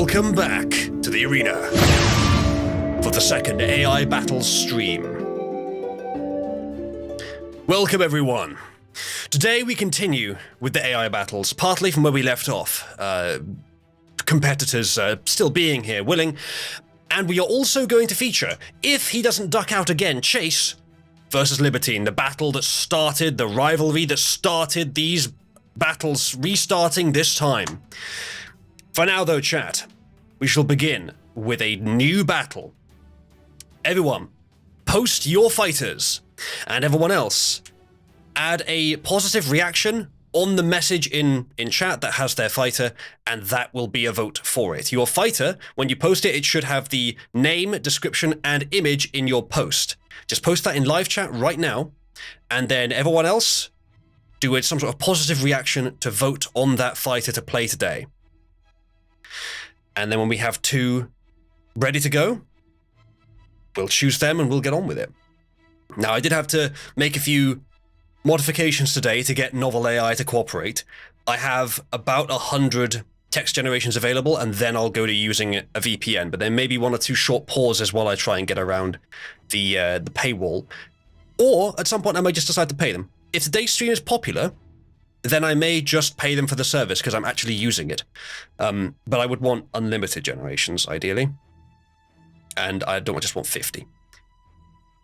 Welcome back to the arena for the second AI Battles stream. Welcome everyone. Today we continue with the AI battles, partly from where we left off. Competitors still being here, willing, and we are also going to feature, if he doesn't duck out again, Chase versus Libertine, the battle that started, the rivalry that started these battles restarting this time. For now though, chat, we shall begin with a new battle. Everyone, post your fighters, and everyone else, add a positive reaction on the message in chat that has their fighter, and that will be a vote for it. Your fighter, when you post it, it should have the name, description, and image in your post. Just post that in live chat right now, and then everyone else, do some sort of positive reaction to vote on that fighter to play today. And then when we have two ready to go, we'll choose them and we'll get on with it. Now, I did have to make a few modifications today to get Novel AI to cooperate. I have about 100 text generations available, and then I'll go to using a VPN, but there may be one or two short pauses while I try and get around the paywall. Or, at some point, I might just decide to pay them. If today's stream is popular, then I may just pay them for the service because I'm actually using it. But I would want unlimited generations, ideally. And I don't just want 50.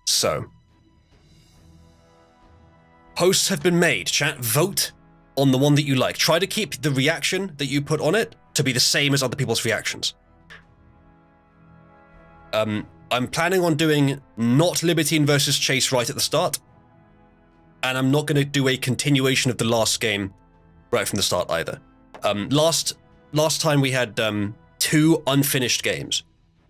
So, posts have been made. Chat, vote on the one that you like. Try to keep the reaction that you put on it to be the same as other people's reactions. I'm planning on doing not Libertine versus Chase right at the start. And I'm not going to do a continuation of the last game right from the start either. Last time we had two unfinished games.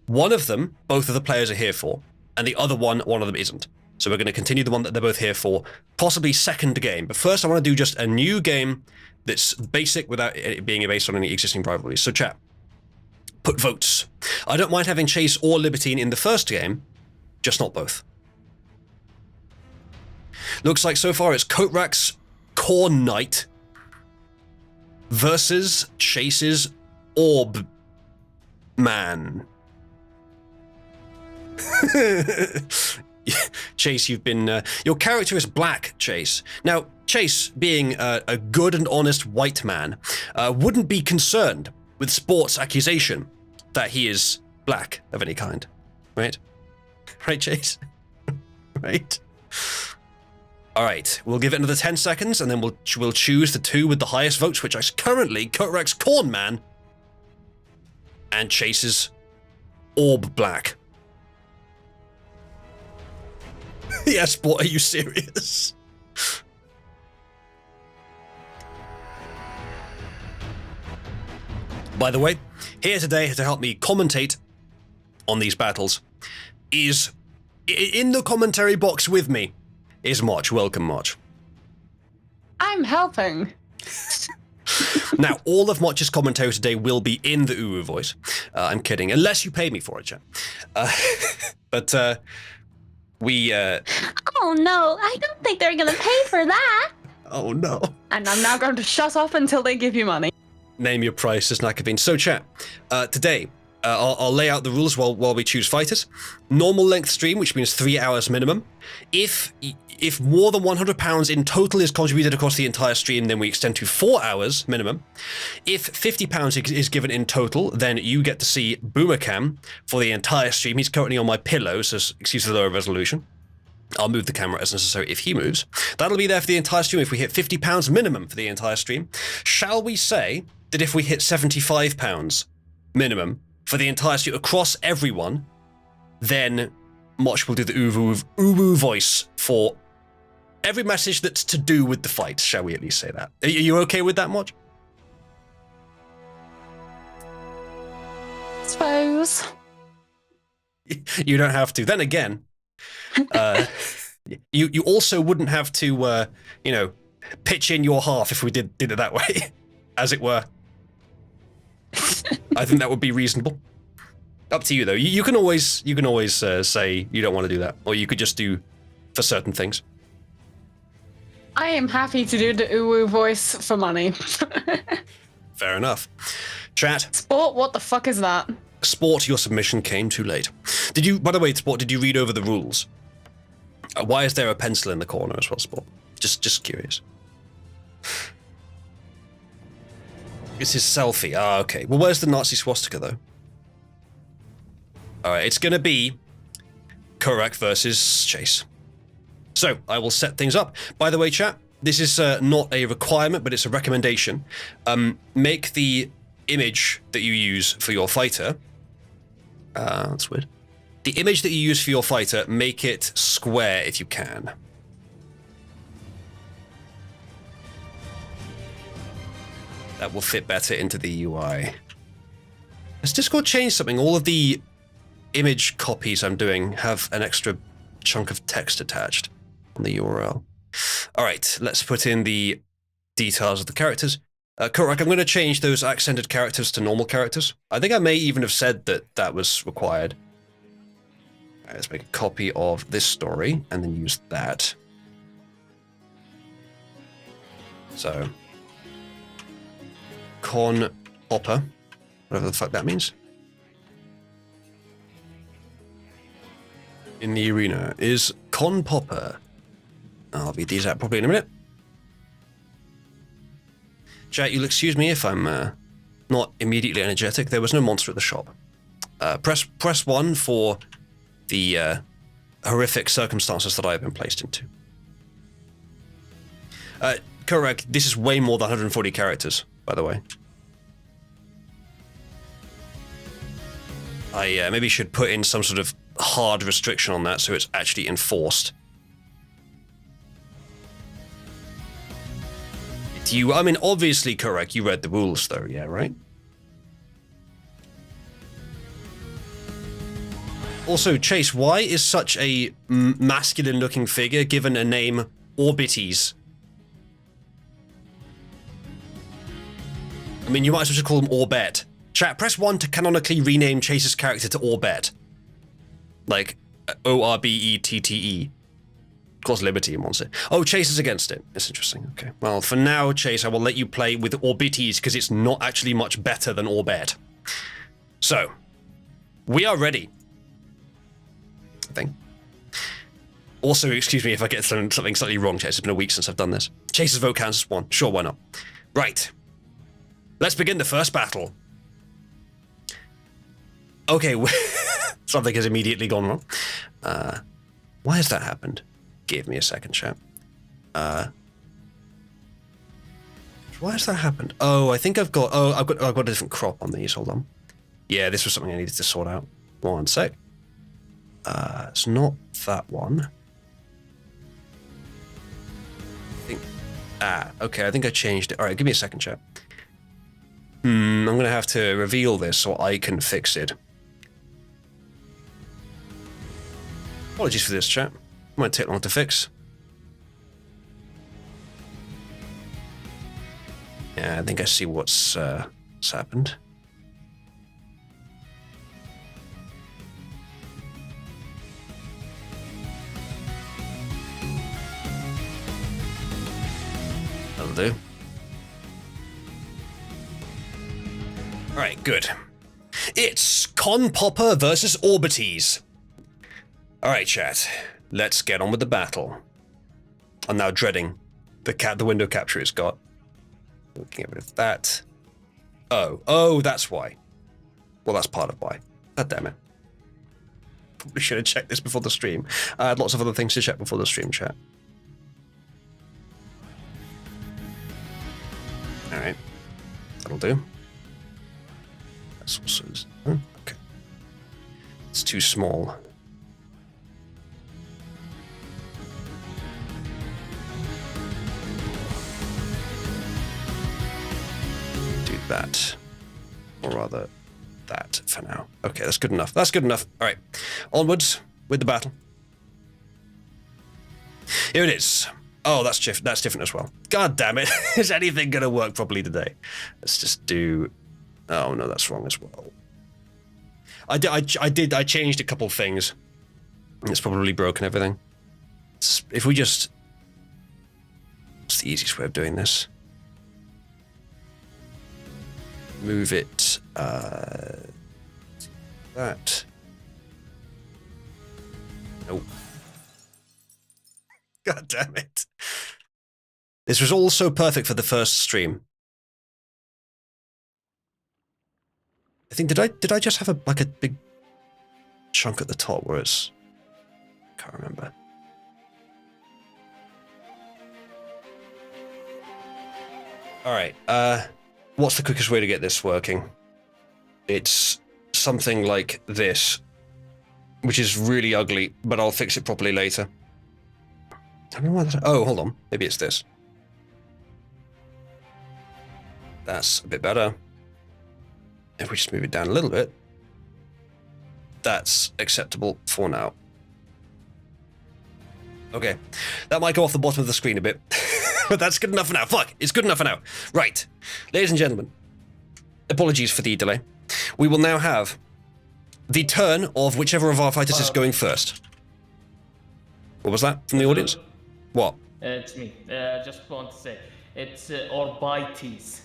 One of them, both of the players are here for, and the other one of them isn't. So we're going to continue the one that they're both here for, possibly second game. But first I want to do just a new game that's basic without it being based on any existing rivalries. So chat, put votes. I don't mind having Chase or Libertine in the first game, just not both. Looks like so far it's Kotrak's Corn Knight versus Chase's Orb Man. Chase, you've been... your character is black, Chase. Now, Chase, being a good and honest white man, wouldn't be concerned with sports accusation that he is black of any kind. Right? Right, Chase? Right? Alright, we'll give it another 10 seconds, and then we'll choose the two with the highest votes, which is currently Kotrak's Corn Man and Chase's Orb Black. Yes, boy, are you serious? By the way, here today to help me commentate on these battles is, in the commentary box with me, is March. Welcome, March. I'm helping. Now, all of March's commentary today will be in the Uru voice. I'm kidding, unless you pay me for it, Jen. But we... Oh no, I don't think they're gonna pay for that. Oh no. And I'm now going to shut off until they give you money. Name your price, as Nakabin. So chat, today, I'll lay out the rules while we choose fighters. Normal length stream, which means 3 hours minimum. If more than £100 in total is contributed across the entire stream, then we extend to 4 hours minimum. If £50 is given in total, then you get to see Boomercam for the entire stream. He's currently on my pillow, so excuse the lower resolution. I'll move the camera as necessary if he moves. That'll be there for the entire stream if we hit £50 minimum for the entire stream. Shall we say that if we hit £75 minimum for the entire stream across everyone, then Moch will do the Uwu voice for every message that's to do with the fight, shall we at least say that? Are you okay with that, Moch? Suppose. You don't have to. Then again, you also wouldn't have to, pitch in your half if we did it that way, as it were. I think that would be reasonable. Up to you, though. You can always say you don't want to do that, or you could just do for certain things. I am happy to do the Uwu voice for money. Fair enough. Chat. Sport, what the fuck is that? Sport, your submission came too late. Did you, by the way, Sport, did you read over the rules? Why is there a pencil in the corner as well, Sport? Just curious. It's his selfie. Ah, okay. Well, where's the Nazi swastika, though? All right, it's going to be Korak versus Chase. So, I will set things up. By the way, chat, this is not a requirement, but it's a recommendation. Make the image that you use for your fighter... that's weird. The image that you use for your fighter, make it square if you can. That will fit better into the UI. Has Discord changed something? All of the image copies I'm doing have an extra chunk of text attached on the URL. All right, let's put in the details of the characters. Korak, I'm going to change those accented characters to normal characters. I think I may even have said that that was required. All right, let's make a copy of this story and then use that. So, Con Hopper, whatever the fuck that means. In the arena is Con Popper. I'll read these out probably in a minute. Chat, you'll excuse me if I'm not immediately energetic. There was no monster at the shop. Press 1 for the horrific circumstances that I have been placed into. Correct, this is way more than 140 characters, by the way. I maybe should put in some sort of hard restriction on that so it's actually enforced. I mean, obviously, correct. You read the rules, though, yeah, right? Also, Chase, why is such a masculine-looking figure given a name Orbites? I mean, you might as well just call him Orbet. Chat, press 1 to canonically rename Chase's character to Orbet. Like, O-R-B-E-T-T-E. Cause Liberty wants it. Oh, Chase is against it. It's interesting. Okay. Well, for now, Chase, I will let you play with Orbites because it's not actually much better than Orbet. So, we are ready. I think. Also, excuse me if I get something slightly wrong, Chase. It's been a week since I've done this. Chase's vote counts as 1. Sure, why not? Right. Let's begin the first battle. Okay, something has immediately gone wrong. Why has that happened? Give me a second, chat. Why has that happened? Oh, I think I've got a different crop on these. Hold on. Yeah, this was something I needed to sort out. One sec. It's not that one. Okay, I think I changed it. All right, give me a second, chat. I'm gonna have to reveal this so I can fix it. Apologies for this, chat. Might take long to fix. Yeah, I think I see what's happened. That'll do. Alright, good. It's Con Popper versus Orbites. Alright, chat. Let's get on with the battle. I'm now dreading the window capture it's got. We can get rid of that. Oh, that's why. Well, that's part of why. God damn it. Probably should have checked this before the stream. I had lots of other things to check before the stream, chat. Alright. That'll do. That's also... okay. It's too small. That, or rather that for now. Okay, that's good enough. That's good enough. All right, onwards with the battle. Here it is. Oh, that's different as well. God damn it! Is anything gonna work properly today? Let's just do. Oh no, that's wrong as well. I changed a couple things. It's probably broken everything. If we just, it's the easiest way of doing this. move it, that. Nope. God damn it. This was all so perfect for the first stream. I think, did I just have a big chunk at the top where it's... Can't remember. Alright, what's the quickest way to get this working? It's something like this, which is really ugly, but I'll fix it properly later. I don't know why that... Oh, hold on. Maybe it's this. That's a bit better. If we just move it down a little bit, that's acceptable for now. Okay, that might go off the bottom of the screen a bit, but that's good enough for now. Fuck, it's good enough for now. Right, ladies and gentlemen, apologies for the delay. We will now have the turn of whichever of our fighters is going first. What was that from the audience? What? It's me. Just want to say, it's Orbites.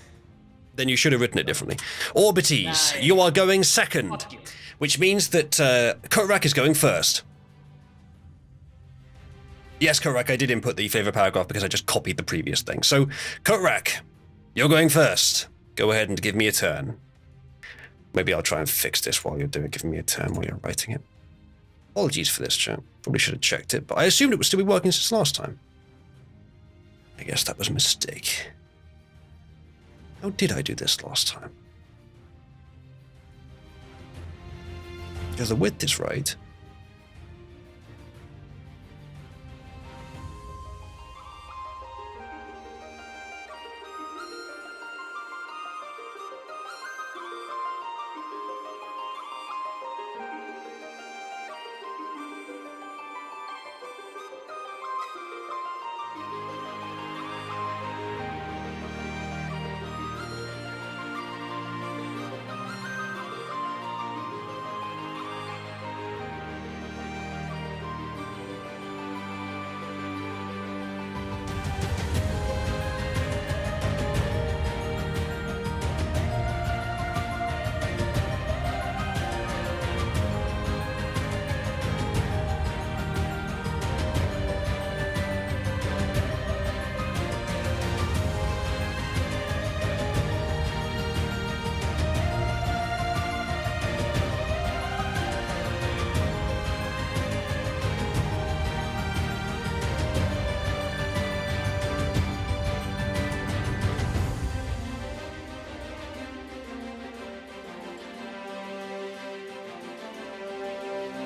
Then you should have written it differently. Orbites, you are going second, which means that Kotrak is going first. Yes, Kotrak, I did input the favourite paragraph because I just copied the previous thing. So, Kotrak, you're going first. Go ahead and give me a turn. Maybe I'll try and fix this while you're giving me a turn while you're writing it. Apologies for this, chat. Probably should have checked it, but I assumed it would still be working since last time. I guess that was a mistake. How did I do this last time? Because the width is right.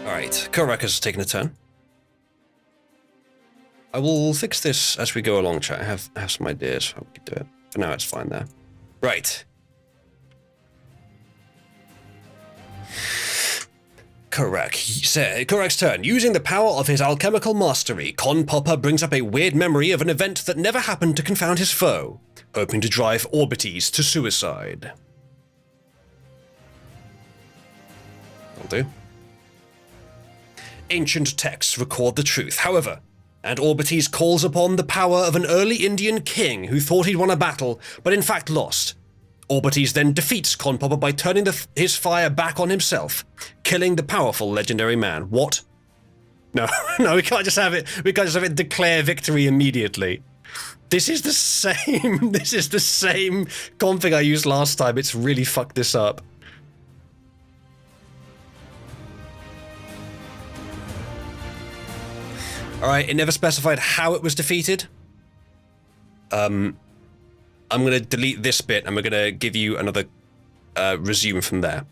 Alright, Kotrak has taken a turn. I will fix this as we go along, chat. I have some ideas how we can do it. For now, it's fine there. Right. Korak's turn. Using the power of his alchemical mastery, Con Popper brings up a weird memory of an event that never happened to confound his foe, hoping to drive Orbites to suicide. Will do. Ancient texts record the truth, however, and Orbites calls upon the power of an early Indian king who thought he'd won a battle, but in fact lost. Orbites then defeats Con Popper by turning his fire back on himself, killing the powerful legendary man. What? No, no, we can't just have it. We can't just have it declare victory immediately. This is the same. This is the same config I used last time. It's really fucked this up. Alright, it never specified how it was defeated. I'm going to delete this bit and we're going to give you another resume from there.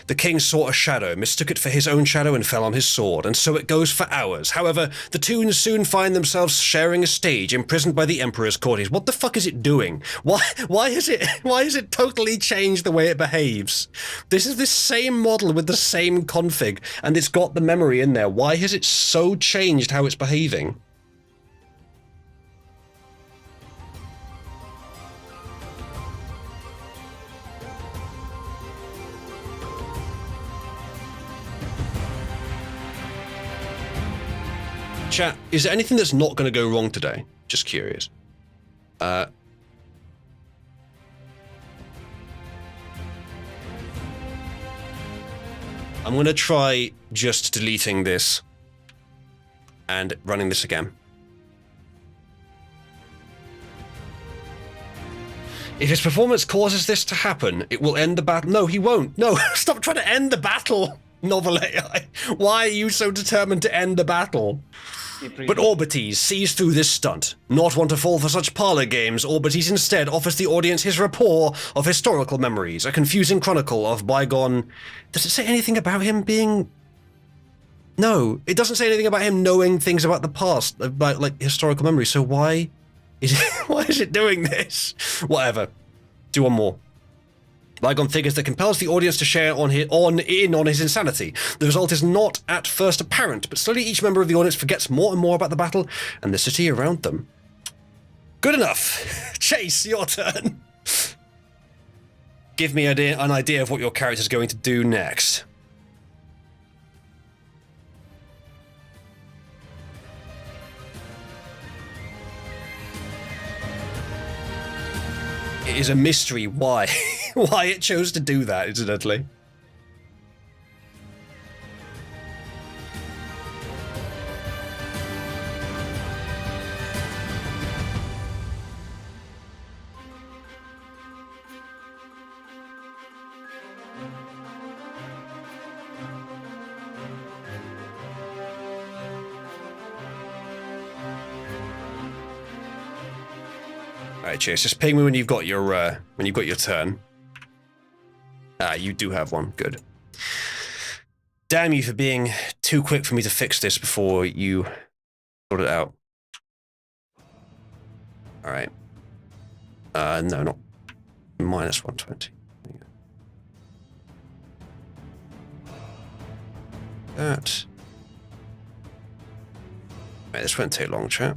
The king saw a shadow, mistook it for his own shadow and fell on his sword, and so it goes for hours. However, the two soon find themselves sharing a stage, imprisoned by the Emperor's courtiers. What the fuck is it doing? Why is it totally changed the way it behaves? This is the same model with the same config, and it's got the memory in there. Why has it so changed how it's behaving? Chat, is there anything that's not going to go wrong today? Just curious. I'm going to try just deleting this and running this again. If his performance causes this to happen, it will end the battle. No, he won't. No, stop trying to end the battle, Novel AI. Why are you so determined to end the battle? But Orbites sees through this stunt. Not want to fall for such parlor games, Orbites instead offers the audience his rapport of historical memories, a confusing chronicle of bygone... Does it say anything about him being... No, it doesn't say anything about him knowing things about the past, about, like, historical memories, so why is it doing this? Whatever. Do one more. Bygone figures that compels the audience to share on his insanity. The result is not at first apparent, but slowly each member of the audience forgets more and more about the battle and the city around them. Good enough. Chase, your turn. Give me an idea of what your character's going to do next. It is a mystery why why it chose to do that, incidentally. Alright, Chase, just ping me when you've got your turn. Ah, you do have one. Good. Damn you for being too quick for me to fix this before you sort it out. Alright. No, not minus 120. That. Right, this won't take long, chat.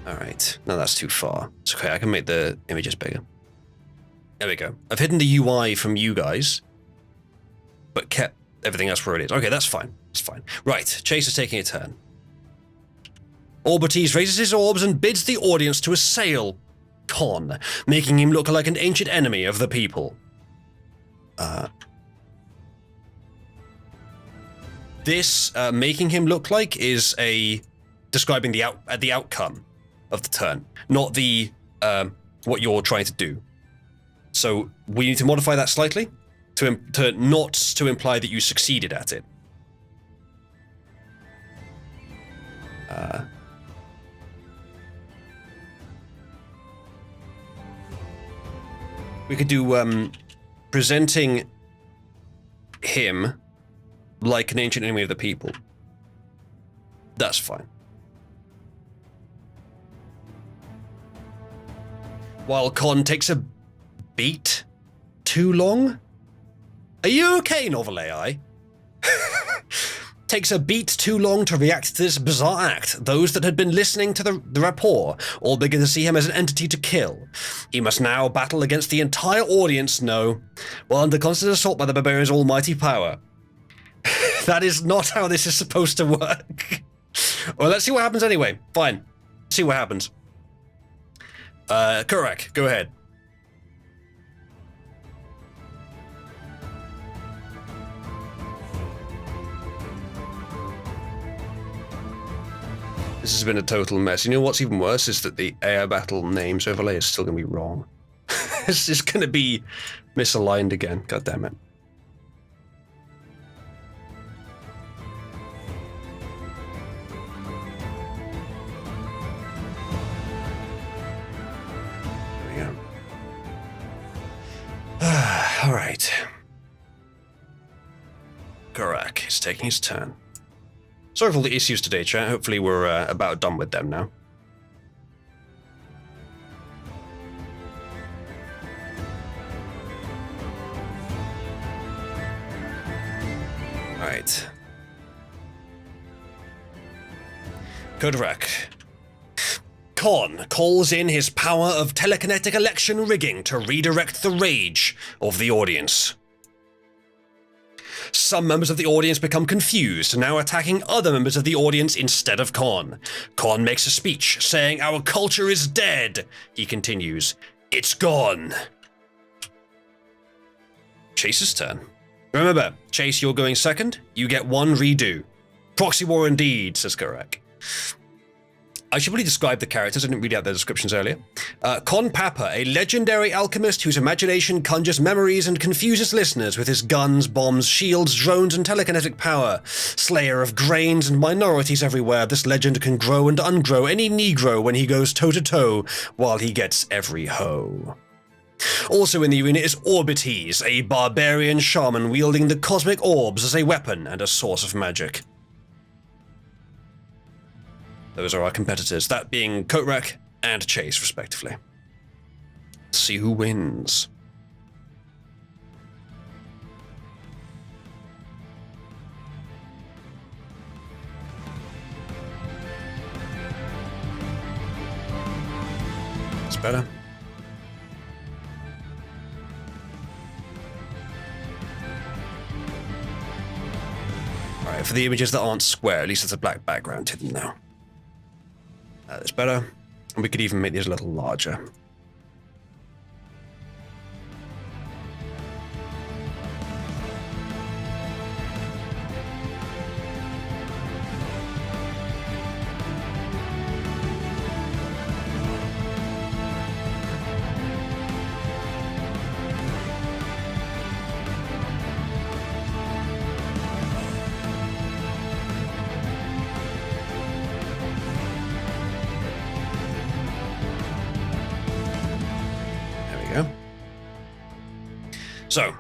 Alright, no, that's too far. It's okay, I can make the images bigger. There we go. I've hidden the UI from you guys, but kept everything else where it is. Okay, that's fine. That's fine. Right, Chase is taking a turn. Orbites raises his orbs and bids the audience to assail Con, making him look like an ancient enemy of the people. This making him look like is describing the outcome of the turn, not the what you're trying to do. So we need to modify that slightly to not to imply that you succeeded at it. We could do presenting him like an ancient enemy of the people. That's fine. While Con takes a beat too long? Are you okay, Novel AI? Takes a beat too long to react to this bizarre act. Those that had been listening to the rapport all begin to see him as an entity to kill. He must now battle against the entire audience, while under constant assault by the barbarian's almighty power. That is not how this is supposed to work. Well, let's see what happens anyway. Fine. See what happens. Correct. Go ahead. This has been a total mess. You know what's even worse is that the AI battle names overlay is still going to be wrong. It's just going to be misaligned again. God damn it. All right. Gorak is taking his turn. Sorry for all the issues today, chat. Hopefully we're about done with them now. All right. Gorak. Con calls in his power of telekinetic election rigging to redirect the rage of the audience. Some members of the audience become confused, now attacking other members of the audience instead of Con. Con makes a speech, saying, "Our culture is dead." He continues, "It's gone." Chase's turn. Remember, Chase, you're going second. You get one redo. Proxy war indeed, says Korak. I should really describe the characters. I didn't read out their descriptions earlier. Con Papa, a legendary alchemist whose imagination conjures memories and confuses listeners with his guns, bombs, shields, drones, and telekinetic power. Slayer of grains and minorities everywhere, this legend can grow and ungrow any Negro when he goes toe-to-toe, while he gets every hoe. Also in the arena is Orbites, a barbarian shaman wielding the cosmic orbs as a weapon and a source of magic. Those are our competitors, that being Korak and Chase, respectively. Let's see who wins. It's better. Alright, for the images that aren't square, at least there's a black background to them now. That's better. And we could even make these a little larger. So,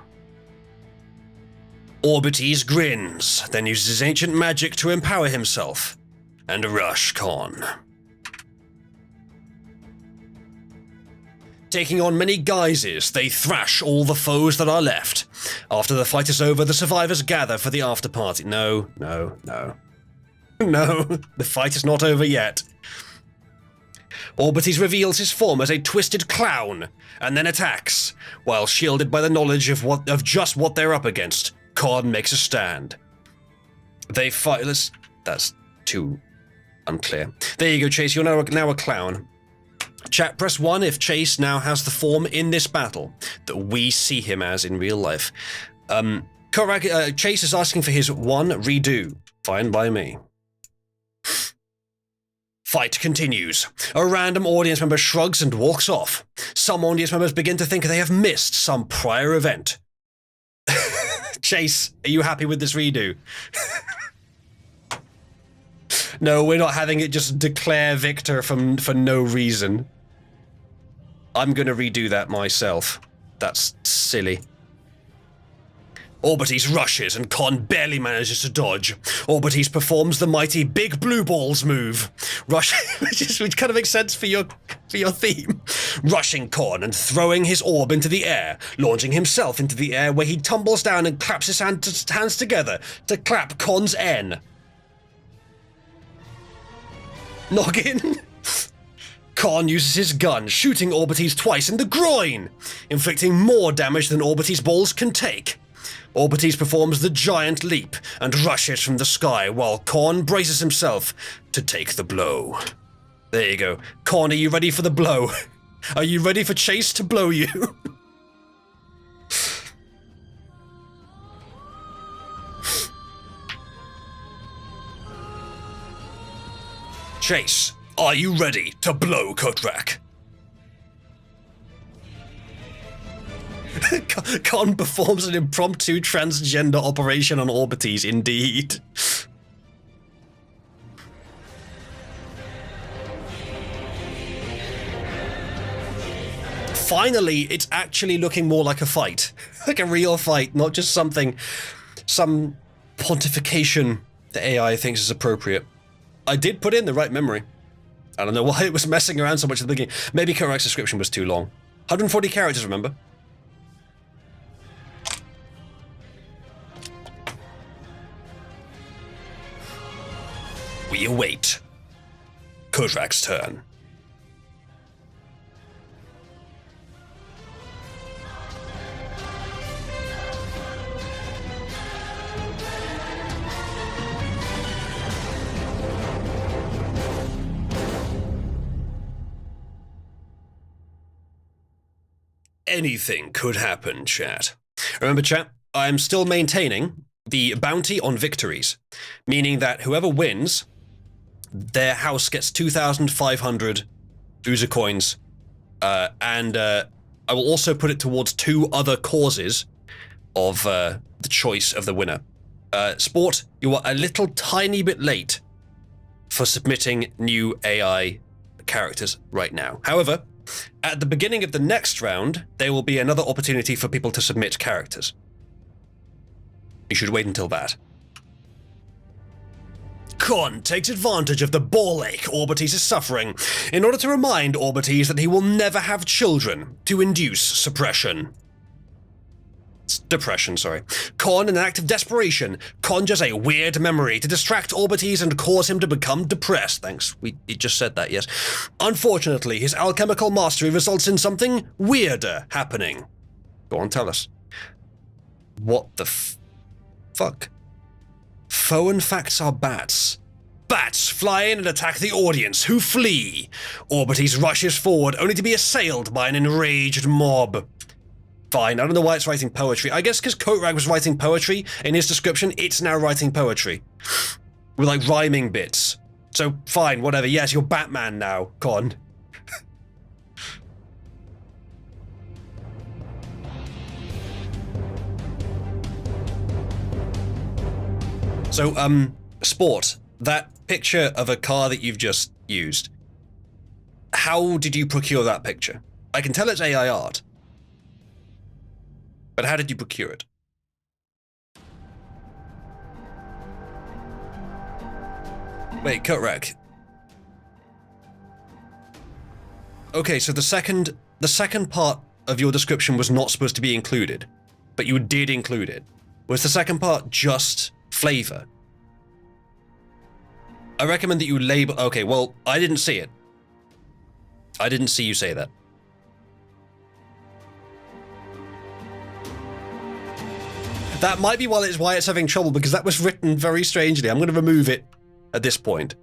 Orbites grins, then uses his ancient magic to empower himself and rush Con. Taking on many guises, they thrash all the foes that are left. After the fight is over, the survivors gather for the after party. No. No, the fight is not over yet. Orbites reveals his form as a twisted clown, and then attacks, while shielded by the knowledge of just what they're up against. Con makes a stand. They fight. That's too unclear. There you go, Chase. You're now a clown. Chat, press 1 if Chase now has the form in this battle that we see him as in real life. Korak, Chase is asking for his one redo. Fine by me. Fight continues. A random audience member shrugs and walks off. Some audience members begin to think they have missed some prior event. Chase, are you happy with this redo? No, we're not having it just declare victor for no reason. I'm gonna redo that myself. That's silly. Orbites rushes and Con barely manages to dodge. Orbites performs the mighty big blue balls move. Which kind of makes sense for your theme. Rushing Con and throwing his orb into the air, launching himself into the air where he tumbles down and claps his hands together to clap Con's N. Noggin. Con uses his gun, shooting Orbites twice in the groin, inflicting more damage than Orbites balls can take. Orbites performs the giant leap and rushes from the sky while Con braces himself to take the blow. There you go. Con, are you ready for the blow? Are you ready for Chase to blow you? Chase, are you ready to blow Korak? Con performs an impromptu transgender operation on Orbites, indeed. Finally, it's actually looking more like a fight. Like a real fight, not just some pontification the AI thinks is appropriate. I did put in the right memory. I don't know why it was messing around so much at the beginning. Maybe Korak's description was too long. 140 characters, remember? We await Korak's turn. anything could happen, chat. Remember, chat, I'm still maintaining the bounty on victories, meaning that whoever wins, their house gets 2,500 User coins, and I will also put it towards 2 other causes of the choice of the winner. Sport, you are a little tiny bit late for submitting new AI characters right now. However, at the beginning of the next round, there will be another opportunity for people to submit characters. You should wait until that. Con takes advantage of the ball ache Orbites is suffering in order to remind Orbites that he will never have children to induce suppression. Depression, sorry. Con, in an act of desperation, conjures a weird memory to distract Orbites and cause him to become depressed. Thanks, he just said that, yes. Unfortunately, his alchemical mastery results in something weirder happening. Go on, tell us. What the fuck? Foe and facts are bats. Bats fly in and attack the audience, who flee. Orbites rushes forward, only to be assailed by an enraged mob. Fine, I don't know why it's writing poetry. I guess because Kotrag was writing poetry in his description, it's now writing poetry. With, like, rhyming bits. So, fine, whatever. Yes, you're Batman now, Con. So, Sport, that picture of a car that you've just used, how did you procure that picture? I can tell it's AI art, but how did you procure it? Wait, Kotrag. Okay, so the second part of your description was not supposed to be included, but you did include it. Was the second part just flavor? I recommend that you label... Okay, well, I didn't see it. I didn't see you say that. That might be why it's having trouble, because that was written very strangely. I'm going to remove it at this point.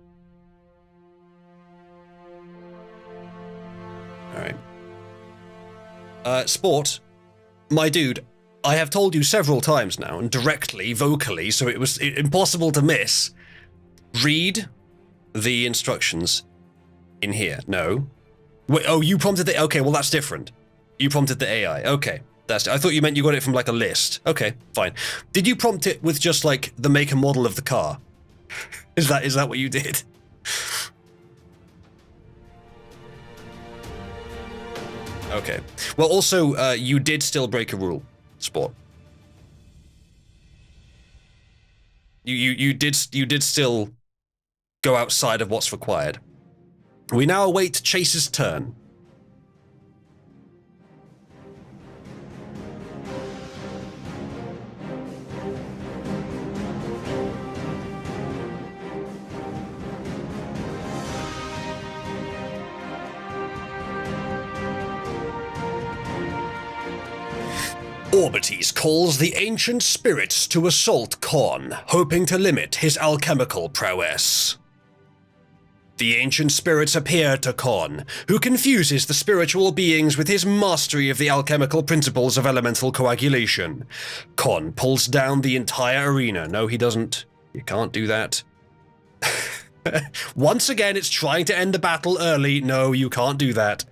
Alright. Sport, my dude, I have told you several times now, and directly, vocally, so it was impossible to miss. Read the instructions in here. No. Wait, oh, you prompted the... Okay, well, that's different. You prompted the AI. Okay. I thought you meant you got it from, like, a list. Okay, fine. Did you prompt it with just, like, the make and model of the car? Is that what you did? Okay. Well, also, you did still break a rule, Sport. You did still go outside of what's required. We now await Chase's turn. Orbites calls the ancient spirits to assault Con, hoping to limit his alchemical prowess. The ancient spirits appear to Con, who confuses the spiritual beings with his mastery of the alchemical principles of elemental coagulation. Con pulls down the entire arena. No, he doesn't. You can't do that. Once again, it's trying to end the battle early. No, you can't do that.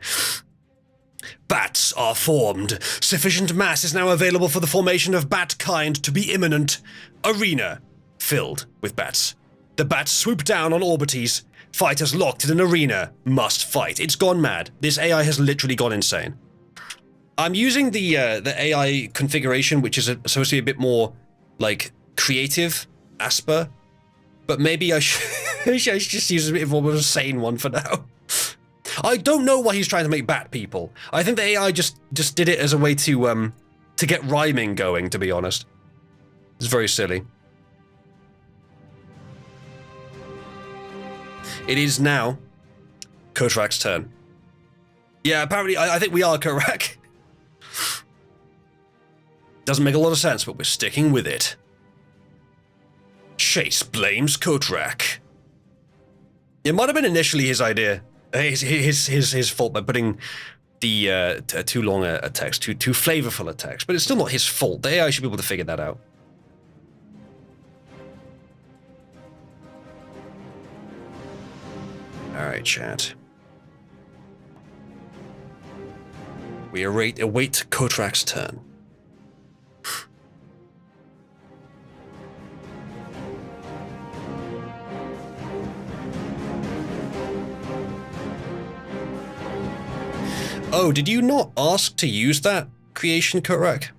Bats are formed. Sufficient mass is now available for the formation of bat kind to be imminent. Arena filled with bats. The bats swoop down on Orbites. Fighters locked in an arena must fight. It's gone mad. This AI has literally gone insane. I'm using the AI configuration, which is supposed to be a bit more, like, creative, Asper, but maybe I should just use a bit more of a sane one for now. I don't know why he's trying to make bat people. I think the AI just did it as a way to get rhyming going, to be honest. It's very silly. It is now Kotrak's turn. Yeah, apparently, I think we are Kotrak. Doesn't make a lot of sense, but we're sticking with it. Chase blames Kotrak. It might have been initially his idea. His fault by putting too long a text, too flavorful a text, but it's still not his fault. The AI should be able to figure that out. All right, chat. We await Kotrak's turn. Oh, did you not ask to use that creation, Kotrak?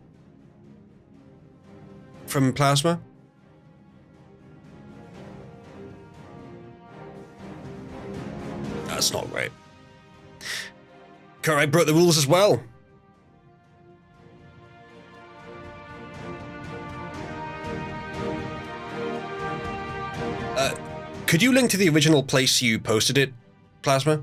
From Plasma? That's not right. Kotrak broke the rules as well. Could you link to the original place you posted it, Plasma?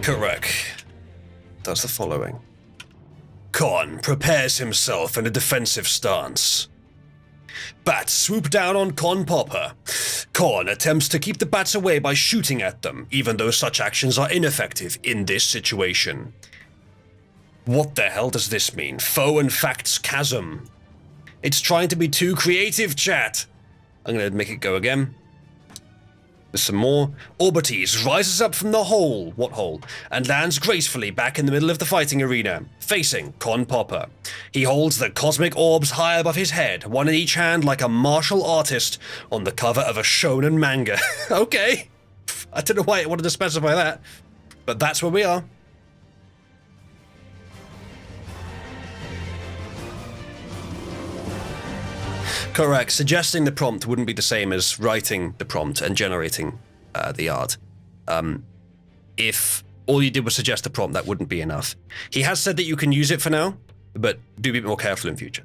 Correct. Does the following. Khan prepares himself in a defensive stance. Bats swoop down on Khan Popper. Khan attempts to keep the bats away by shooting at them, even though such actions are ineffective in this situation. What the hell does this mean? Foe and facts chasm. It's trying to be too creative, chat. I'm gonna make it go again. There's some more. Orbites rises up from the hole, what hole, and lands gracefully back in the middle of the fighting arena, facing Khan Popper. He holds the cosmic orbs high above his head, one in each hand like a martial artist on the cover of a shonen manga. Okay. I don't know why it wanted to specify that, but that's where we are. Correct. Suggesting the prompt wouldn't be the same as writing the prompt and generating the art. If all you did was suggest a prompt, that wouldn't be enough. He has said that you can use it for now, but do be more careful in future.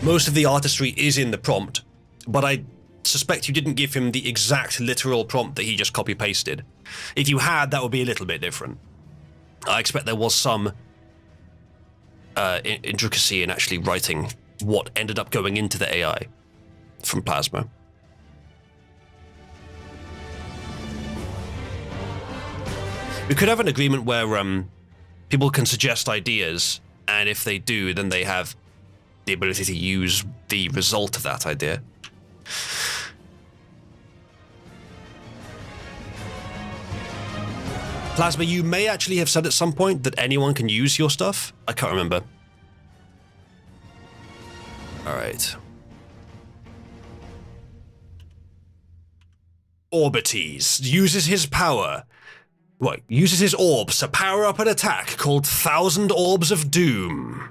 Most of the artistry is in the prompt, but I suspect you didn't give him the exact literal prompt that he just copy-pasted. If you had, that would be a little bit different. I expect there was some intricacy in actually writing what ended up going into the AI from Plasma. We could have an agreement where people can suggest ideas, and if they do, then they have the ability to use the result of that idea. Plasma, you may actually have said at some point that anyone can use your stuff. I can't remember. All right. Orbites uses his power. What? Uses his orbs to power up an attack called 1,000 Orbs of Doom.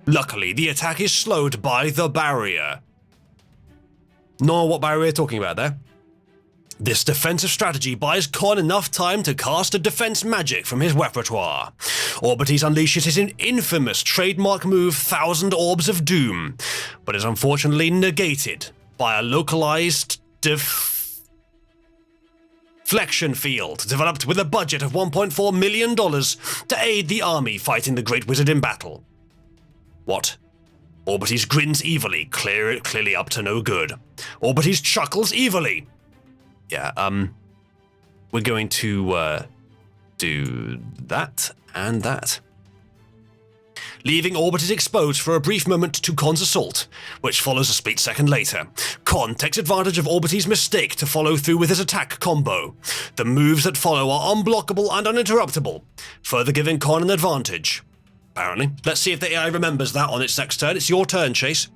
Luckily, the attack is slowed by the barrier. Know what barrier we're talking about there? This defensive strategy buys Khan enough time to cast a defense magic from his repertoire. Orbites unleashes his infamous trademark move 1,000 Orbs of Doom, but is unfortunately negated by a localized deflection field developed with a budget of $1.4 million to aid the army fighting the Great Wizard in battle. What? Orbites grins evilly, clearly up to no good. Orbites chuckles evilly. Yeah, we're going to do that and that. Leaving Orbites exposed for a brief moment to Khan's assault, which follows a split second later. Khan takes advantage of Orbites' mistake to follow through with his attack combo. The moves that follow are unblockable and uninterruptible, further giving Khan an advantage. Apparently. Let's see if the AI remembers that on its next turn. It's your turn, Chase.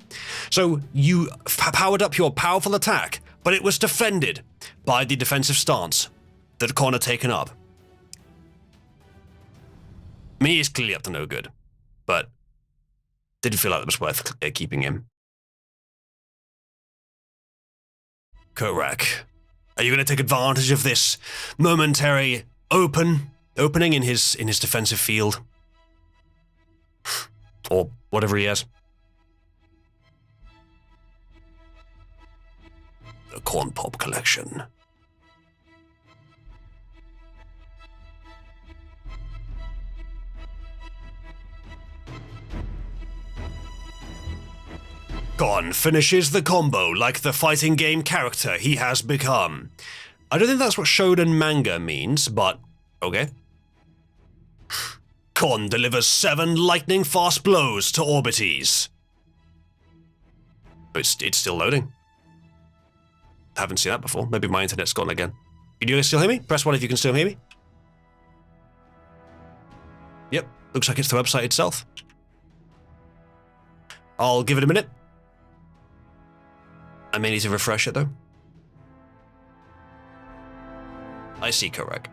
So you powered up your powerful attack, but it was defended by the defensive stance that Khan had taken up. Me is clearly up to no good, but didn't feel like it was worth keeping him. Correct. Are you going to take advantage of this momentary open opening in his defensive field. Or whatever he has. A corn pop collection. Gon finishes the combo like the fighting game character he has become. I don't think that's what Shonen manga means, but okay. Gon delivers 7 lightning-fast blows to Orbites. It's still loading. Haven't seen that before. Maybe my internet's gone again. Can you guys still hear me? Press 1 if you can still hear me. Yep, looks like it's the website itself. I'll give it a minute. I may need to refresh it though. I see, correct.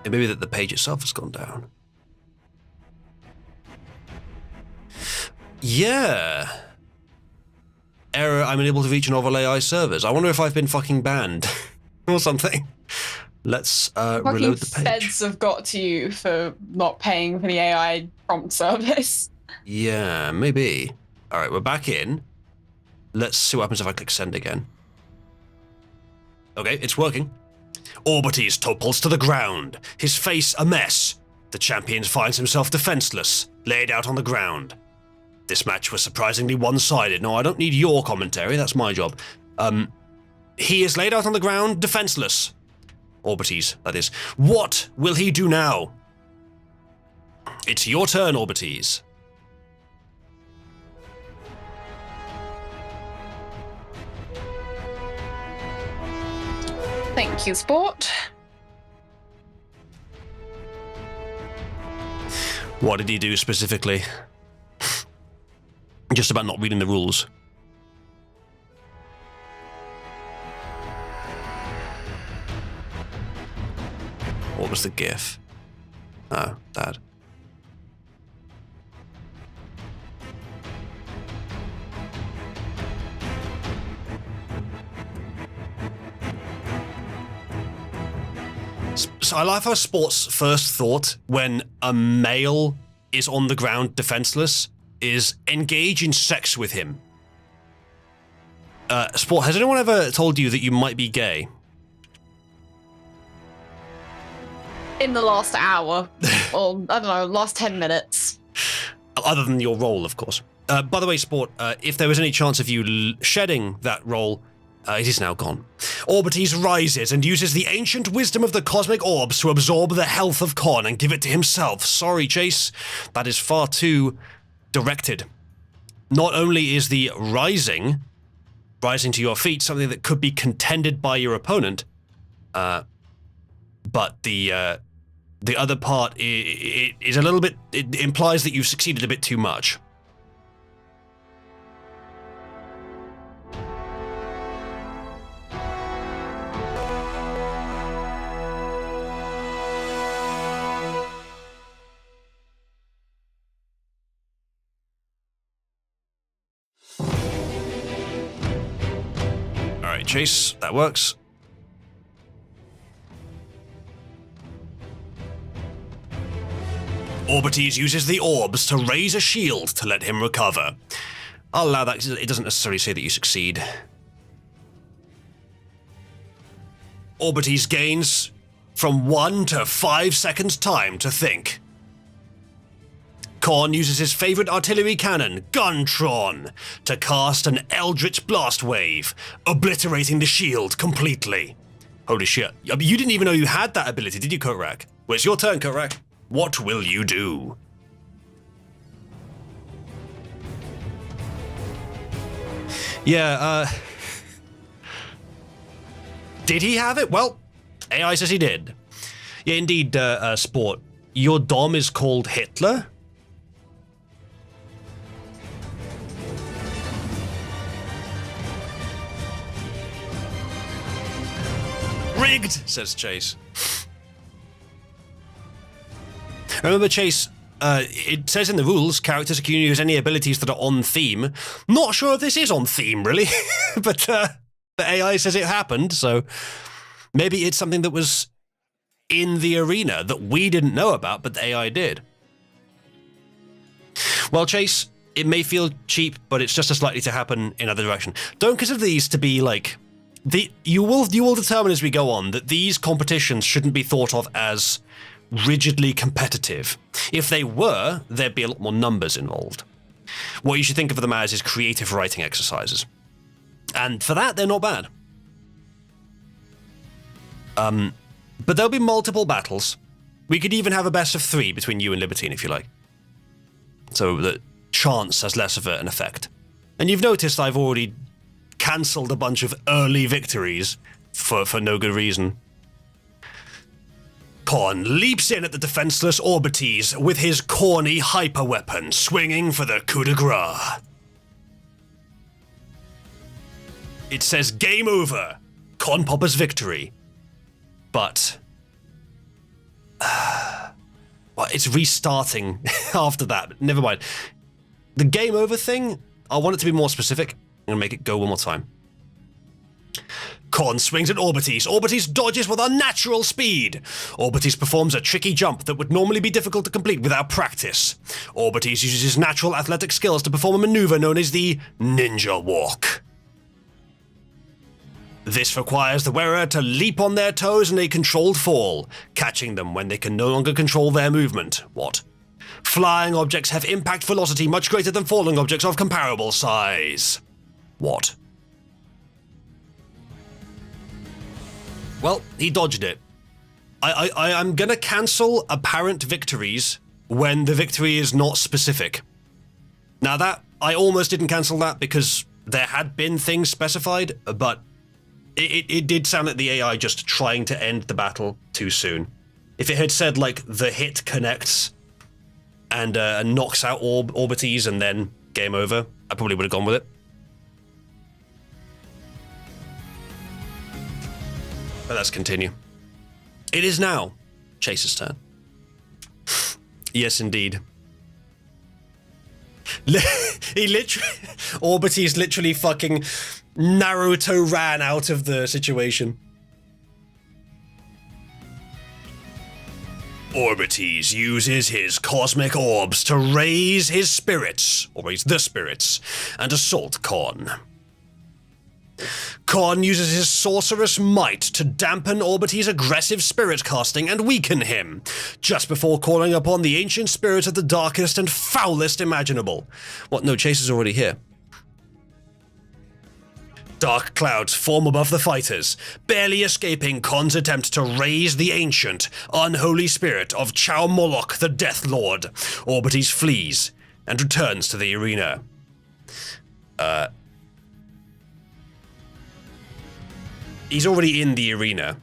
It may be that the page itself has gone down. Yeah. Error, I'm unable to reach novel AI servers. I wonder if I've been fucking banned or something. Let's reload the page. Feds have got to you for not paying for the AI prompt service. Yeah, maybe. All right, we're back in. Let's see what happens if I click send again. Okay, it's working. Orbites topples to the ground, his face a mess. The champion finds himself defenseless, laid out on the ground. This match was surprisingly one-sided. No, I don't need your commentary, that's my job. He is laid out on the ground, defenseless. Orbites, that is. What will he do now? It's your turn, Orbites. Thank you, Sport. What did he do specifically? Just about not reading the rules. What was the GIF? Oh, that. So I like how Sport's first thought when a male is on the ground defenseless is engage in sex with him. Sport, has anyone ever told you that you might be gay? In the last hour, or I don't know, last 10 minutes. Other than your role, of course. By the way, Sport, if there was any chance of you shedding that role, it is now gone. Orbites rises and uses the ancient wisdom of the cosmic orbs to absorb the health of Con and give it to himself. Sorry, Chase. That is far too directed. Not only is the rising to your feet something that could be contended by your opponent, but the other part is a little bit, it implies that you've succeeded a bit too much. Alright, Chase, that works. Orbites uses the orbs to raise a shield to let him recover. I'll allow that, it doesn't necessarily say that you succeed. Orbites gains from 1 to 5 seconds time to think. Korn uses his favorite artillery cannon, Guntron, to cast an Eldritch Blast Wave, obliterating the shield completely. Holy shit. You didn't even know you had that ability, did you, Korak? Well, it's your turn, Korak. What will you do? Yeah, did he have it? Well, AI says he did. Yeah, indeed, Sport. Your Dom is called Hitler? Rigged, says Chase. Remember, Chase, it says in the rules, characters can use any abilities that are on theme. Not sure if this is on theme, really, but the AI says it happened, so maybe it's something that was in the arena that we didn't know about, but the AI did. Well, Chase, it may feel cheap, but it's just as likely to happen in other direction. Don't consider these to be like... You will determine as we go on that these competitions shouldn't be thought of as rigidly competitive. If they were, there'd be a lot more numbers involved. What you should think of them as is creative writing exercises. And for that, they're not bad. But there'll be multiple battles. We could even have a best of 3 between you and Libertine, if you like. So that chance has less of an effect. And you've noticed I've already cancelled a bunch of early victories for no good reason. Korn leaps in at the defenseless Orbites with his corny hyper weapon, swinging for the coup de grace. It says game over, Corn Popper's victory. But well, it's restarting after that. Never mind. The game over thing, I want it to be more specific. I'm going to make it go one more time. Korn swings at Orbites. Orbites dodges with unnatural speed. Orbites performs a tricky jump that would normally be difficult to complete without practice. Orbites uses his natural athletic skills to perform a maneuver known as the Ninja Walk. This requires the wearer to leap on their toes in a controlled fall, catching them when they can no longer control their movement. What? Flying objects have impact velocity much greater than falling objects of comparable size. What? Well, he dodged it. I'm gonna cancel apparent victories when the victory is not specific. Now that, I almost didn't cancel that because there had been things specified, but it did sound like the AI just trying to end the battle too soon. If it had said, like, the hit connects and knocks out Orbites and then game over, I probably would have gone with it. But let's continue. It is now Chase's turn. Yes, indeed. Orbites literally fucking Naruto ran out of the situation. Orbites uses his cosmic orbs to raise his spirits, or raise the spirits, and assault Korn. Korn uses his sorcerous might to dampen Orbites' aggressive spirit casting and weaken him, just before calling upon the ancient spirit of the darkest and foulest imaginable. What? No, Chase is already here. Dark clouds form above the fighters, barely escaping Korn's attempt to raise the ancient, unholy spirit of Chow Moloch the Death Lord. Orbites flees and returns to the arena. He's already in the arena.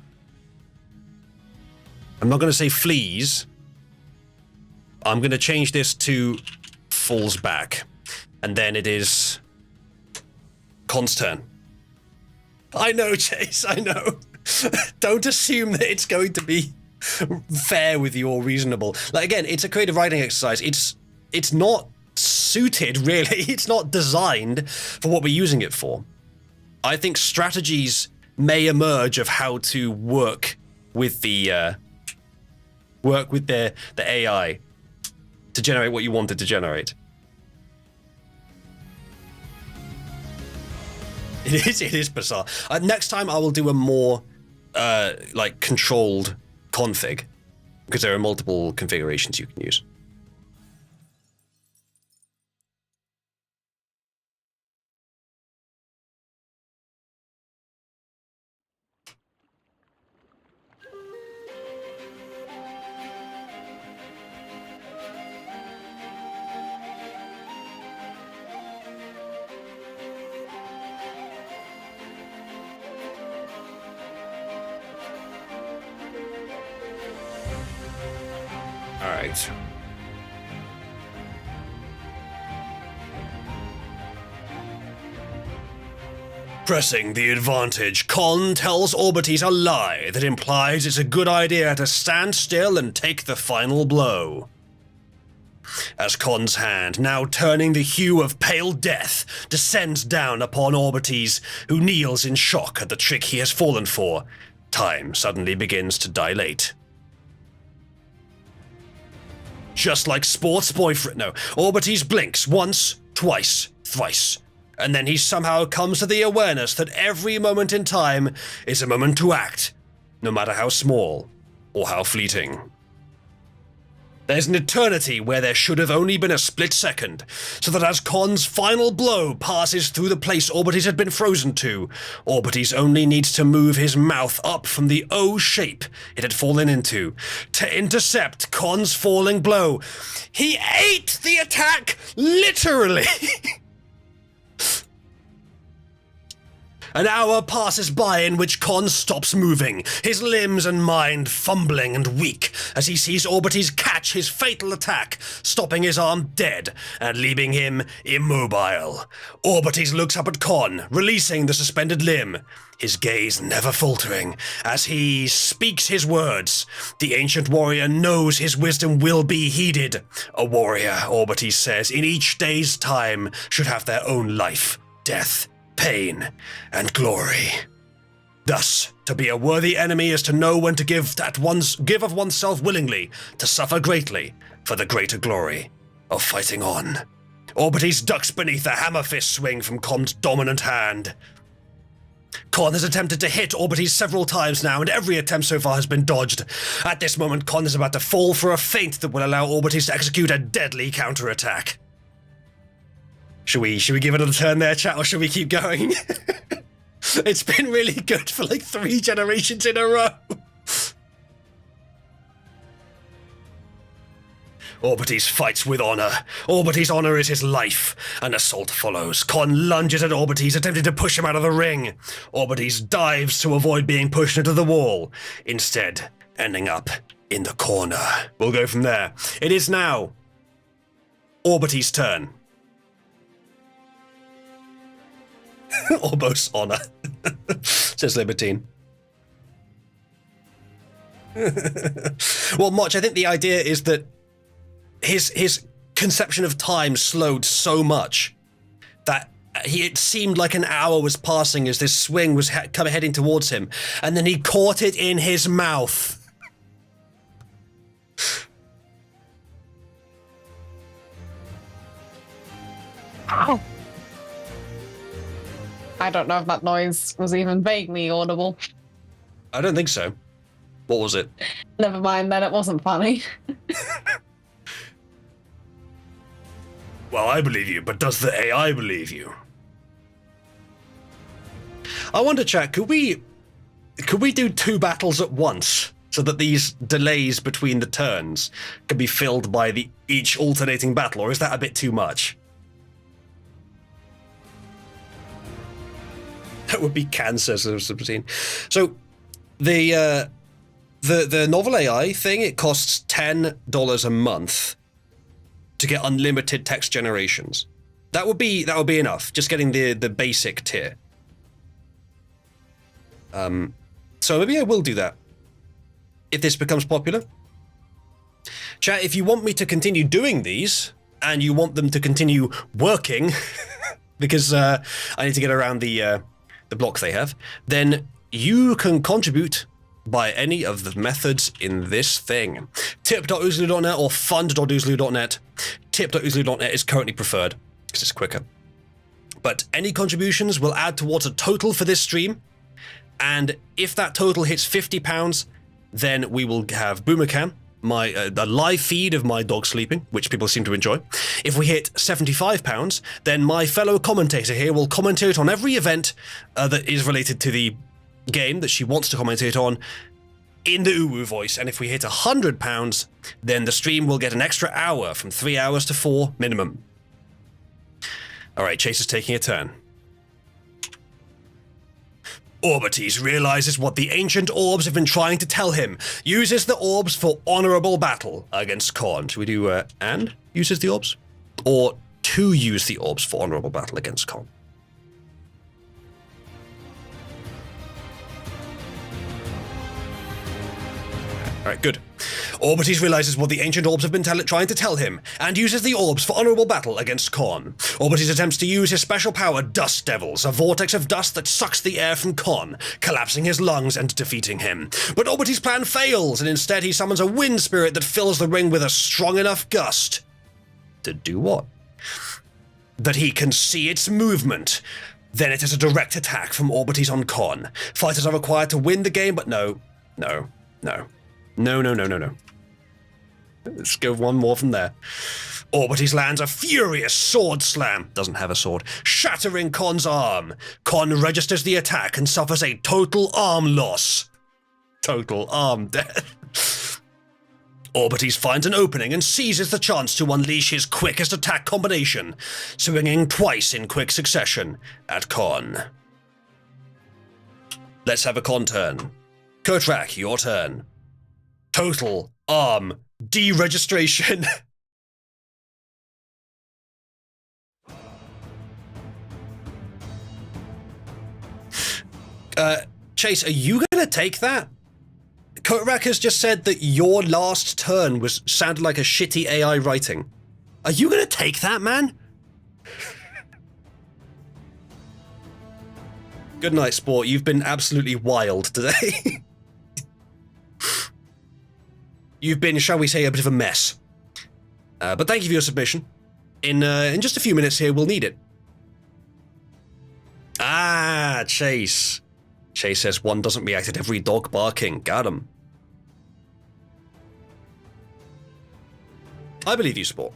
I'm not going to say flees. I'm going to change this to falls back. And then it is Korn's turn. I know, Chase, I know. Don't assume that it's going to be fair with you or reasonable. Like, again, it's a creative writing exercise. It's not suited, really. It's not designed for what we're using it for. I think strategies may emerge of how to work with the AI to generate what you wanted to generate. It is bizarre. Next time I will do a more like controlled config, because there are multiple configurations you can use. Alright. Pressing the advantage, Korn tells Orbites a lie that implies it's a good idea to stand still and take the final blow. as Con's hand, now turning the hue of pale death, descends down upon Orbites, who kneels in shock at the trick he has fallen for. Time suddenly begins to dilate. Just like sports boyfriend. No, Orbites blinks once, twice, thrice. And then he somehow comes to the awareness that every moment in time is a moment to act, no matter how small or how fleeting. There's an eternity where there should have only been a split second, so that as Con's final blow passes through the place Orbites had been frozen to, Orbites only needs to move his mouth up from the O shape it had fallen into to intercept Con's falling blow. He ate the attack, literally! An hour passes by in which Con stops moving, his limbs and mind fumbling and weak, as he sees Orbites catch his fatal attack, stopping his arm dead and leaving him immobile. Orbites looks up at Con, releasing the suspended limb, his gaze never faltering, as he speaks his words. The ancient warrior knows his wisdom will be heeded. A warrior, Orbites says, in each day's time should have their own life, death, pain, and glory. Thus, to be a worthy enemy is to know when to give of oneself willingly, to suffer greatly, for the greater glory of fighting on. Orbites ducks beneath a hammer fist swing from Con's dominant hand. Con has attempted to hit Orbites several times now, and every attempt so far has been dodged. At this moment, Con is about to fall for a feint that will allow Orbites to execute a deadly counterattack. Should we give it a turn there, chat, or should we keep going? It's been really good for like 3 generations in a row. Orbites fights with honor. Orbites' honor is his life. An assault follows. Con lunges at Orbites, attempting to push him out of the ring. Orbites dives to avoid being pushed into the wall, instead ending up in the corner. We'll go from there. It is now Orbites' turn. Almost honor, says Libertine. Well, Moch, I think the idea is that his conception of time slowed so much that it seemed like an hour was passing as this swing was heading towards him, and then he caught it in his mouth. Ow. I don't know if that noise was even vaguely audible. I don't think so. What was it? Never mind then, it wasn't funny. Well, I believe you, but does the AI believe you? I wonder, chat, could we do 2 battles at once so that these delays between the turns can be filled by each alternating battle, or is that a bit too much? That would be cancer, says Subroutine. So, the novel AI thing, it costs $10 a month to get unlimited text generations. That would be enough. Just getting the basic tier. So maybe I will do that if this becomes popular. Chat, if you want me to continue doing these and you want them to continue working, because I need to get around the block they have, then you can contribute by any of the methods in this thing. Tip.oozloo.net or fund.oozloo.net. Tip.oozloo.net is currently preferred because it's quicker. But any contributions will add towards a total for this stream, and if that total hits £50, then we will have Boomercan, a live feed of my dog sleeping, which people seem to enjoy. If we hit £75, then my fellow commentator here will commentate on every event that is related to the game that she wants to commentate on in the Uwu voice. And if we hit £100, then the stream will get an extra hour, from 3 hours to 4 minimum. All right, Chase is taking a turn. Orbites realizes what the ancient orbs have been trying to tell him. Uses the orbs for honorable battle against Con. Should we do and uses the orbs? Or to use the orbs for honorable battle against Con? Alright, good. Orbites realizes what the ancient orbs have been trying to tell him, and uses the orbs for honorable battle against Kon. Orbites attempts to use his special power, Dust Devils, a vortex of dust that sucks the air from Kon, collapsing his lungs and defeating him. But Orbites' plan fails, and instead he summons a wind spirit that fills the ring with a strong enough gust. To do what? That he can see its movement. Then it is a direct attack from Orbites on Kon. Fighters are required to win the game, but no. Let's go one more from there. Orbites lands a furious sword slam, doesn't have a sword, shattering Kon's arm. Kon registers the attack and suffers a total arm loss. Total arm death. Orbites finds an opening and seizes the chance to unleash his quickest attack combination, swinging twice in quick succession at Kon. Let's have a Kon turn. Kotrak, your turn. Total arm deregistration. Chase, are you gonna take that? Kotrak has just said that your last turn sounded like a shitty AI writing. Are you gonna take that, man? Good night, Sport. You've been absolutely wild today. You've been, shall we say, a bit of a mess. But thank you for your submission. In just a few minutes here, we'll need it. Ah, Chase. Chase says one doesn't react at every dog barking. Got him. I believe you, Sport.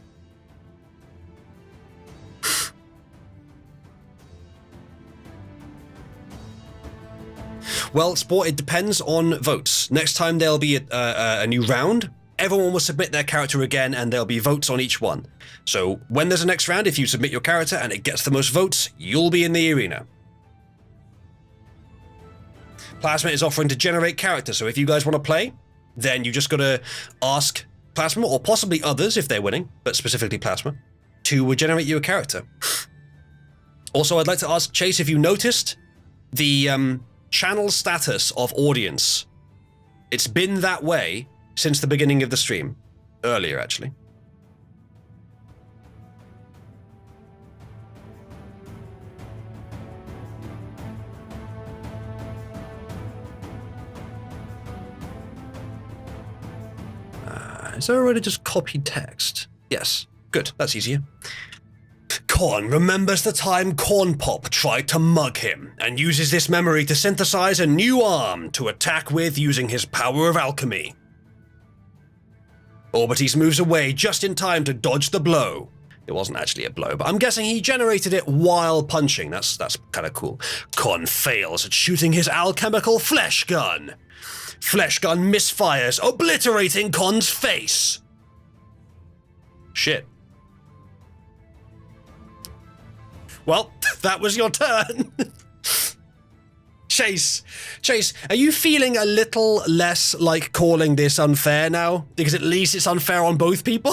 Well, Sport, it depends on votes. Next time there'll be a new round. Everyone will submit their character again, and there'll be votes on each one. So when there's a next round, if you submit your character and it gets the most votes, you'll be in the arena. Plasma is offering to generate characters, so if you guys want to play, then you just gotta ask Plasma, or possibly others if they're winning, but specifically Plasma, to generate you a character. Also, I'd like to ask Chase if you noticed the channel status of audience. It's been that way since the beginning of the stream. Earlier, actually. Is there a way to just copy text? Yes. Good. That's easier. Kon remembers the time Corn Pop tried to mug him, and uses this memory to synthesize a new arm to attack with using his power of alchemy. Orbites moves away just in time to dodge the blow. It wasn't actually a blow, but I'm guessing he generated it while punching. That's kind of cool. Kon fails at shooting his alchemical flesh gun. Flesh gun misfires, obliterating Kon's face. Shit. Well, that was your turn. Chase, are you feeling a little less like calling this unfair now? Because at least it's unfair on both people?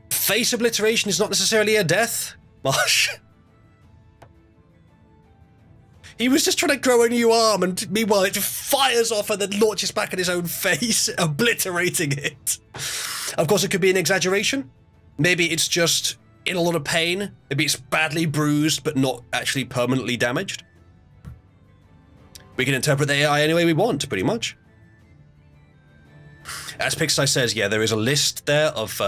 Face obliteration is not necessarily a death, Marsh. He was just trying to grow a new arm, and meanwhile it just fires off and then launches back at his own face, obliterating it. Of course, it could be an exaggeration. Maybe it's just in a lot of pain. Maybe it's badly bruised, but not actually permanently damaged. We can interpret the AI any way we want, pretty much. As Pixie says, yeah, there is a list there of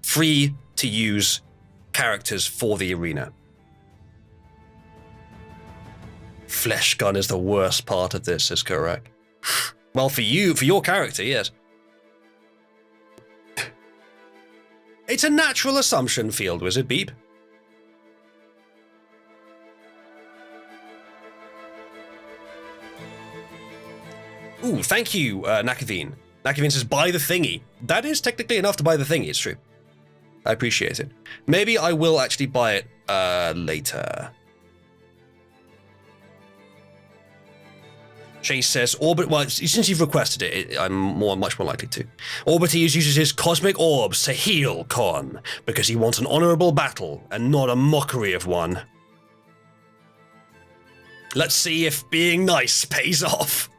free-to-use characters for the arena. Flesh gun is the worst part of this, is correct. Well, for your character, yes. It's a natural assumption, Field Wizard Beep. Ooh, thank you, Nakavine. Nakavine says, buy the thingy. That is technically enough to buy the thingy, it's true. I appreciate it. Maybe I will actually buy it later. Chase says, well, since you've requested it, I'm much more likely to. Orbites uses his cosmic orbs to heal Kon, because he wants an honorable battle, and not a mockery of one. Let's see if being nice pays off.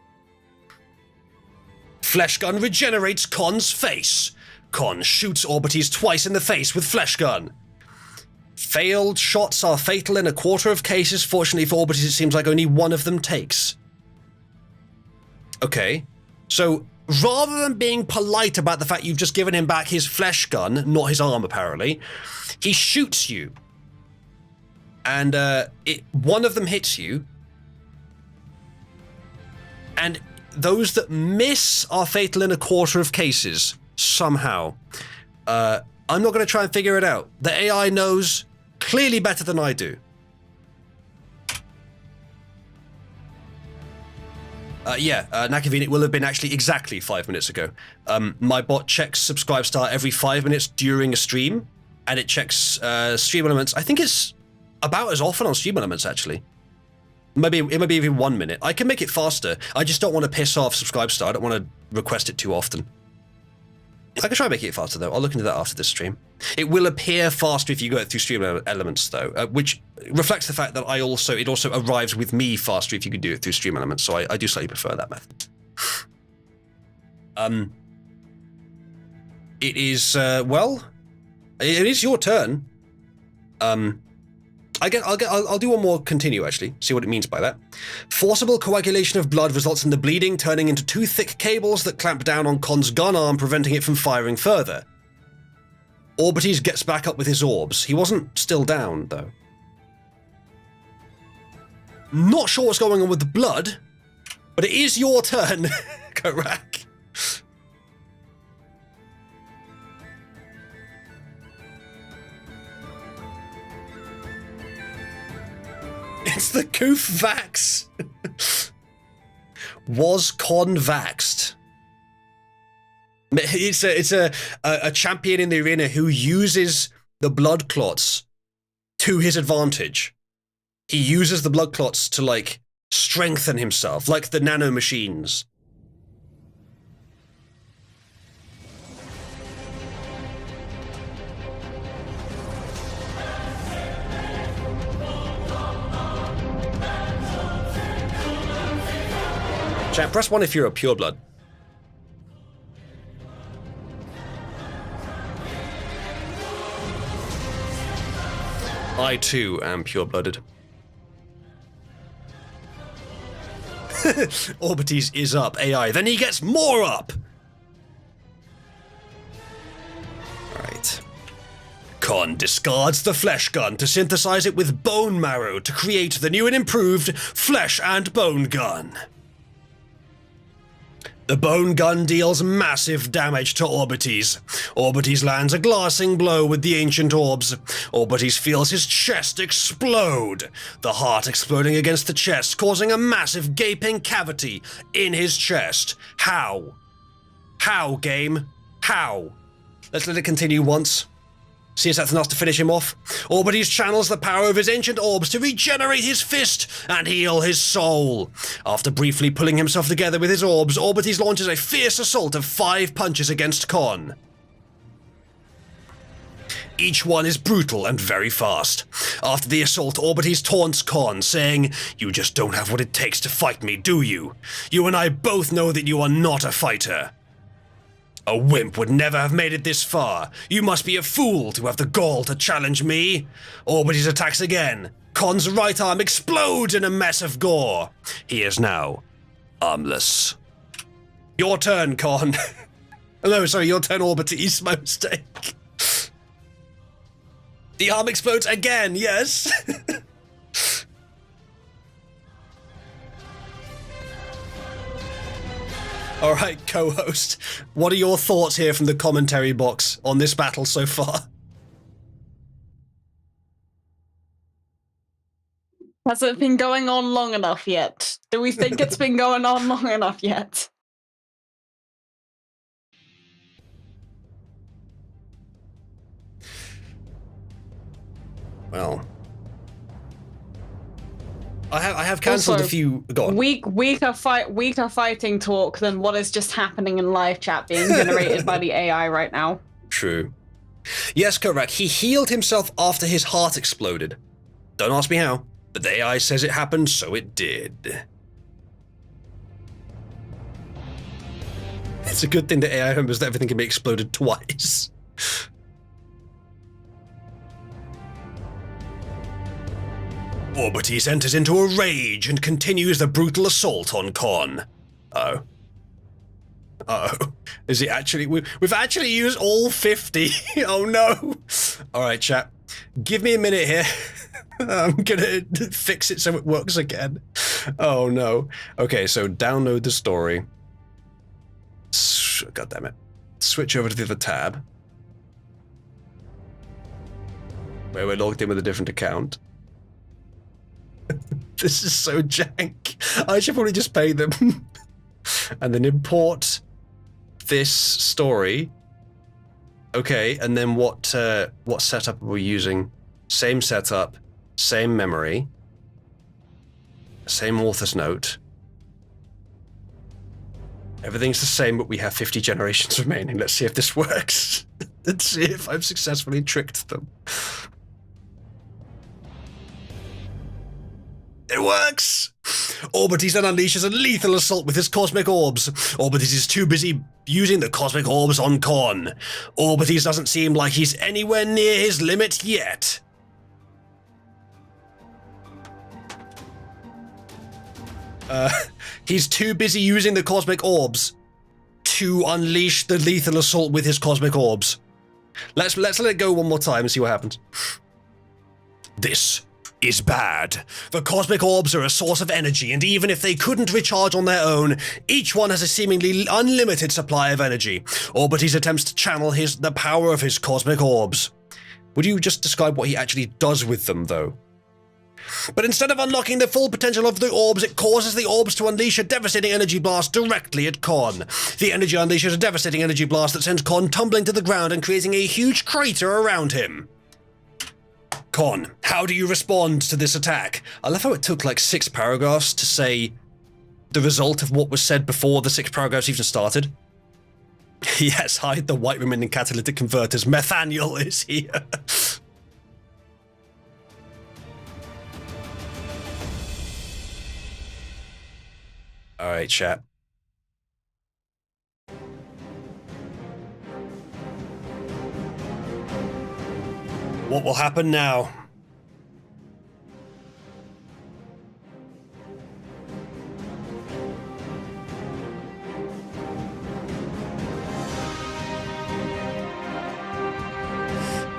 Flesh gun regenerates Con's face. Con shoots Orbites twice in the face with flesh gun. Failed shots are fatal in a quarter of cases. Fortunately for Orbites, it seems like only one of them takes. Okay, so rather than being polite about the fact you've just given him back his flesh gun, not his arm apparently, he shoots you. And one of them hits you. And those that miss are fatal in a quarter of cases, somehow. I'm not going to try and figure it out. The AI knows clearly better than I do. Nakavine, it will have been actually exactly 5 minutes ago. My bot checks subscribe star every 5 minutes during a stream, and it checks stream elements. I think it's about as often on stream elements, actually. It might be even 1 minute. I can make it faster. I just don't want to piss off subscribe star. I don't want to request it too often. I can try making it faster, though. I'll look into that after this stream. It will appear faster if you go through stream elements, though, which reflects the fact that it also arrives with me faster if you can do it through stream elements, so I do slightly prefer that method. It is, it is your turn. I'll do one more continue, actually, see what it means by that. Forcible coagulation of blood results in the bleeding turning into two thick cables that clamp down on Con's gun arm, preventing it from firing further. Orbites gets back up with his orbs. He wasn't still down, though. Not sure what's going on with the blood, but it is your turn, Karak. It's the Koof Vax. Was Con vaxxed? It's a champion in the arena who uses the blood clots to his advantage. He uses the blood clots to, like, strengthen himself, like the nano machines. Chat, press 1 if you're a pureblood. I too am pure-blooded. Orbites is up, AI. Then he gets more up! Right. Con discards the flesh gun to synthesize it with bone marrow to create the new and improved flesh and bone gun. The bone gun deals massive damage to Orbites. Orbites lands a glassing blow with the ancient orbs. Orbites feels his chest explode, the heart exploding against the chest, causing a massive gaping cavity in his chest. How? How, game? How? Let's let it continue once. See if that's enough to finish him off. Orbites channels the power of his ancient orbs to regenerate his fist and heal his soul. After briefly pulling himself together with his orbs, Orbites launches a fierce assault of 5 punches against Con. Each one is brutal and very fast. After the assault, Orbites taunts Con, saying, "You just don't have what it takes to fight me, do you? You and I both know that you are not a fighter. A wimp would never have made it this far. You must be a fool to have the gall to challenge me." Orbites attacks again. Con's right arm explodes in a mess of gore. He is now armless. Your turn, Con. No, sorry, your turn, Orbites. My mistake. The arm explodes again, yes. All right, co-host, what are your thoughts here from the commentary box on this battle so far? Has it been going on long enough yet? Do we think it's been going on long enough yet? Well, I have cancelled Also, a few. Go on. Weaker fighting talk than what is just happening in live chat being generated by the AI right now. True. Yes, correct. He healed himself after his heart exploded. Don't ask me how, but the AI says it happened, so it did. It's a good thing that AI remembers that everything can be exploded twice. Orbites enters into a rage and continues the brutal assault on Con. Oh. Uh-oh. Is it actually... We've actually used all 50. Oh no. Alright, chat. Give me a minute here. I'm gonna fix it so it works again. Oh no. Okay, so download the story. God damn it. Switch over to the other tab. Where we're logged in with a different account. This is so jank. I should probably just pay them. And then import this story. Okay, and then what setup are we using? Same setup, same memory, same author's note. Everything's the same, but we have 50 generations remaining. Let's see if this works. Let's see if I've successfully tricked them. It works! Orbites then unleashes a lethal assault with his cosmic orbs. Orbites is too busy using the cosmic orbs on Con. Orbites doesn't seem like he's anywhere near his limit yet. He's too busy using the cosmic orbs to unleash the lethal assault with his cosmic orbs. Let's let it go one more time and see what happens. This is bad. The cosmic orbs are a source of energy, and even if they couldn't recharge on their own, each one has a seemingly unlimited supply of energy. Orbites attempts to channel the power of his cosmic orbs. Would you just describe what he actually does with them, though? But instead of unlocking the full potential of the orbs, it causes the orbs to unleash a devastating energy blast directly at Con. The energy unleashes a devastating energy blast that sends Con tumbling to the ground and creating a huge crater around him. Con, how do you respond to this attack? I love how it took like 6 paragraphs to say the result of what was said before the 6 paragraphs even started. Yes, hide the white women in catalytic converters. Methaniel is here. Alright, chat. What will happen now?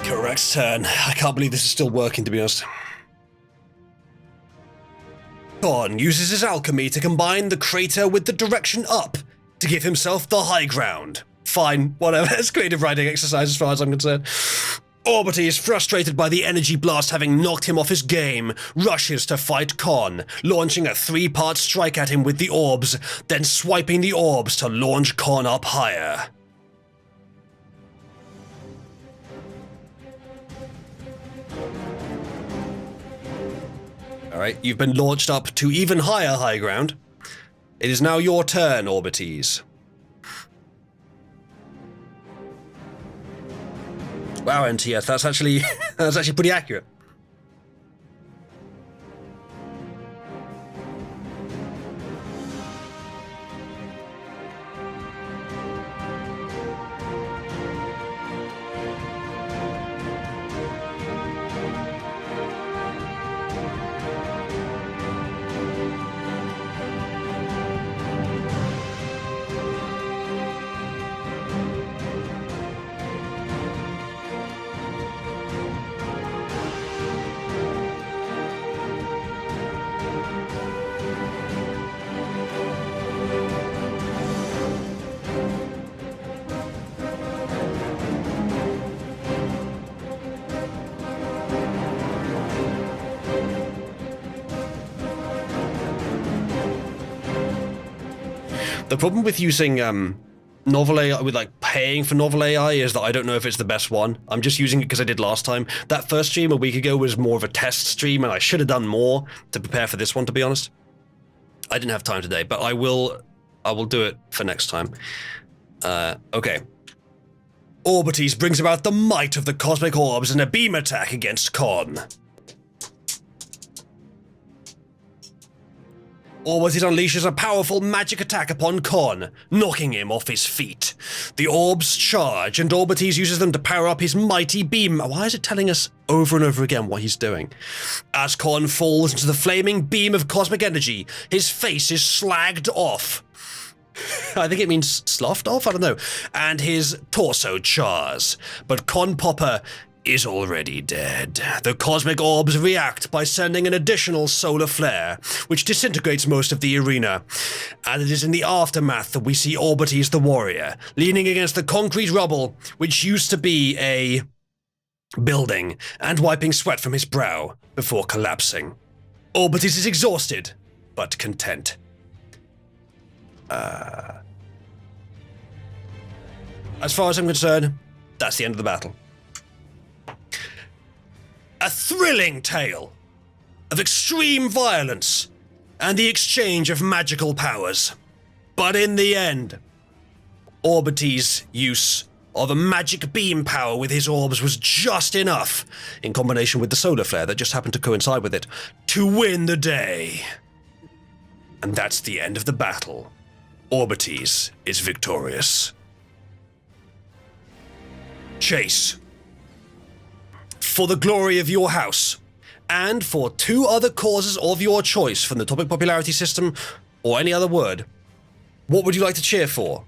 Correct turn. I can't believe this is still working, to be honest. Con uses his alchemy to combine the crater with the direction up to give himself the high ground. Fine, whatever. It's creative writing exercise as far as I'm concerned. Orbites, frustrated by the energy blast having knocked him off his game, rushes to fight Con, launching a 3-part strike at him with the orbs, then swiping the orbs to launch Con up higher. Alright, you've been launched up to even higher high ground. It is now your turn, Orbites. Wow, NTF, that's actually pretty accurate. The problem with using novel AI, with like paying for novel AI, is that I don't know if it's the best one. I'm just using it because I did last time. That first stream a week ago was more of a test stream, and I should have done more to prepare for this one, to be honest. I didn't have time today, but I will do it for next time. Okay. Orbites brings about the might of the cosmic orbs in a beam attack against Con. Orbities unleashes a powerful magic attack upon Con, knocking him off his feet. The orbs charge, and Orbities uses them to power up his mighty beam. Why is it telling us over and over again what he's doing? As Con falls into the flaming beam of cosmic energy, his face is slagged off. I think it means sloughed off, I don't know. And his torso chars. But Con Popper is already dead. The cosmic orbs react by sending an additional solar flare, which disintegrates most of the arena. And it is in the aftermath that we see Orbities the warrior, leaning against the concrete rubble, which used to be a building, and wiping sweat from his brow before collapsing. Orbities is exhausted, but content. As far as I'm concerned, that's the end of the battle. A thrilling tale of extreme violence and the exchange of magical powers. But in the end, Orbities' use of a magic beam power with his orbs was just enough, in combination with the solar flare that just happened to coincide with it, to win the day. And that's the end of the battle. Orbities is victorious. Chase, for the glory of your house, and for 2 other causes of your choice from the topic popularity system or any other word, what would you like to cheer for?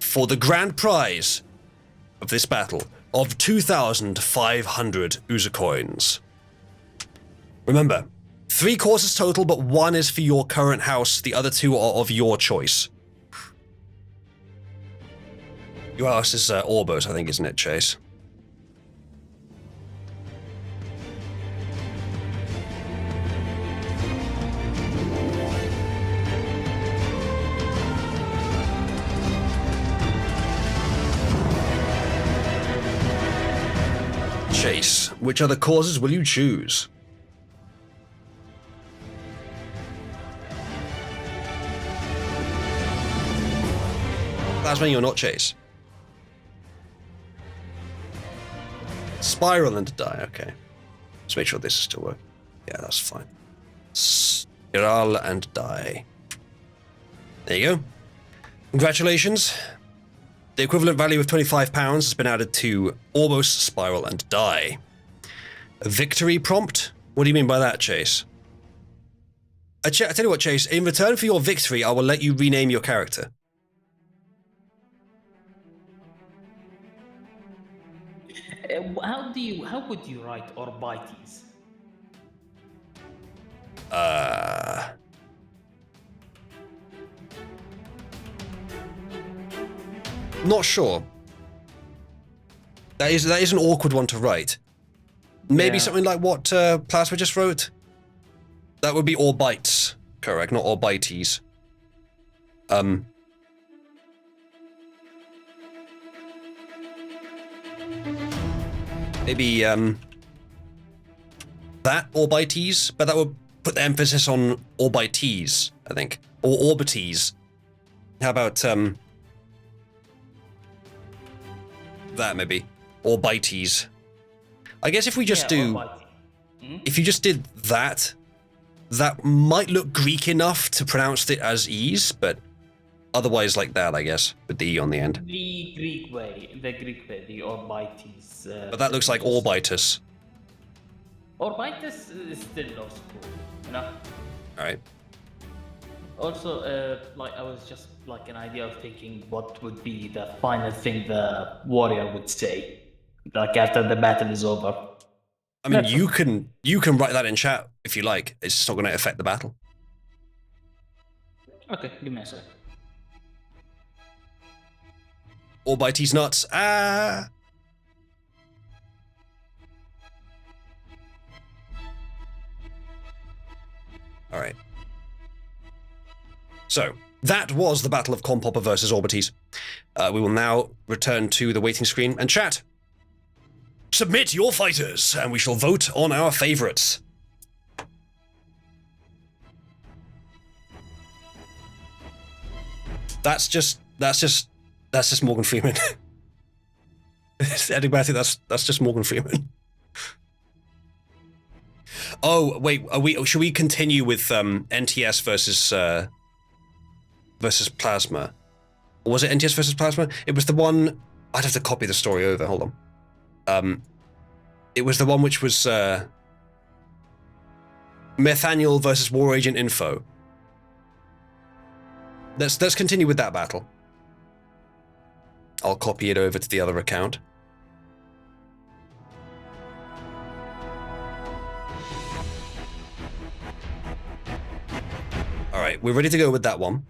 For the grand prize of this battle of 2,500 User coins. Remember, 3 courses total, but 1 is for your current house. The other 2 are of your choice. Your house is Orbos, I think, isn't it, Chase? Chase, which other causes will you choose? That's when you're not Chase. Spiral and die, okay. Let's make sure this is still working. Yeah, that's fine. Spiral and die. There you go. Congratulations. The equivalent value of £25 has been added to Orbos, Spiral, and Die. A victory prompt? What do you mean by that, Chase? I tell you what, Chase, in return for your victory, I will let you rename your character. How would you write Orbites? Not sure. That is an awkward one to write. Maybe something like what Plasma just wrote. That would be Orbites, correct? Not Orbites. Maybe that Orbites, but that would put the emphasis on Orbites, I think, or Orbites. How about that maybe Orbites? I guess if we just if you just did that, that might look Greek enough to pronounce it as ease, but otherwise like that, I guess, with the E on the end. The Greek way, the Orbites. But that looks like Orbitus. Orbitus is still low school, you know? Alright. Also, like I was just like an idea of thinking what would be the final thing the warrior would say, like after the battle is over. I mean, you can write that in chat if you like. It's just not going to affect the battle. Okay, give me a sec. Orbites nuts. Ah. All right. So, that was the Battle of Compopper versus Orbites. We will now return to the waiting screen and chat. Submit your fighters, and we shall vote on our favorites. That's just Morgan Freeman. Enigmatic, that's just Morgan Freeman. Oh wait, should we continue with NTS versus Plasma? Or was it NTS versus Plasma? It was the one. I'd have to copy the story over. Hold on. It was the one which was Methaniel versus War Agent Info. Let's continue with that battle. I'll copy it over to the other account. All right, we're ready to go with that one.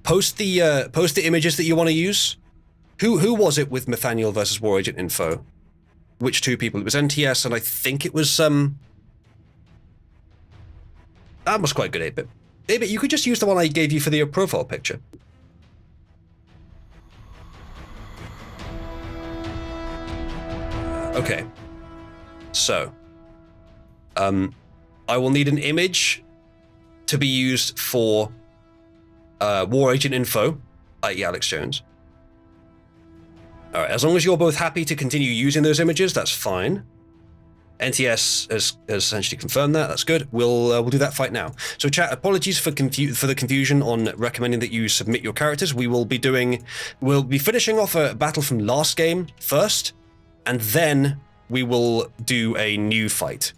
Post the images that you want to use. Who was it with Methaniel versus War Agent Info? Which two people? It was NTS, and I think it was that was quite good, 8-bit. 8-bit, you could just use the one I gave you for the profile picture. Okay. So, I will need an image to be used for War Agent Info, i.e. Alex Jones. All right, as long as you're both happy to continue using those images, that's fine. NTS has essentially confirmed that. That's good. We'll do that fight now. So, chat. Apologies for the confusion on recommending that you submit your characters. We'll be finishing off a battle from last game first, and then we will do a new fight.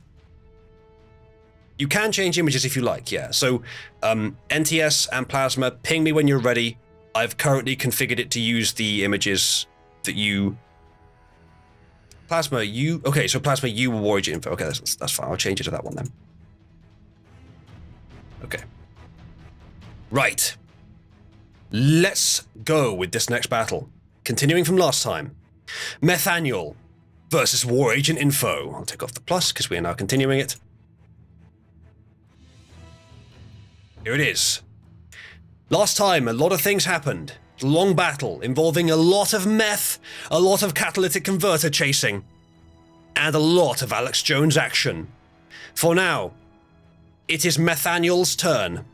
You can change images if you like. Yeah. So, NTS and Plasma, ping me when you're ready. I've currently configured it to use the images that you. Plasma, okay, so Plasma, you were War Agent Info. Okay, that's fine. I'll change it to that one then. Okay. Right. Let's go with this next battle. Continuing from last time. Methaniel versus War Agent Info. I'll take off the plus because we are now continuing it. Here it is. Last time, a lot of things happened. Long battle involving a lot of meth, a lot of catalytic converter chasing, and a lot of Alex Jones action. For now, it is Methaniel's turn.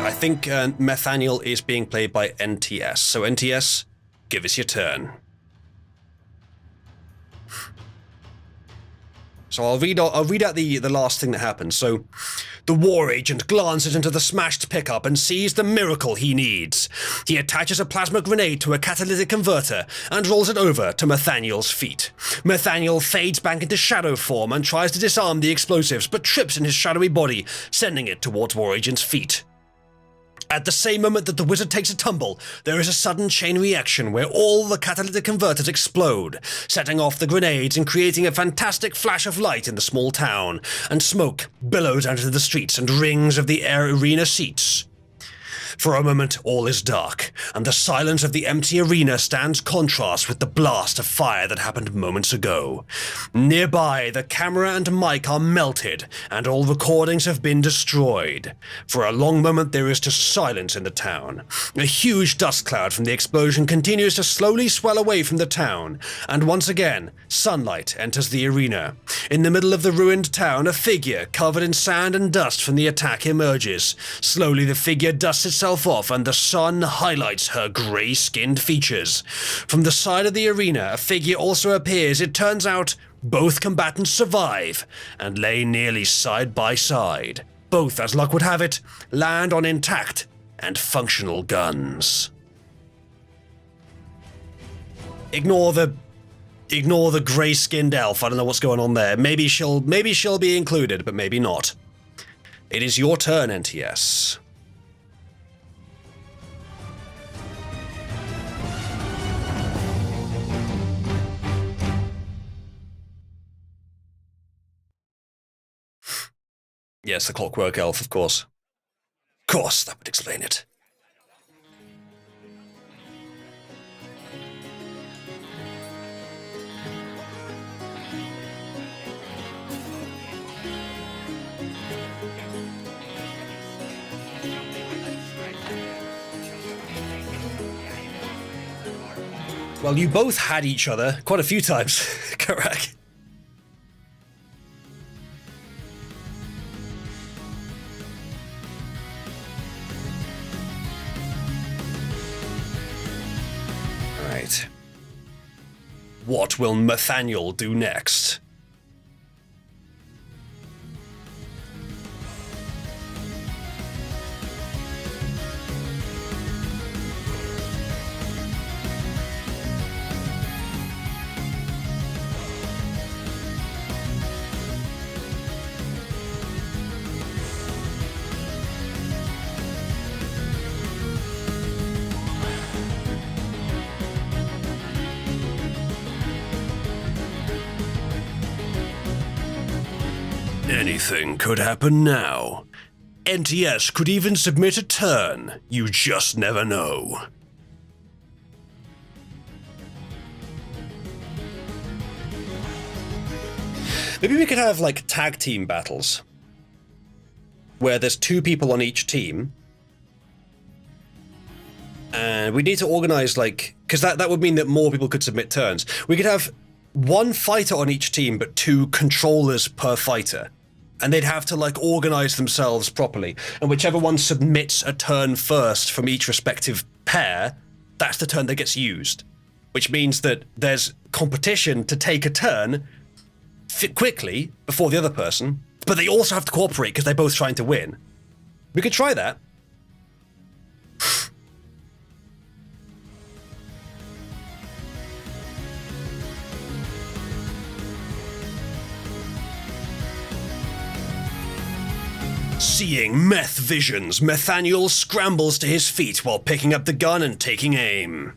I think Methaniel is being played by NTS. So NTS, give us your turn. So I'll read out the last thing that happened. So, the War Agent glances into the smashed pickup and sees the miracle he needs. He attaches a plasma grenade to a catalytic converter and rolls it over to Methaniel's feet. Methaniel fades back into shadow form and tries to disarm the explosives, but trips in his shadowy body, sending it towards War Agent's feet. At the same moment that the wizard takes a tumble, there is a sudden chain reaction where all the catalytic converters explode, setting off the grenades and creating a fantastic flash of light in the small town, and smoke billows out into the streets and rings of the arena seats. For a moment, all is dark, and the silence of the empty arena stands contrast with the blast of fire that happened moments ago. Nearby, the camera and mic are melted, and all recordings have been destroyed. For a long moment, there is just silence in the town. A huge dust cloud from the explosion continues to slowly swell away from the town, and once again, sunlight enters the arena. In the middle of the ruined town, a figure covered in sand and dust from the attack emerges. Slowly, the figure dusts itself off and the sun highlights her grey-skinned features. From the side of the arena, a figure also appears. It turns out both combatants survive and lay nearly side by side. Both, as luck would have it, land on intact and functional guns. Ignore the grey-skinned elf. I don't know what's going on there. Maybe she'll be included, but maybe not. It is your turn, NTS. Yes, the Clockwork Elf, of course. Of course, that would explain it. Well, you both had each other quite a few times, correct? right. What will Nathaniel do next? Anything could happen now. NTS could even submit a turn. You just never know. Maybe we could have, like, tag team battles. Where there's 2 people on each team. And we need to organize, like... Because that would mean that more people could submit turns. We could have 1 fighter on each team, but 2 controllers per fighter. And they'd have to, like, organize themselves properly. And whichever one submits a turn first from each respective pair, that's the turn that gets used. Which means that there's competition to take a turn quickly before the other person, but they also have to cooperate because they're both trying to win. We could try that. Seeing meth visions, Nathaniel scrambles to his feet while picking up the gun and taking aim.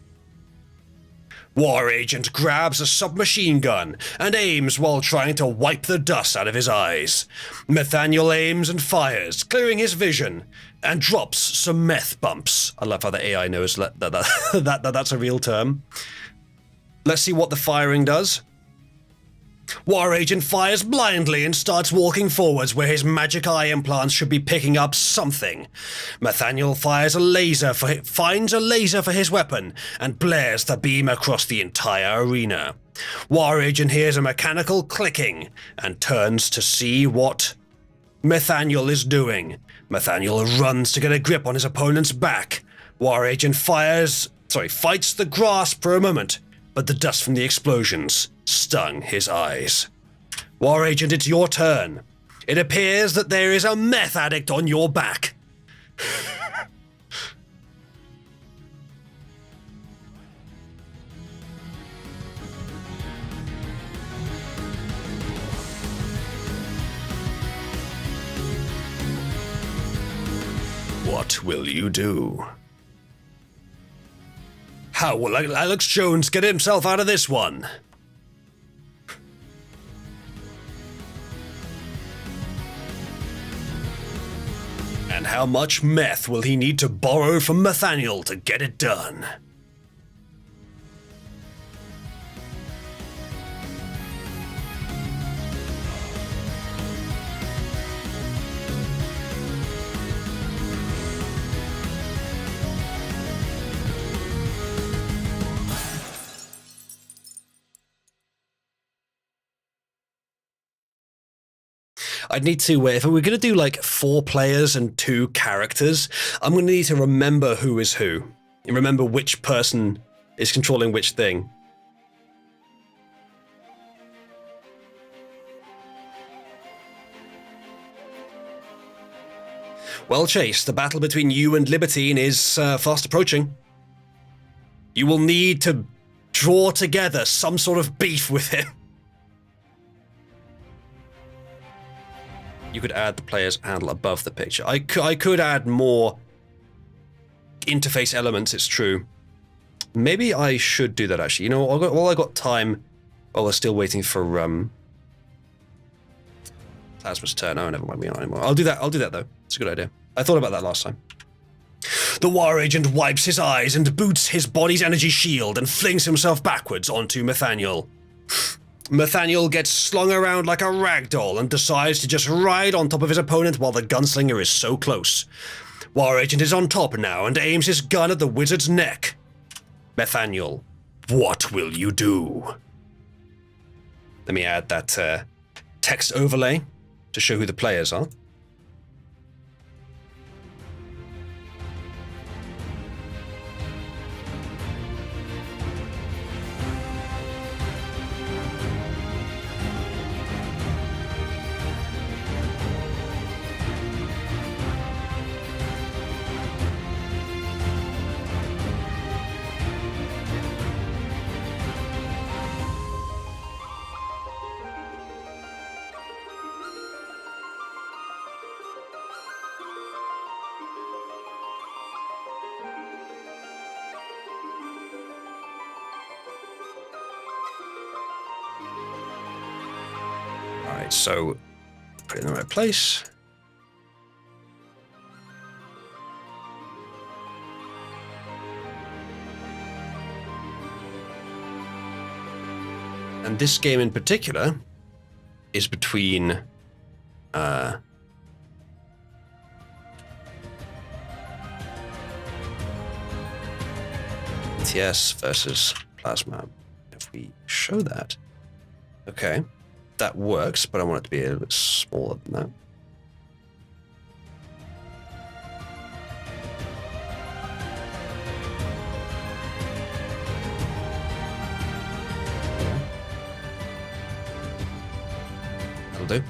War Agent grabs a submachine gun and aims while trying to wipe the dust out of his eyes. Nathaniel aims and fires, clearing his vision, and drops some meth bumps. I love how the AI knows that's a real term. Let's see what the firing does. War Agent fires blindly and starts walking forwards where his magic eye implants should be picking up something. Nathaniel finds a laser for his weapon and blares the beam across the entire arena. War Agent hears a mechanical clicking and turns to see what Nathaniel is doing. Nathaniel runs to get a grip on his opponent's back. War Agent fights the grass for a moment, but the dust from the explosions stung his eyes. War Agent, it's your turn. It appears that there is a meth addict on your back. What will you do? How will Alex Jones get himself out of this one? And how much meth will he need to borrow from Nathaniel to get it done? I'd need to, if we're going to do like 4 players and 2 characters, I'm going to need to remember who is who. And remember which person is controlling which thing. Well, Chase, the battle between you and Libertine is fast approaching. You will need to draw together some sort of beef with him. You could add the player's handle above the picture. I could add more interface elements, it's true. Maybe I should do that, actually. You know, while I got time, while we're still waiting for Plasma's turn. Oh, never mind, we're not anymore. I'll do that, though. It's a good idea. I thought about that last time. The War Agent wipes his eyes and boots his body's energy shield and flings himself backwards onto Nathaniel. Nathaniel gets slung around like a ragdoll and decides to just ride on top of his opponent while the gunslinger is so close. War Agent is on top now and aims his gun at the wizard's neck. Nathaniel, what will you do? Let me add that text overlay to show who the players are. So, put it in the right place. And this game in particular is between TS versus Plasma. If we show that, okay, that works, but I want it to be a little bit smaller than that. That'll do.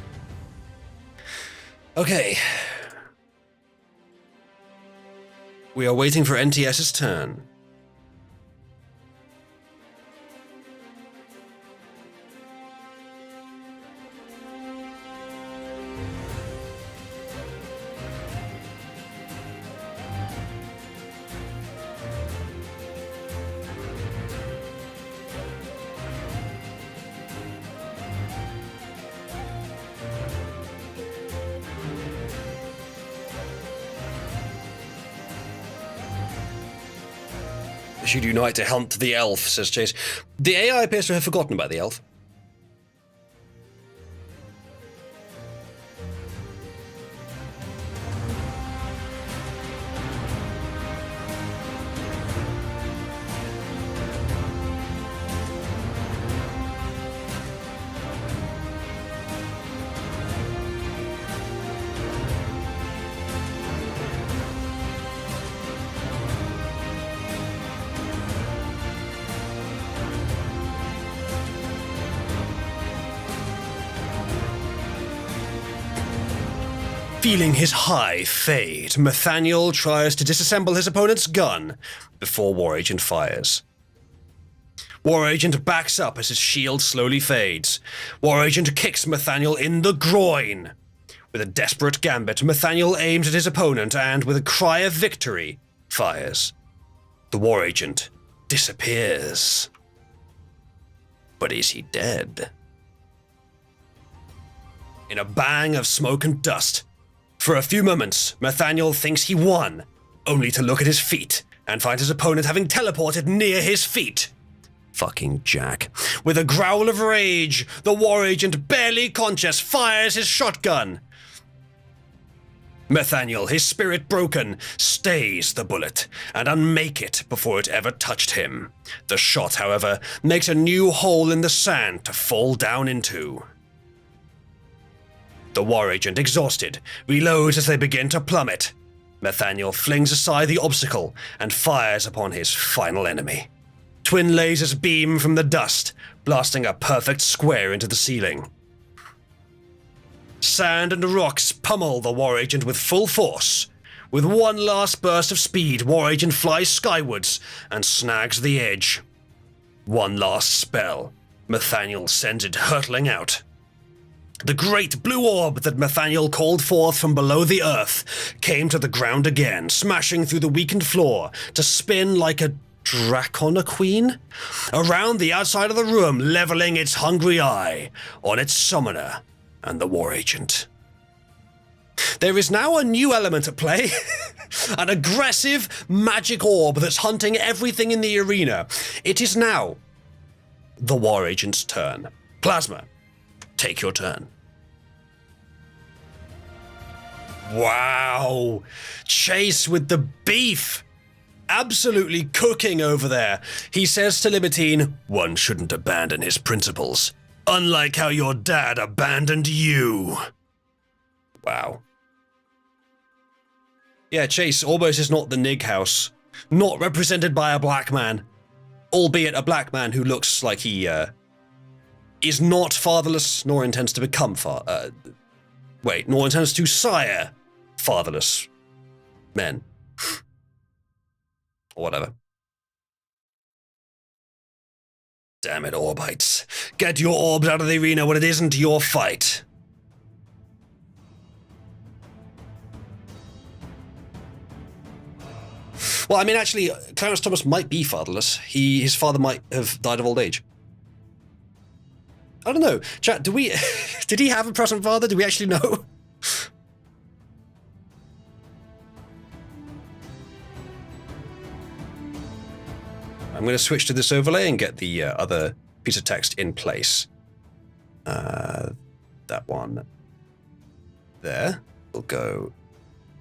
Okay. We are waiting for NTS's turn. Should unite to hunt the elf, says Chase. The AI appears to have forgotten about the elf. Feeling his high fade, Nathaniel tries to disassemble his opponent's gun before War Agent fires. War Agent backs up as his shield slowly fades. War Agent kicks Nathaniel in the groin. With a desperate gambit, Nathaniel aims at his opponent and, with a cry of victory, fires. The War Agent disappears. But is he dead? In a bang of smoke and dust, for a few moments, Nathaniel thinks he won, only to look at his feet and find his opponent having teleported near his feet. Fucking Jack. With a growl of rage, the War Agent, barely conscious, fires his shotgun. Nathaniel, his spirit broken, stays the bullet and unmake it before it ever touched him. The shot, however, makes a new hole in the sand to fall down into. The War Agent, exhausted, reloads as they begin to plummet. Nathaniel flings aside the obstacle and fires upon his final enemy. Twin lasers beam from the dust, blasting a perfect square into the ceiling. Sand and rocks pummel the War Agent with full force. With one last burst of speed, War Agent flies skywards and snags the edge. One last spell, Nathaniel sends it hurtling out. The great blue orb that Nathaniel called forth from below the earth came to the ground again, smashing through the weakened floor to spin like a Draconaqueen around the outside of the room, leveling its hungry eye on its summoner and the War Agent. There is now a new element at play, an aggressive magic orb that's hunting everything in the arena. It is now the War Agent's turn. Plasma, take your turn. Wow! Chase with the beef! Absolutely cooking over there. He says to Libertine, one shouldn't abandon his principles. Unlike how your dad abandoned you. Wow. Yeah, Chase, Orbos is not the Nig House. Not represented by a black man. Albeit a black man who looks like he, is not fatherless, nor intends to become nor intends to sire fatherless men. Or whatever. Damn it, Orbites. Get your orbs out of the arena when it isn't your fight. Well, I mean, actually, Clarence Thomas might be fatherless. His father might have died of old age. I don't know. Chat, do we... did he have a present father? Do we actually know? I'm going to switch to this overlay and get the other piece of text in place. That one there will go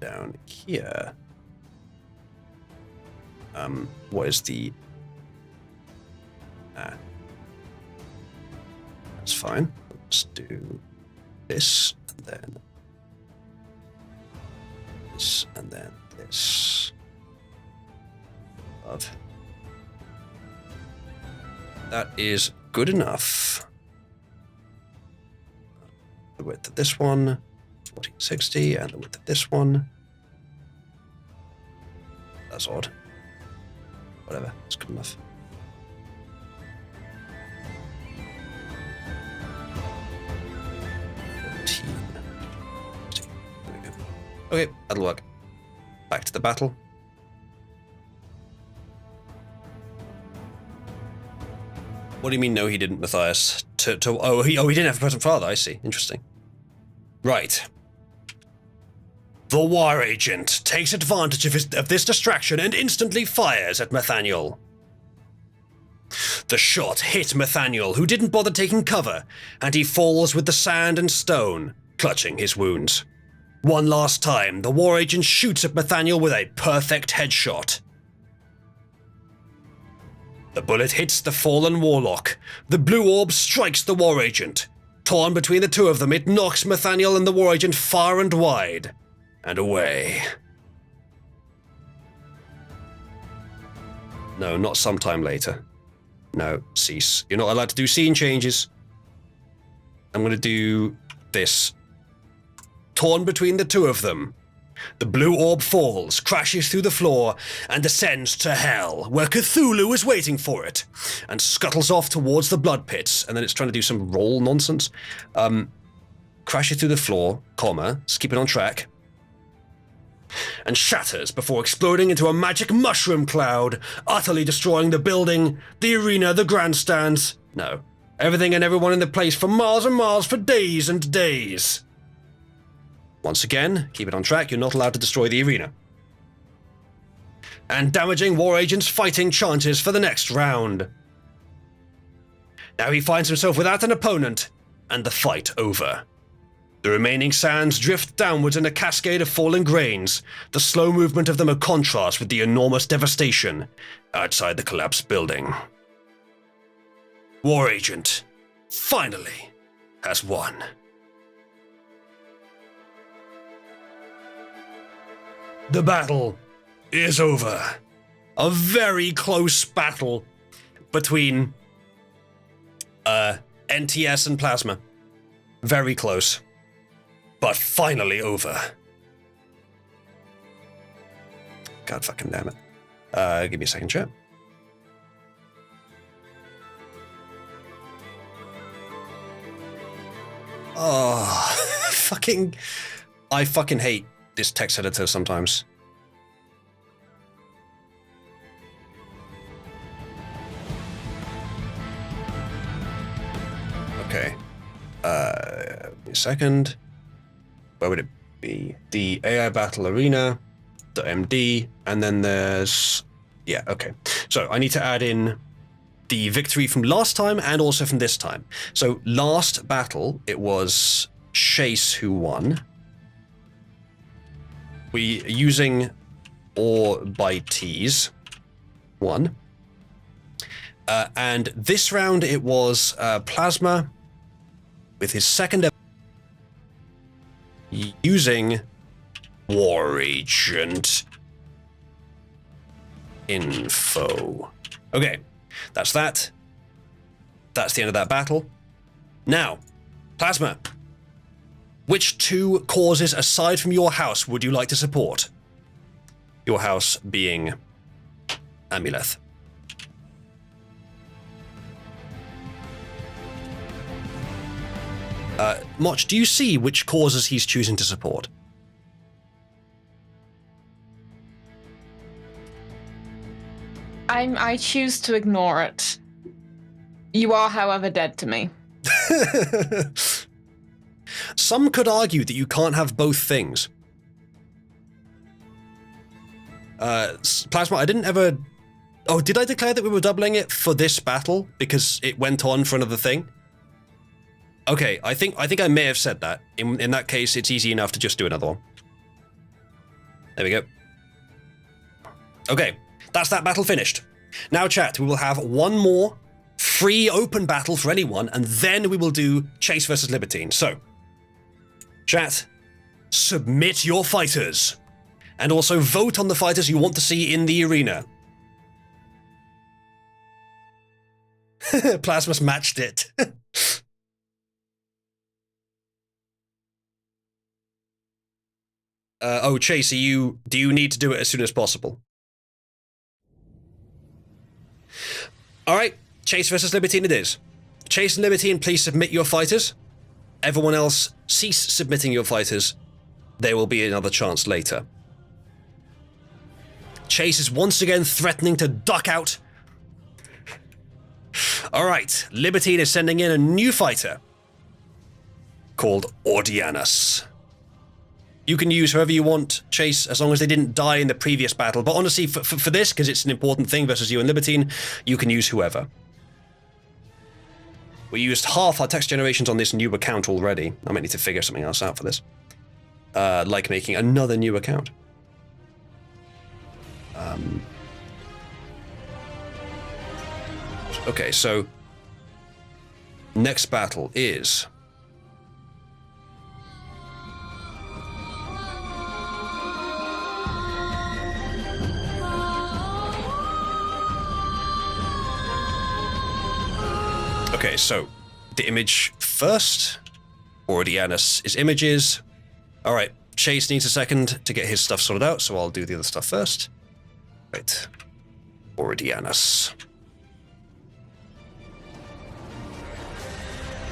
down here. What is the... that's fine. Let's do this, and then this, and then this. Love. That is good enough. The width of this one, 1460, and the width of this one. That's odd. Whatever, it's good enough. There we go. Okay, that'll work. Back to the battle. What do you mean, no, he didn't, Matthias? Oh, he didn't have a present father, I see. Interesting. Right. The war agent takes advantage of this distraction and instantly fires at Nathaniel. The shot hit Nathaniel, who didn't bother taking cover, and he falls with the sand and stone, clutching his wounds. One last time, the war agent shoots at Nathaniel with a perfect headshot. The bullet hits the fallen warlock. The blue orb strikes the war agent. Torn between the two of them, it knocks Nathaniel and the war agent far and wide, and away. No, not sometime later. No, cease. You're not allowed to do scene changes. I'm going to do this. Torn between the two of them. The blue orb falls, crashes through the floor, and descends to hell, where Cthulhu is waiting for it, and scuttles off towards the blood pits, and then it's trying to do some roll nonsense. Crashes through the floor, comma, let's keep it on track, and shatters before exploding into a magic mushroom cloud, utterly destroying the building, the arena, the grandstands. No, everything and everyone in the place for miles and miles for days and days. Once again, keep it on track, you're not allowed to destroy the arena. And damaging war agent's fighting chances for the next round. Now he finds himself without an opponent, and the fight over. The remaining sands drift downwards in a cascade of falling grains, the slow movement of them a contrast with the enormous devastation outside the collapsed building. War agent, finally, has won. The battle is over. A very close battle between NTS and Plasma. Very close. But finally over. God fucking damn it. Give me a second, chat. Oh, I fucking hate this text editor sometimes. Okay. A second. Where would it be? The AI Battle Arena, the MD, and then there's... Yeah, okay. So I need to add in the victory from last time and also from this time. So last battle, it was Chase who won. We using or by T's won. And this round it was Plasma with his second using War Agent info. Okay, that's that. That's the end of that battle. Now, Plasma, which two causes aside from your house would you like to support? Your house being Amuleth. Moch, do you see which causes he's choosing to support? I choose to ignore it. You are, however, dead to me. Some could argue that you can't have both things. Plasma, I didn't ever... Oh, did I declare that we were doubling it for this battle because it went on for another thing? Okay, I think I may have said that. In that case, it's easy enough to just do another one. There we go. Okay, that's that battle finished. Now, chat, we will have one more free open battle for anyone, and then we will do Chase versus Libertine. So, chat, submit your fighters, and also vote on the fighters you want to see in the arena. Plasmus matched it. Oh, Chase, do you need to do it as soon as possible? Alright, Chase versus Libertine it is. Chase and Libertine, please submit your fighters. Everyone else, cease submitting your fighters. There will be another chance later. Chase is once again threatening to duck out. Alright, Libertine is sending in a new fighter called Ordianus. You can use whoever you want, Chase, as long as they didn't die in the previous battle. But honestly, for this, because it's an important thing versus you and Libertine, you can use whoever. We used half our text generations on this new account already. I might need to figure something else out for this. Like making another new account. Okay, so next battle is... Okay, so the image first. Ordianus is images. All right, Chase needs a second to get his stuff sorted out, so I'll do the other stuff first. Right. Ordianus.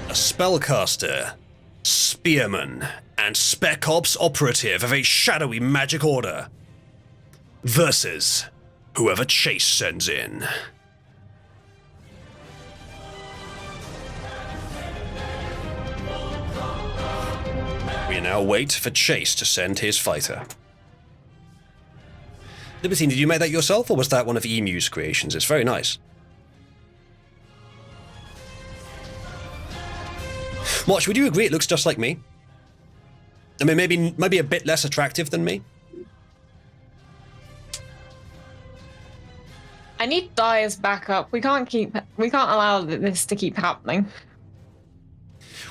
A spellcaster, spearman, and spec ops operative of a shadowy magic order. Versus whoever Chase sends in. We now wait for Chase to send his fighter. Libertine, did you make that yourself, or was that one of Emu's creations? It's very nice. Watch, would you agree it looks just like me? I mean, maybe a bit less attractive than me? I need Dyer's backup. We can't allow this to keep happening.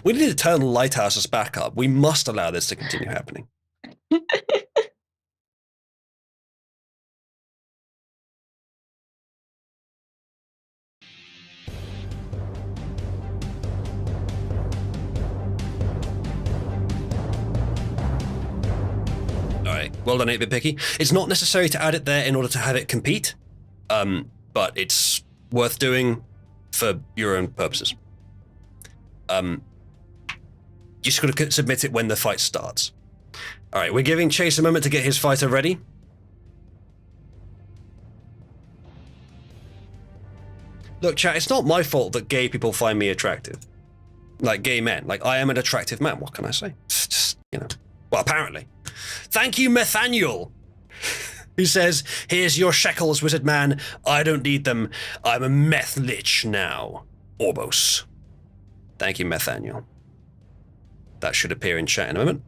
We need Eternal Lighthouse as backup. We must allow this to continue happening. Alright, well done 8-Bit Picky. It's not necessary to add it there in order to have it compete, but it's worth doing for your own purposes. You just gotta submit it when the fight starts. Alright, we're giving Chase a moment to get his fighter ready. Look, chat, it's not my fault that gay people find me attractive. Like, gay men. Like, I am an attractive man, what can I say? It's just, you know. Well, apparently. Thank you, Methaniel, who says, here's your shekels, wizard man. I don't need them. I'm a meth lich now. Orbos. Thank you, Methaniel. That should appear in chat in a moment.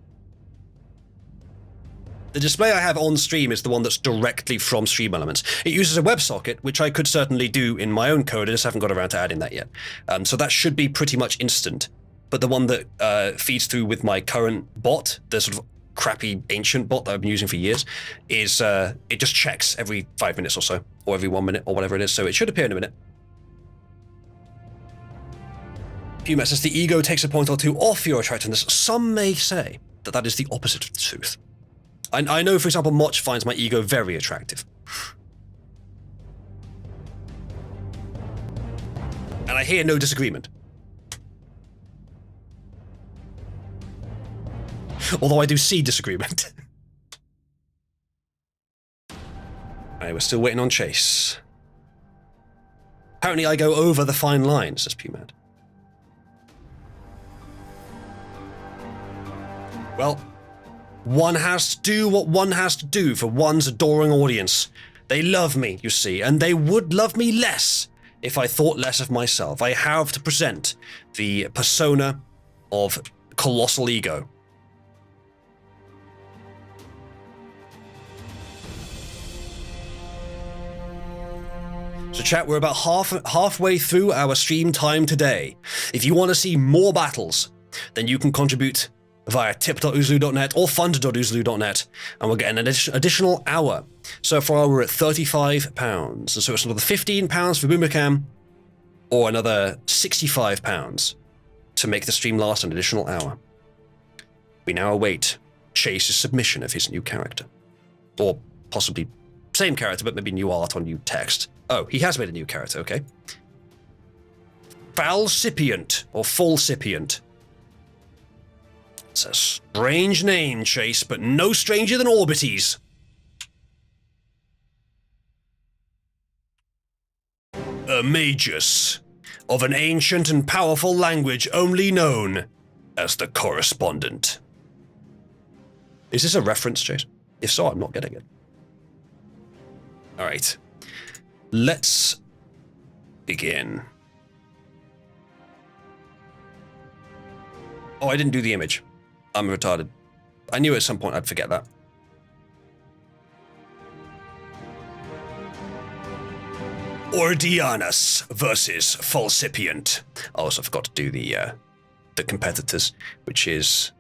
The display I have on stream is the one that's directly from Stream Elements. It uses a WebSocket, which I could certainly do in my own code. I just haven't got around to adding that yet. So that should be pretty much instant. But the one that feeds through with my current bot, the sort of crappy ancient bot that I've been using for years, is it just checks every 5 minutes or so, or every 1 minute, or whatever it is. So it should appear in a minute. Pumat says the ego takes a point or two off your attractiveness. Some may say that that is the opposite of the truth. I know, for example, Moch finds my ego very attractive. And I hear no disagreement. Although I do see disagreement. Alright, we're still waiting on Chase. Apparently I go over the fine line, says Pumat. Well, one has to do what one has to do for one's adoring audience. They love me, you see, and they would love me less if I thought less of myself. I have to present the persona of colossal ego. So chat, we're about halfway through our stream time today. If you want to see more battles, then you can contribute via tip.oozloo.net or fund.oozloo.net, and we'll get an additional hour. So far, we're at £35, so it's another £15 for Boomacam, or another £65 to make the stream last an additional hour. We now await Chase's submission of his new character. Or possibly same character, but maybe new art or new text. Oh, he has made a new character, okay. Falcipient, or Falcipient. It's a strange name, Chase, but no stranger than Orbites. A magus of an ancient and powerful language only known as the Correspondent. Is this a reference, Chase? If so, I'm not getting it. Alright. Let's begin. Oh, I didn't do the image. I'm retarded. I knew at some point I'd forget that. Ordianus versus Falcipient. I also forgot to do the competitors, which is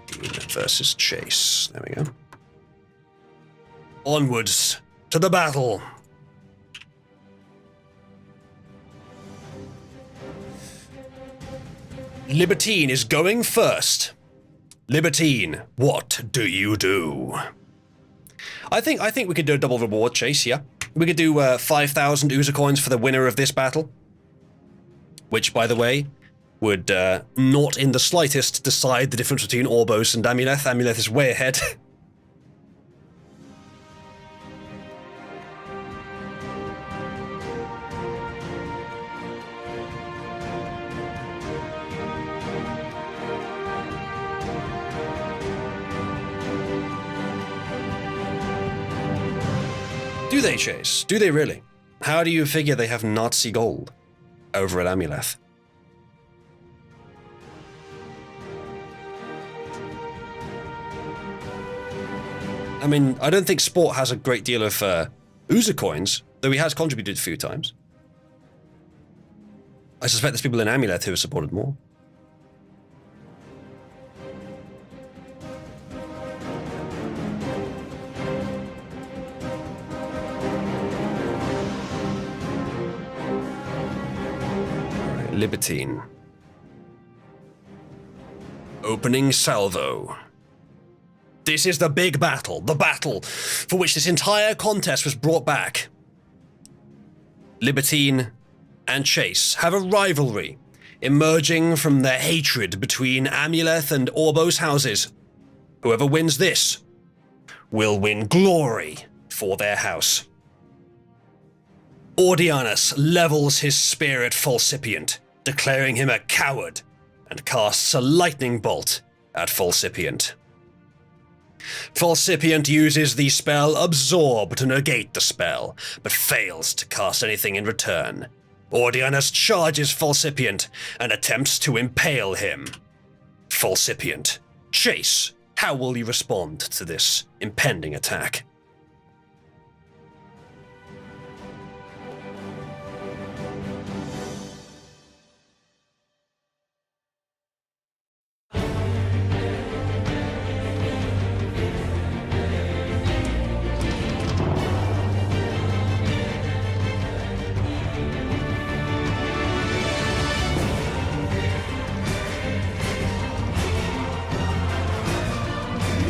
Dean versus Chase. There we go. Onwards to the battle. Libertine is going first. Libertine, what do you do? I think we could do a double reward, Chase, yeah? We could do 5,000 Oozer coins for the winner of this battle. Which, by the way, would not in the slightest decide the difference between Orbos and Amuleth. Amuleth is way ahead. Do they, Chase? Do they really? How do you figure they have Nazi gold over at Amuleth? I mean, I don't think Sport has a great deal of Oozer coins, though he has contributed a few times. I suspect there's people in Amuleth who have supported more. Libertine. Opening salvo. This is the big battle, the battle for which this entire contest was brought back. Libertine and Chase have a rivalry emerging from their hatred between Amuleth and Orbo's houses. Whoever wins this will win glory for their house. Ordianus levels his spear at Falcipient, declaring him a coward, and casts a lightning bolt at Falcipient. Falcipient uses the spell Absorb to negate the spell, but fails to cast anything in return. Ordianus charges Falcipient and attempts to impale him. Falcipient. Chase, how will you respond to this impending attack?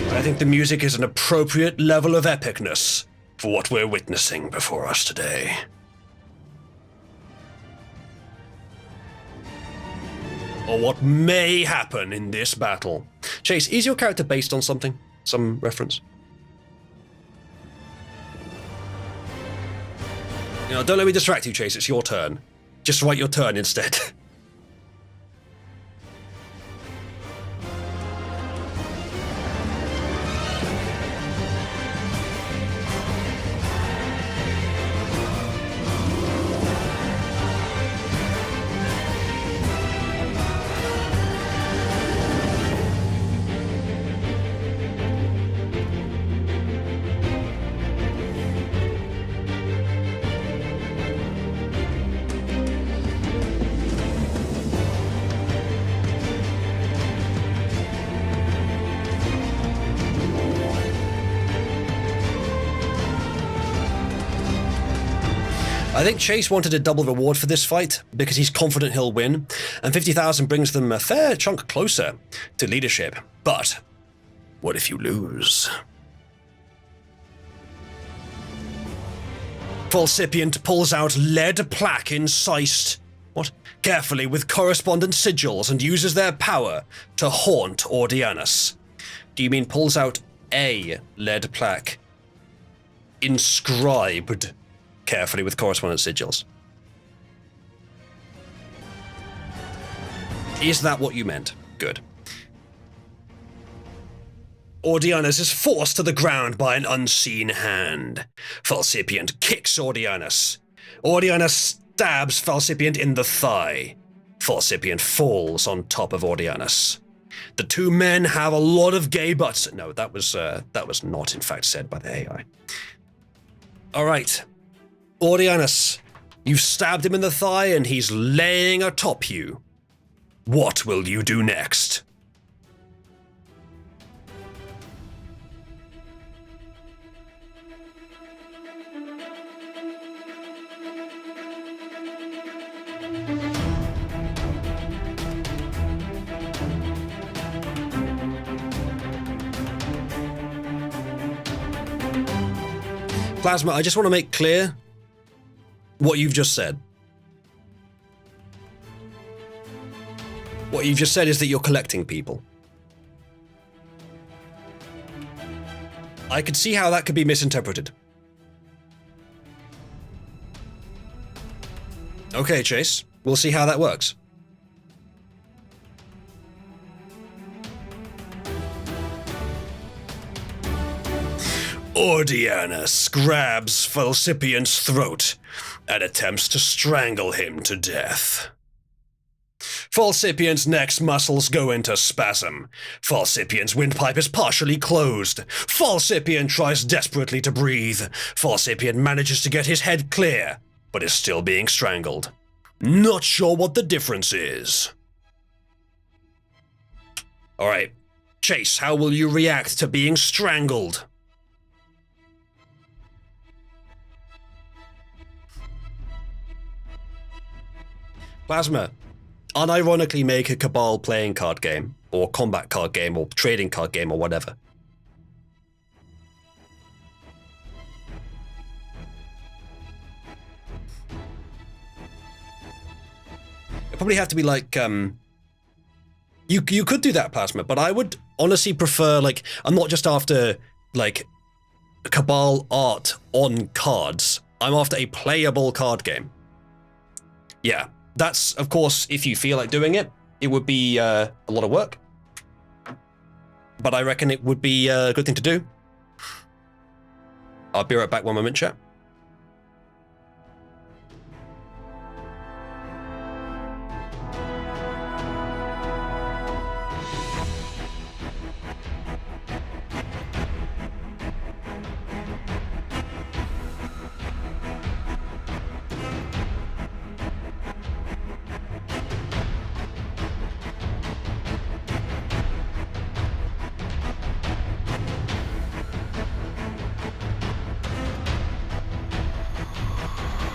I think the music is an appropriate level of epicness for what we're witnessing before us today. Or what may happen in this battle. Chase, is your character based on something? Some reference? You know, don't let me distract you, Chase. It's your turn. Just write your turn instead. I think Chase wanted a double reward for this fight because he's confident he'll win, and 50,000 brings them a fair chunk closer to leadership. But what if you lose? Falsipient pulls out lead plaque incised carefully with correspondent sigils and uses their power to haunt Ordianus. Do you mean pulls out a lead plaque inscribed carefully with correspondent sigils? Is that what you meant? Good. Ordianus is forced to the ground by an unseen hand. Falsipient kicks Ordianus. Ordianus stabs Falsipient in the thigh. Falsipient falls on top of Ordianus. The two men have a lot of gay butts. No, that was not in fact said by the AI. All right. Ordianus, you've stabbed him in the thigh and he's laying atop you. What will you do next? Plasma, I just want to make clear what you've just said. What you've just said is that you're collecting people. I could see how that could be misinterpreted. Okay, Chase. We'll see how that works. Ordianus grabs Falsipient's throat and attempts to strangle him to death. Falsipient's neck's muscles go into spasm. Falsipient's windpipe is partially closed. Falsipient tries desperately to breathe. Falsipient manages to get his head clear, but is still being strangled. Not sure what the difference is. Alright, Chase, how will you react to being strangled? Plasma, unironically make a Cabal playing card game, or combat card game, or trading card game, or whatever. It'd probably have to be like, you could do that, Plasma, but I would honestly prefer, like, I'm not just after, like, Cabal art on cards. I'm after a playable card game. Yeah. That's, of course, if you feel like doing it, it would be a lot of work. But I reckon it would be a good thing to do. I'll be right back, one moment, chat.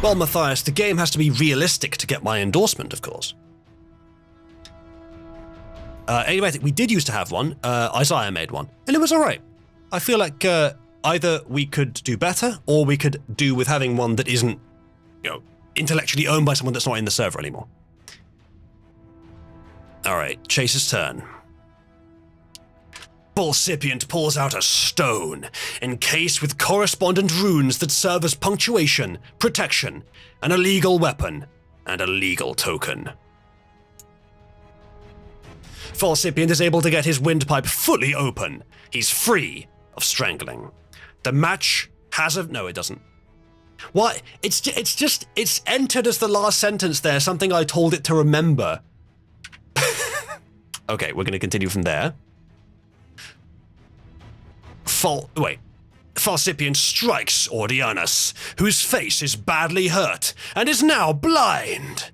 Well, Matthias, the game has to be realistic to get my endorsement, of course. Anyway, we did used to have one. Isaiah made one, and it was alright. I feel like either we could do better, or we could do with having one that isn't, you know, intellectually owned by someone that's not in the server anymore. Alright, Chase's turn. Falsipient pulls out a stone, encased with correspondent runes that serve as punctuation, protection, an illegal weapon, and a legal token. Falsipient is able to get his windpipe fully open. He's free of strangling. The match has a... No, it doesn't. What? It's entered as the last sentence there, something I told it to remember. Okay, we're going to continue from there. Falsipient strikes Ordianus, whose face is badly hurt and is now blind.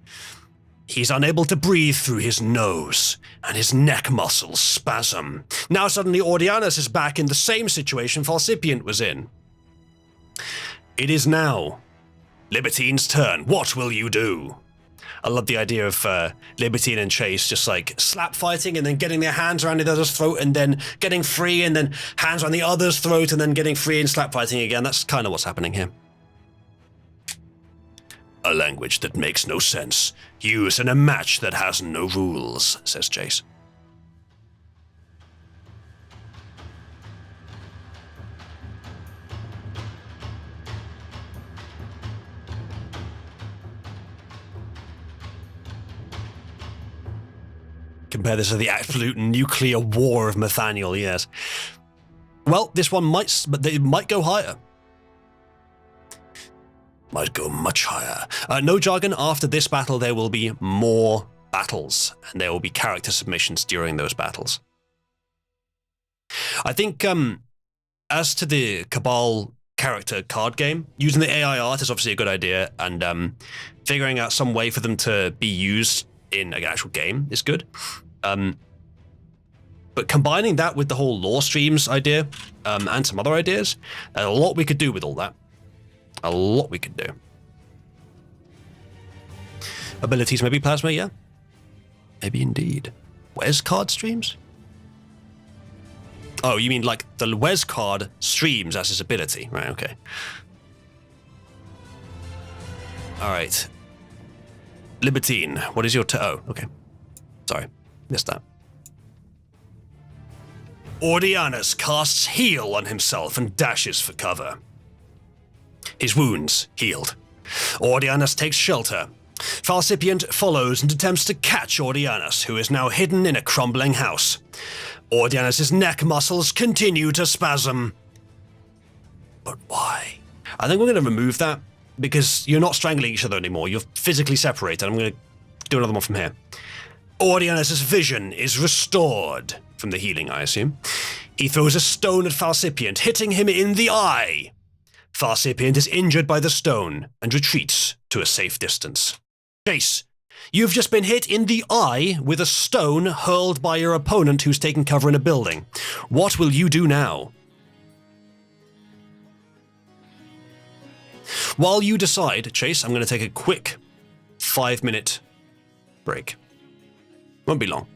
He's unable to breathe through his nose, and his neck muscles spasm. Now suddenly Ordianus is back in the same situation Falsipient was in. It is now Libertine's turn. What will you do? I love the idea of Libertine and Chase just like slap fighting and then getting their hands around the other's throat and then getting free and then hands around the other's throat and then getting free and slap fighting again. That's kind of what's happening here. A language that makes no sense. Used in a match that has no rules, says Chase. Compare this to the absolute nuclear war of Nathaniel, yes. Well, this one but they might go higher. Might go much higher. No jargon. After this battle, there will be more battles, and there will be character submissions during those battles. I think, as to the Cabal character card game, using the AI art is obviously a good idea, and figuring out some way for them to be used in an actual game is good. But combining that with the whole lore streams idea, and some other ideas, there's a lot we could do with all that. A lot we could do. Abilities, maybe Plasma, yeah? Maybe indeed. Wes card streams? Oh, you mean like the Wes card streams as his ability, right? Okay. All right. Libertine, what is your oh, okay. Sorry, missed that. Ordianus casts Heal on himself and dashes for cover. His wounds healed. Ordianus takes shelter. Falcipient follows and attempts to catch Ordianus, who is now hidden in a crumbling house. Ordianus' neck muscles continue to spasm. But why? I think we're going to remove that, because you're not strangling each other anymore. You're physically separated. I'm going to do another one from here. Ordianus' vision is restored. From the healing, I assume. He throws a stone at Falcipient, hitting him in the eye. Falcipient is injured by the stone and retreats to a safe distance. Chase, you've just been hit in the eye with a stone hurled by your opponent who's taking cover in a building. What will you do now? While you decide, Chase, I'm going to take a quick 5-minute break. Won't be long.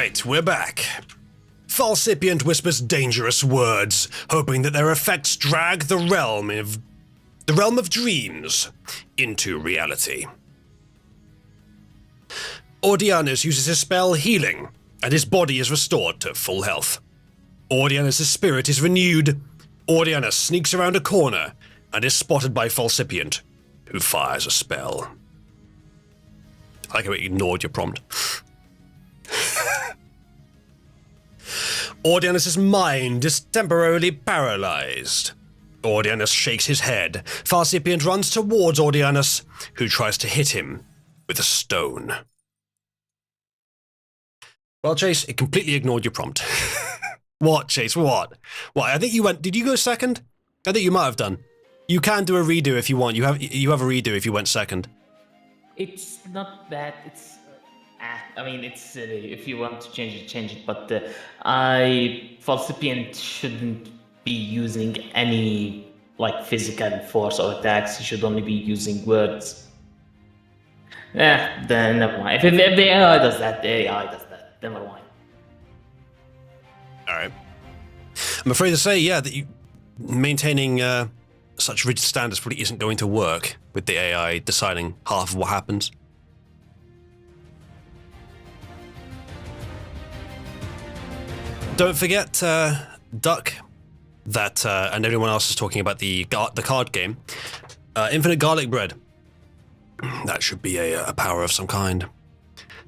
Alright, we're back. Falsipient whispers dangerous words, hoping that their effects drag the realm of dreams into reality. Ordianus uses his spell Healing, and his body is restored to full health. Ordianus' spirit is renewed. Ordianus sneaks around a corner and is spotted by Falsipient, who fires a spell. I like how it ignored your prompt. Ordianus' mind is temporarily paralyzed. Ordianus shakes his head. Falsipient runs towards Ordianus, who tries to hit him with a stone. Well, Chase, it completely ignored your prompt. What, Chase, what? What, I think you went... Did you go second? I think you might have done. You can do a redo if you want. You have a redo if you went second. It's not that. It's I mean, it's silly. If you want to change it, change it. But Falsipient shouldn't be using any like physical force or attacks. He should only be using words. Then never mind. If the AI does that, the AI does that. Never mind. All right. I'm afraid to say, yeah, that you maintaining such rigid standards probably isn't going to work with the AI deciding half of what happens. Don't forget, Duck, that and everyone else is talking about the card game. Infinite Garlic Bread. That should be a power of some kind.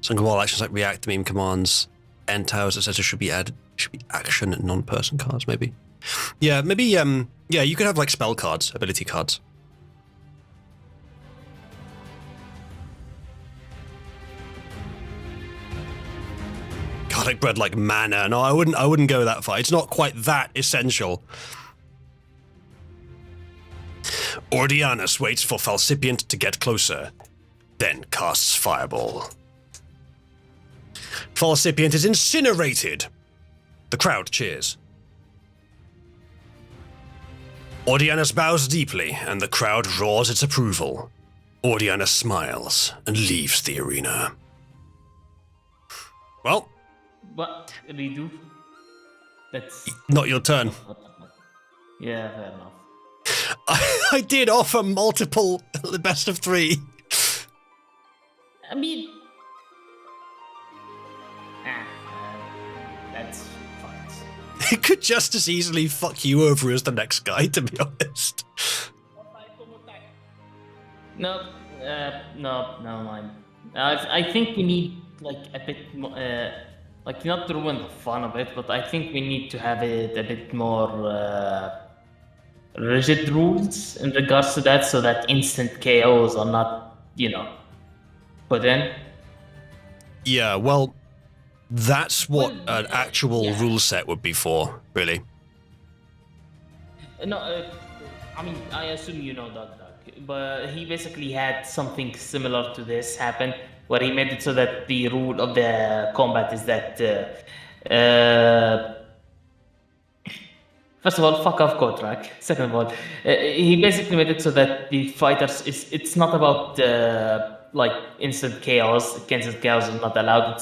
Some Cabal actions like react, meme commands, end towers, etc. should be added. Should be action and non-person cards, maybe. Yeah, maybe. Yeah, you could have like spell cards, ability cards. Garlic bread like mana. No, I wouldn't go that far. It's not quite that essential. Ordianus waits for Falsipient to get closer, then casts Fireball. Falsipient is incinerated. The crowd cheers. Ordianus bows deeply, and the crowd roars its approval. Ordianus smiles and leaves the arena. Well, What? Redo? That's... not your turn. Yeah, fair enough. I did offer multiple best of 3. I mean... that's fine. It could just as easily fuck you over as the next guy, to be honest. No, never mind. I think we need, like, a bit more... like, not to ruin the fun of it, but I think we need to have it a bit more rigid rules in regards to that, so that instant KOs are not, put in. Yeah, well, that's what an actual rule set would be for, really. No, I mean, I assume you know Duck, but he basically had something similar to this happen, where he made it so that the rule of the combat is that, first of all, fuck off Kotrak. Second of all, he basically made it so that the fighters, it's not about, like, instant chaos. Instant chaos is not allowed.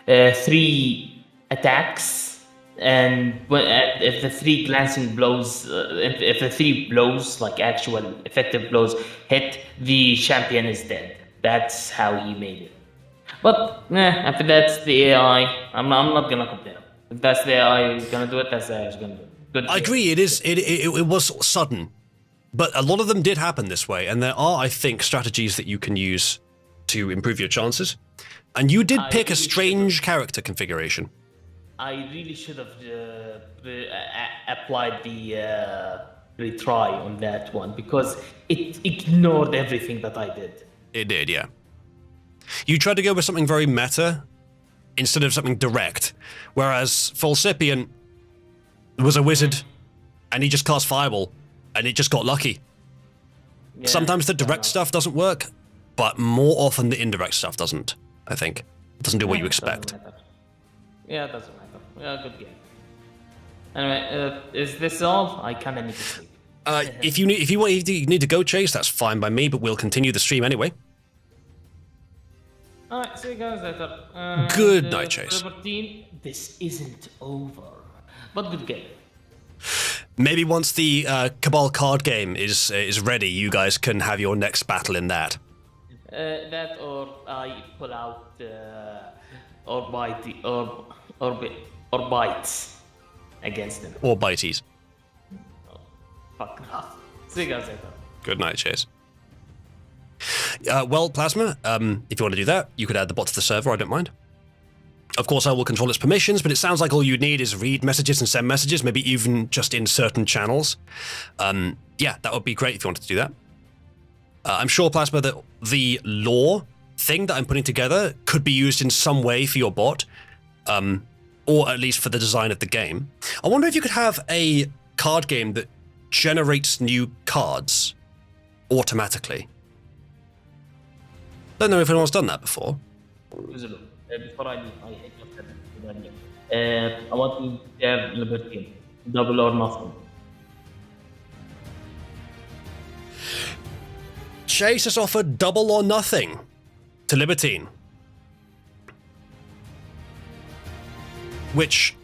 It's 3 attacks, and if the 3 glancing blows, if the 3 blows, like actual effective blows, hit, the champion is dead. That's how he made it. But, if that's the AI, I'm not gonna complain. If that's the AI who's gonna do it, that's the AI who's gonna do it. Good. I agree, it was sudden. But a lot of them did happen this way, and there are, I think, strategies that you can use to improve your chances. And you did pick a strange character configuration. I really should have applied the retry on that one, because it ignored everything that I did. It did, yeah. You tried to go with something very meta instead of something direct, whereas Falsipient was a wizard and he just cast Fireball and it just got lucky. Yeah, Sometimes the direct stuff doesn't work, but more often the indirect stuff doesn't, I think. It doesn't do what you expect. Yeah, it doesn't matter. Yeah, good game. Anyway, is this all? I kinda need to sleep. If you need to go, Chase, that's fine by me, but we'll continue the stream anyway. Alright, see you guys later. Good And, night, Chase. Libertine, this isn't over. But good game. Maybe once the Cabal card game is ready, you guys can have your next battle in that. That or I pull out or bites against them. Or Bites. Oh, fuck off. See you guys later. Good night, Chase. Well, Plasma, if you want to do that, you could add the bot to the server, I don't mind. Of course, I will control its permissions, but it sounds like all you need is read messages and send messages, maybe even just in certain channels. Yeah, that would be great if you wanted to do that. I'm sure, Plasma, that the lore thing that I'm putting together could be used in some way for your bot, or at least for the design of the game. I wonder if you could have a card game that generates new cards automatically. Don't know if anyone's done that before. Before I leave, I just said it earlier. I want to have Libertine. Double or nothing. Chase has offered double or nothing to Libertine. Which,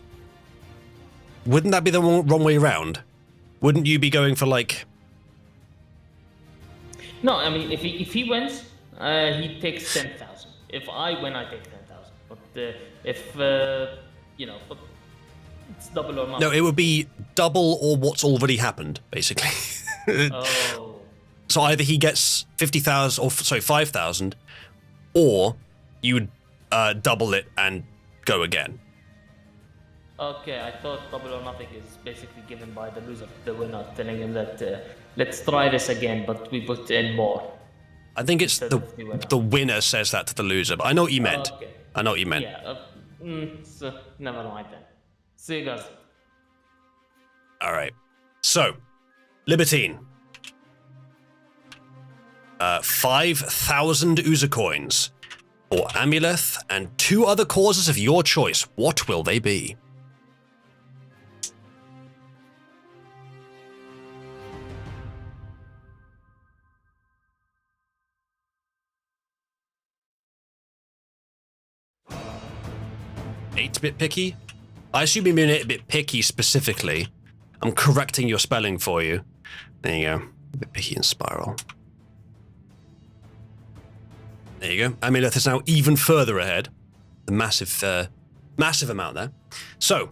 wouldn't that be the wrong way around? Wouldn't you be going for like... No, I mean, if he wins, he takes 10,000. If I win, I take 10,000. But if, you know, but it's double or nothing. No, it would be double or what's already happened, basically. Oh. So either he gets 50,000, or sorry, 5,000, or you would double it and go again. Okay, I thought double or nothing is basically given by the loser, the winner, telling him that let's try this again, but we put in more. I think it's the winner says that to the loser, but I know what you meant. Okay. I know what you meant. Yeah, so never mind then. See you guys. All right. So, Libertine. 5,000 User coins, or Amuleth, and 2 other causes of your choice. What will they be? Eight-bit picky? I assume you mean 8-bit picky specifically. I'm correcting your spelling for you. There you go. A bit picky and spiral. There you go. Amuleth is now even further ahead. The massive amount there. So,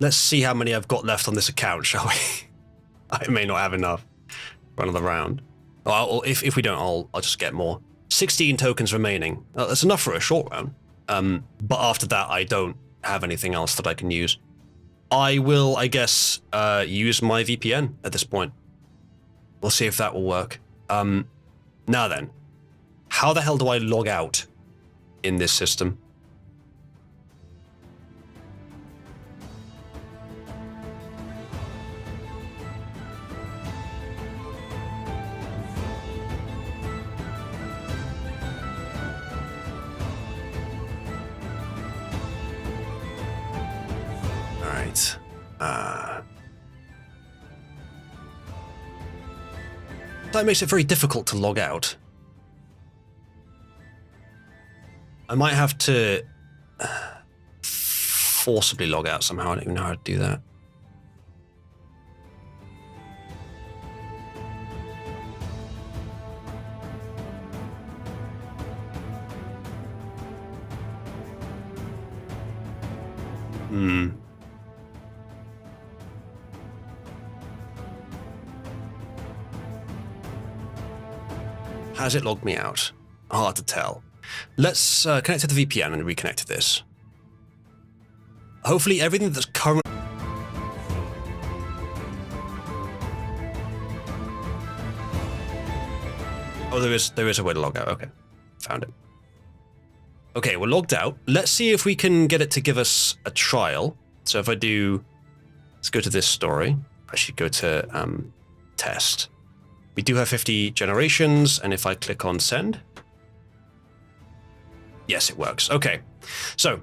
let's see how many I've got left on this account, shall we? I may not have enough for another round. Well, if we don't, I'll just get more. 16 tokens remaining. That's enough for a short round. But after that, I don't have anything else that I can use. I will, I guess, use my VPN at this point. We'll see if that will work. Now then, how the hell do I log out in this system? That makes it very difficult to log out. I might have to forcibly log out somehow. I don't even know how to do that. Has it logged me out? Hard to tell. Let's connect to the VPN and reconnect to this. Hopefully everything that's current... Oh, there is a way to log out. Okay, found it. Okay, we're logged out. Let's see if we can get it to give us a trial. So if I do... Let's go to this story. I should go to test. We do have 50 generations, and if I click on send... Yes, it works. Okay, so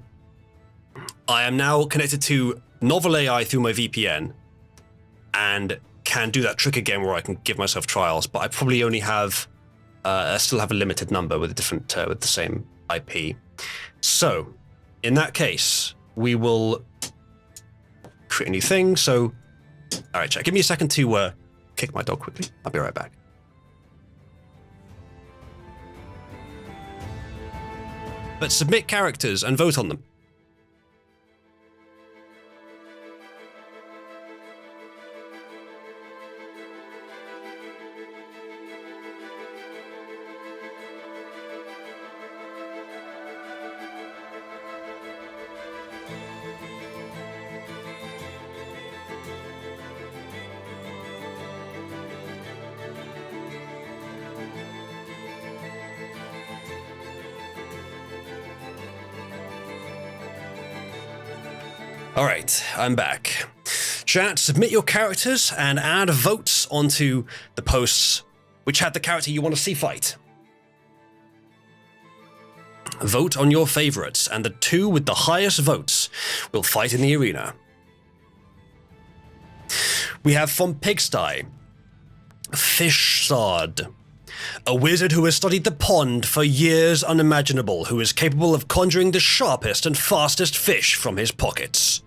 I am now connected to Novel AI through my VPN and can do that trick again where I can give myself trials, but I probably only have still have a limited number with a different with the same IP. So, in that case, we will create a new thing. So, all right, chat. Give me a second to kick my dog quickly. I'll be right back. But submit characters and vote on them. All right, I'm back. Chat, submit your characters and add votes onto the posts which had the character you want to see fight. Vote on your favorites, and the two with the highest votes will fight in the arena. We have from Pigsty, Fishsard, a wizard who has studied the pond for years unimaginable, who is capable of conjuring the sharpest and fastest fish from his pockets.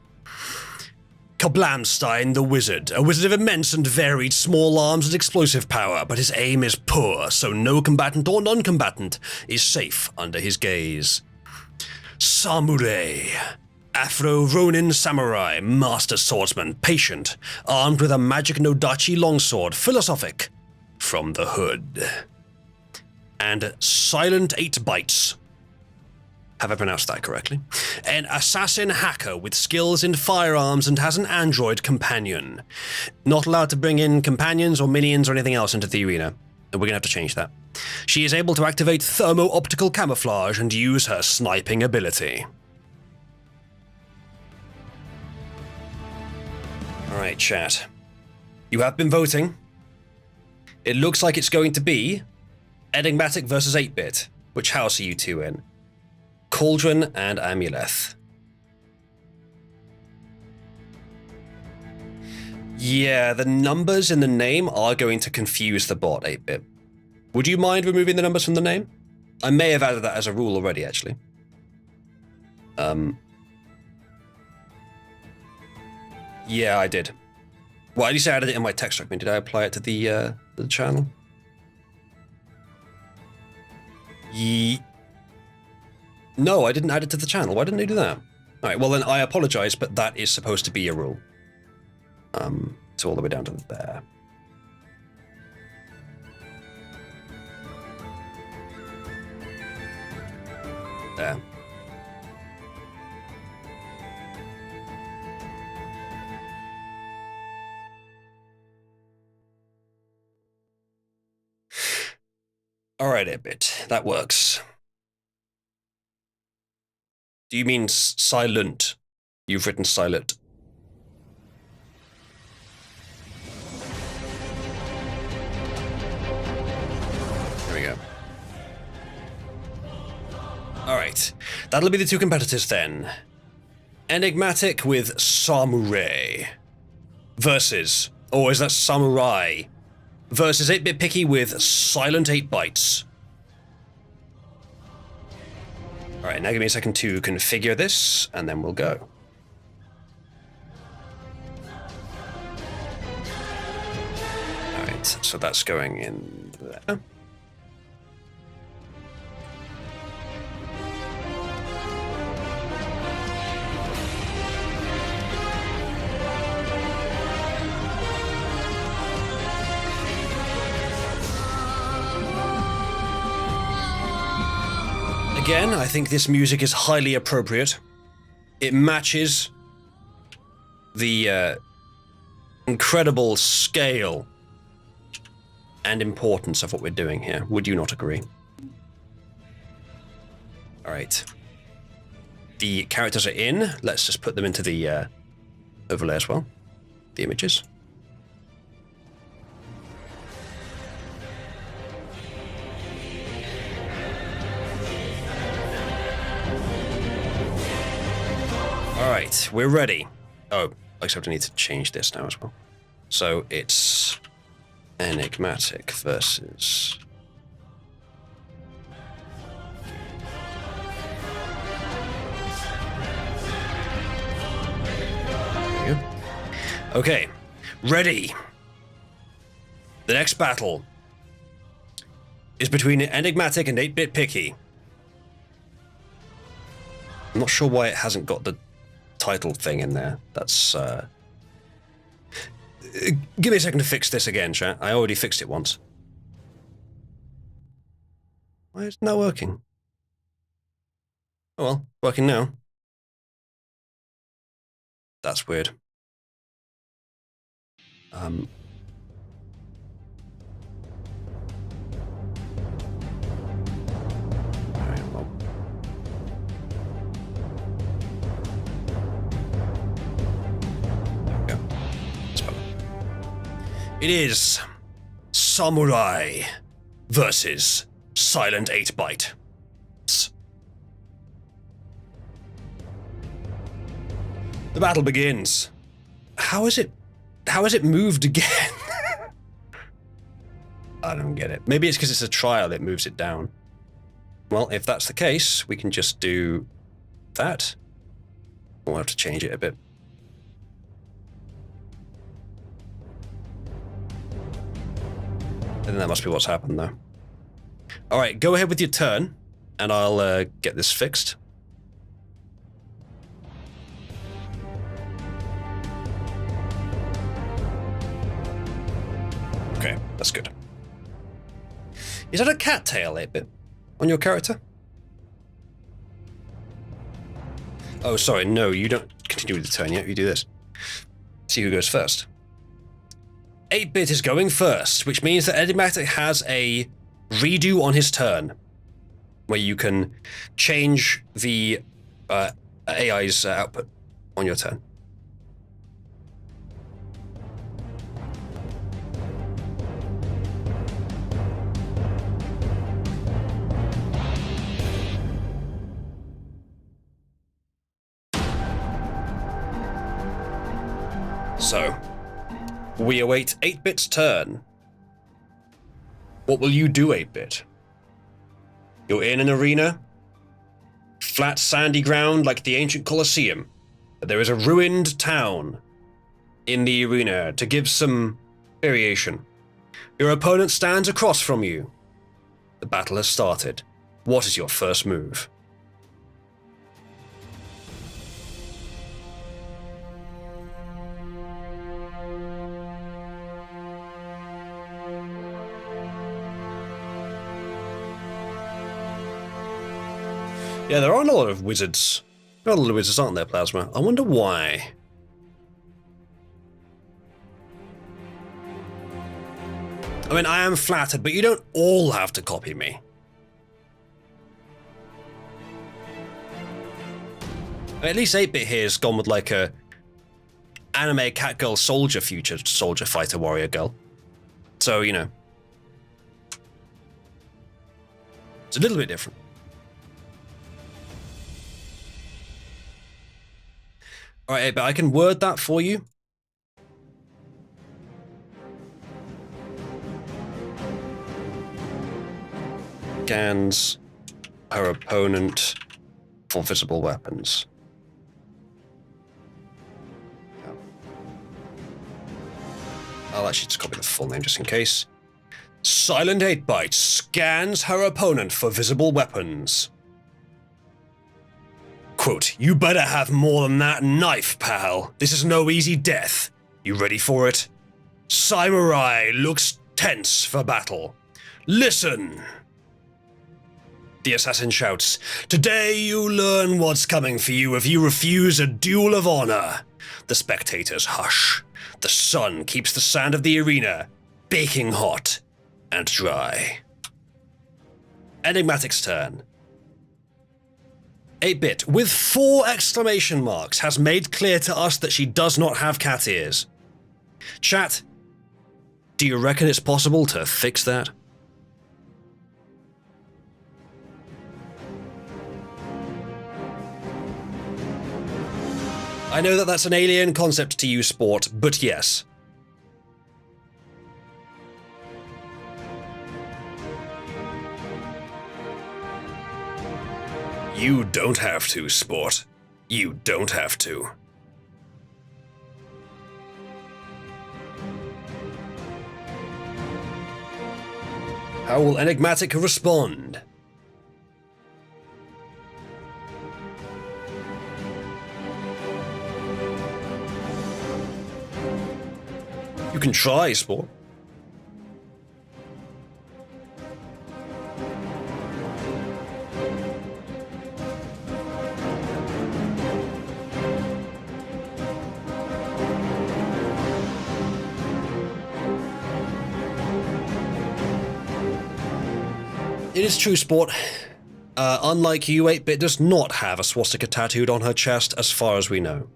Kablamstein the wizard, a wizard of immense and varied small arms and explosive power, but his aim is poor, so no combatant or non-combatant is safe under his gaze. Samurei, Afro-Ronin samurai, master swordsman, patient, armed with a magic Nodachi longsword, philosophic, from the hood. And Silent 8 Bites. Have I pronounced that correctly? An assassin hacker with skills in firearms and has an android companion. Not allowed to bring in companions or minions or anything else into the arena. We're going to have to change that. She is able to activate thermo-optical camouflage and use her sniping ability. Alright, chat. You have been voting. It looks like it's going to be Enigmatic versus 8-Bit. Which house are you two in? Cauldron and Amuleth. Yeah, the numbers in the name are going to confuse the bot 8-Bit. Would you mind removing the numbers from the name? I may have added that as a rule already, actually. Yeah, I did. Well, at least I added it in my text document. Did I apply it to the channel? No, I didn't add it to the channel. Why didn't I do that? Alright, well then I apologize, but that is supposed to be a rule. So all the way down to there. There. Alright, 8-Bit. That works. Do you mean silent? You've written silent. There we go. Alright. That'll be the two competitors then. Enigmatic with Samurai. Versus... Or is that Samurai? Versus 8-Bit Picky with Silent 8 Bites. Alright, now give me a second to configure this, and then we'll go. Alright, so that's going in there. Again, I think this music is highly appropriate. It matches the incredible scale and importance of what we're doing here. Would you not agree? All right. The characters are in. Let's just put them into the overlay as well. The images. Alright, we're ready. Oh, except I need to change this now as well. So it's Enigmatic versus Okay, ready. The next battle is between Enigmatic and 8-Bit Picky. I'm not sure why it hasn't got the title thing in there. That's, give me a second to fix this again, chat. I already fixed it once. Why is it not working? Oh well, working now. That's weird. Alright, well. There we go. That's better. It is Samurai versus Silent 8-Byte. The battle begins. How is it moved again? I don't get it. Maybe it's because it's a trial, it moves it down. Well, if that's the case, we can just do that. We'll have to change it a bit. And that must be what's happened, though. All right, go ahead with your turn, and I'll get this fixed. Okay, that's good. Is that a cattail, 8-Bit, on your character? Oh, sorry, no, you don't continue with the turn yet, you do this. See who goes first. 8-Bit is going first, which means that Enigmatic has a redo on his turn, where you can change the AI's output on your turn. So, we await 8-Bit's turn. What will you do, 8-Bit? You're in an arena, flat sandy ground like the ancient Colosseum. There is a ruined town in the arena to give some variation. Your opponent stands across from you. The battle has started. What is your first move? Yeah, there aren't a lot of wizards. There are a lot of wizards, aren't there, Plasma? I wonder why. I mean, I am flattered, but you don't all have to copy me. At least 8-Bit here has gone with like a anime catgirl soldier future soldier fighter warrior girl. So, you know. It's a little bit different. Alright, but I can word that for you. Scans her opponent for visible weapons. I'll actually just copy the full name just in case. Silent 8-Byte scans her opponent for visible weapons. Quote, you better have more than that knife, pal. This is no easy death. You ready for it? Samurai looks tense for battle. Listen. The assassin shouts, today you learn what's coming for you if you refuse a duel of honor. The spectators hush. The sun keeps the sand of the arena baking hot and dry. Enigmatic's turn. 8-Bit, with 4 exclamation marks, has made clear to us that she does not have cat ears. Chat, do you reckon it's possible to fix that? I know that that's an alien concept to you, Sport, but yes. You don't have to, Sport. You don't have to. How will Enigmatic respond? You can try, Sport. It is true, Sport. Unlike you, 8-Bit does not have a swastika tattooed on her chest, as far as we know.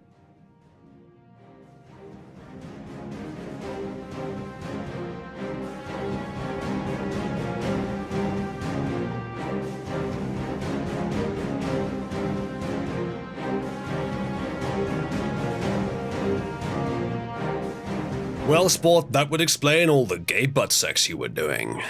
Well, Sport, that would explain all the gay butt sex you were doing.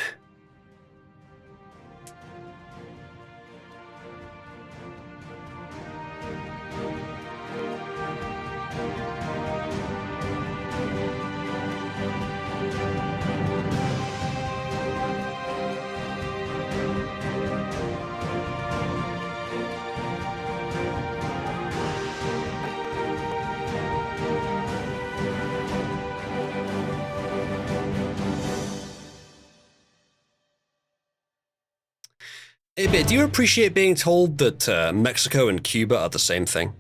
Hey, Bit, do you appreciate being told that Mexico and Cuba are the same thing?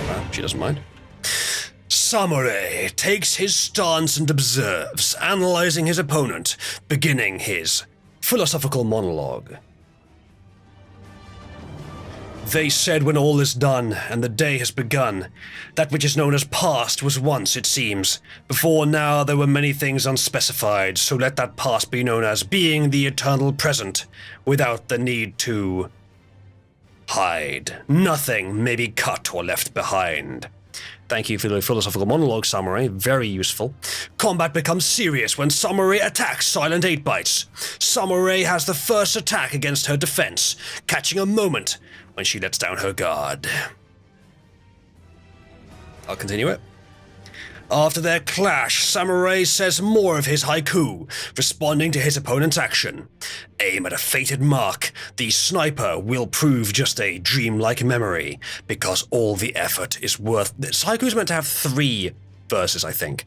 Well, she doesn't mind. Samurai takes his stance and observes, analyzing his opponent, beginning his philosophical monologue. They said when all is done and the day has begun, that which is known as past was once, it seems. Before now there were many things unspecified, so let that past be known as being the eternal present, without the need to hide. Nothing may be cut or left behind. Thank you for the philosophical monologue, Samurai. Very useful. Combat becomes serious when Samurai attacks Silent 8-Bites. Samurai has the first attack against her defense, catching a moment when she lets down her guard. I'll continue it. After their clash, Samurai says more of his haiku, responding to his opponent's action. Aim at a fated mark. The sniper will prove just a dreamlike memory, because all the effort is worth... This haiku's meant to have 3 verses, I think.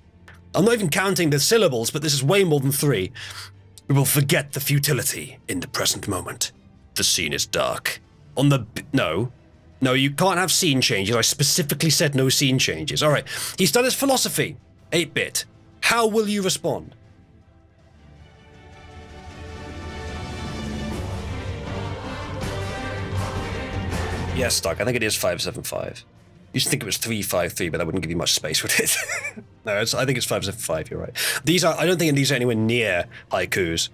I'm not even counting the syllables, but this is way more than 3. We will forget the futility in the present moment. The scene is dark. On the... No, you can't have scene changes. I specifically said no scene changes. All right, he's done his philosophy. 8-Bit. How will you respond? Yes, Doc, I think it is 575. You should think it was 353, but that wouldn't give you much space, would it? No, I think it's 575, you're right. I don't think these are anywhere near haikus.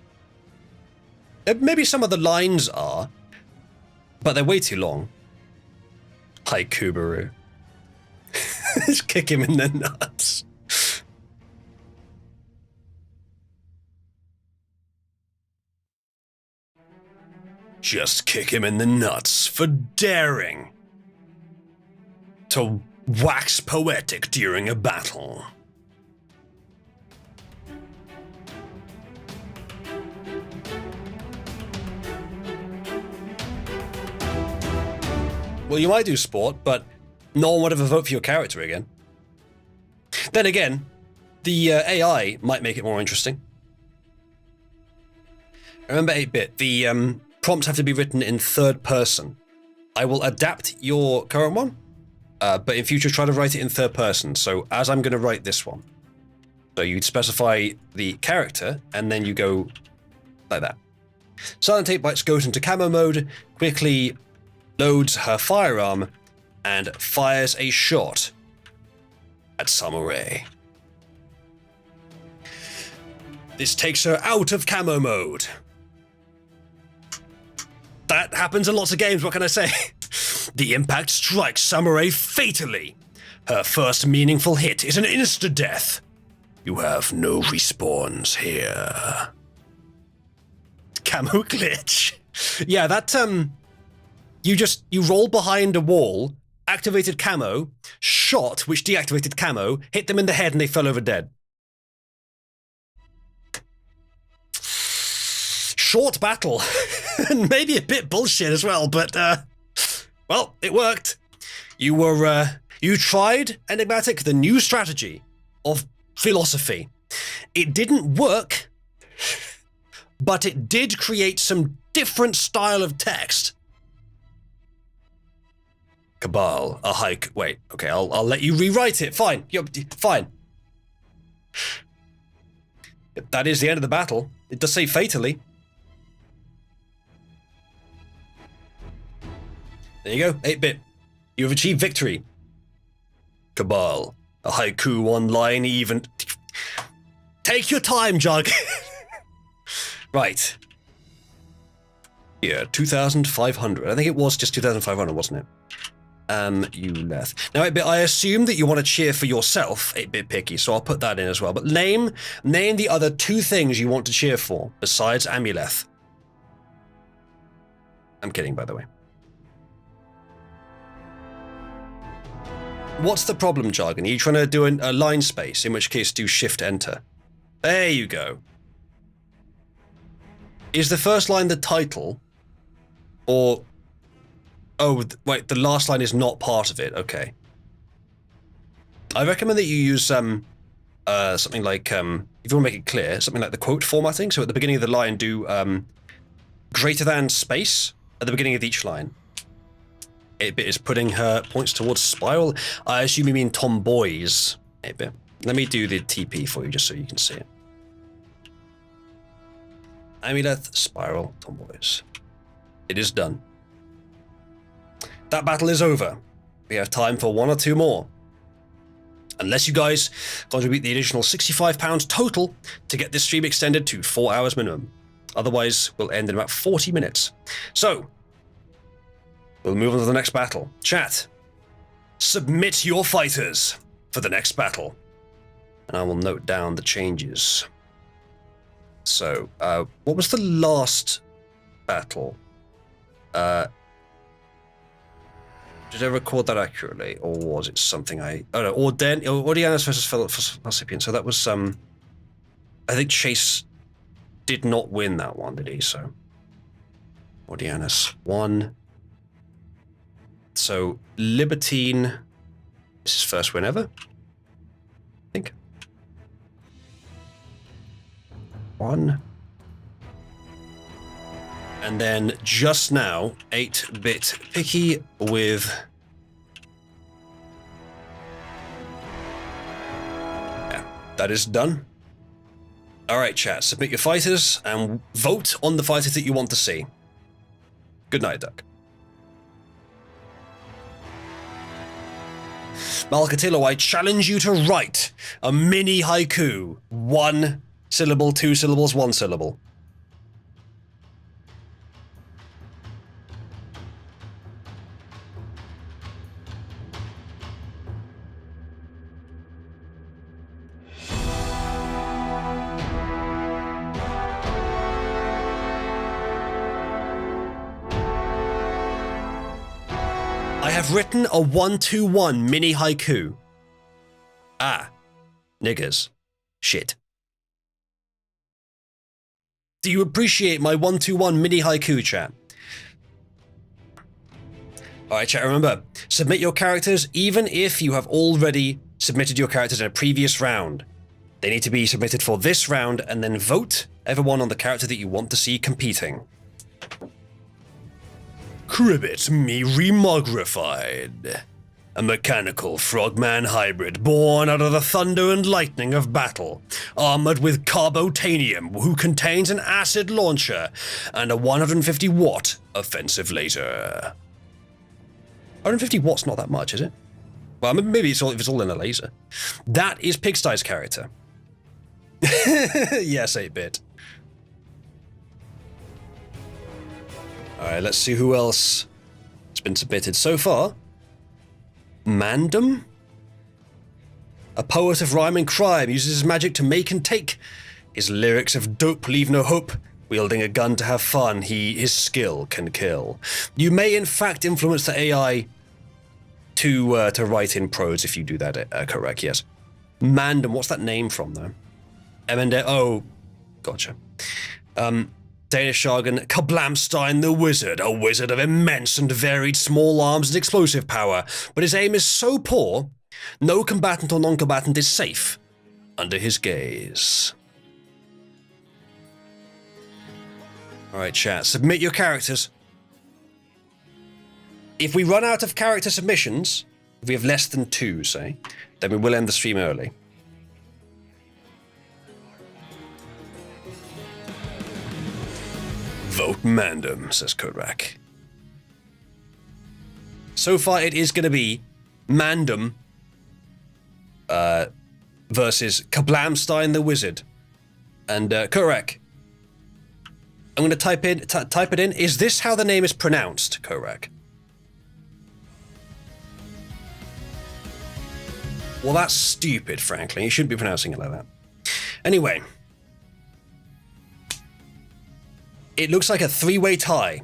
Maybe some of the lines are, but they're way too long. Haikubaru. Just kick him in the nuts. Just kick him in the nuts for daring to wax poetic during a battle. Well, you might do Sport, but no one would ever vote for your character again. Then again, the AI might make it more interesting. Remember 8-Bit, the prompts have to be written in third person. I will adapt your current one, but in future try to write it in third person. So as I'm going to write this one, so you'd specify the character, and then you go like that. Silent 8-Bites goes into camo mode, quickly loads her firearm, and fires a shot at Samurai. This takes her out of camo mode. That happens in lots of games, what can I say? The impact strikes Samurai fatally. Her first meaningful hit is an insta-death. You have no respawns here. Camo glitch. Yeah, that, you roll behind a wall, activated camo, shot, which deactivated camo, hit them in the head and they fell over dead. Short battle. And maybe a bit bullshit as well, but, well, it worked. You tried, Enigmatic, the new strategy of philosophy. It didn't work, but it did create some different style of text. Cabal, a hike. Wait, okay, I'll let you rewrite it. Fine, fine. That is the end of the battle. It does say fatally. There you go, 8-bit. You have achieved victory. Cabal, a haiku one line even. Take your time, Jug. Right. Yeah, 2,500. I think it was just 2,500, wasn't it? You left. Now, 8-bit, I assume that you want to cheer for yourself, 8-bit picky, so I'll put that in as well. But name the other 2 things you want to cheer for besides Amuleth. I'm kidding, by the way. What's the problem, Jargon? Are you trying to do a line space? In which case, do Shift Enter. There you go. Is the first line the title? Or... Oh, wait, the last line is not part of it. Okay. I recommend that you use something like, if you want to make it clear, something like the quote formatting. So at the beginning of the line, do greater than space at the beginning of each line. 8-bit is putting her points towards Spiral. I assume you mean tomboys, 8-bit. Let me do the TP for you just so you can see it. Amuleth, Spiral, tomboys. It is done. That battle is over. We have time for 1 or 2 more. Unless you guys contribute the additional £65 total to get this stream extended to 4 hours minimum. Otherwise, we'll end in about 40 minutes. So, we'll move on to the next battle. Chat, submit your fighters for the next battle. And I will note down the changes. So, what was the last battle? Did I record that accurately, or was it something I... Oh no, Ordianus versus Falcipian. So that was, I think Chase did not win that one, did he? So, Ordianus won. So, Libertine, this is first win ever, I think. 1. And then just now, 8-bit picky with... Yeah, that is done. Alright, chat, submit your fighters and vote on the fighters that you want to see. Good night, Duck. Malcatillo, I challenge you to write a mini haiku. 1 syllable, 2 syllables, 1 syllable. I have written a 1-2-1 mini haiku. Ah, niggers. Shit. Do you appreciate my 1-2-1 mini haiku, chat? Alright, chat, remember, submit your characters even if you have already submitted your characters in a previous round. They need to be submitted for this round and then vote everyone on the character that you want to see competing. Cribbit me remogrified. A mechanical frogman hybrid born out of the thunder and lightning of battle, armored with carbotanium, who contains an acid launcher and a 150-watt offensive laser. 150 watts not that much, is it? Well, maybe it's all, if it's all in a laser. That is Pigsty's character. Yes, 8-bit. Alright, let's see who else has been submitted so far. Mandem? A poet of rhyme and crime uses his magic to make and take. His lyrics of dope leave no hope. Wielding a gun to have fun, his skill can kill. You may in fact influence the AI to write in prose if you do that correct. Yes. Mandem. What's that name from though? Emende. Oh, gotcha. Danish jargon. Kablamstein the Wizard, a wizard of immense and varied small arms and explosive power, but his aim is so poor, no combatant or non-combatant is safe under his gaze. All right, chat. Submit your characters. If we run out of character submissions, if we have less than 2, say, then we will end the stream early. Vote Mandem, says Korak. So far, it is going to be Mandem versus Kablamstein the Wizard. And Korak, I'm going to type it in. Is this how the name is pronounced, Korak? Well, that's stupid, frankly. You shouldn't be pronouncing it like that. Anyway. It looks like a 3-way tie.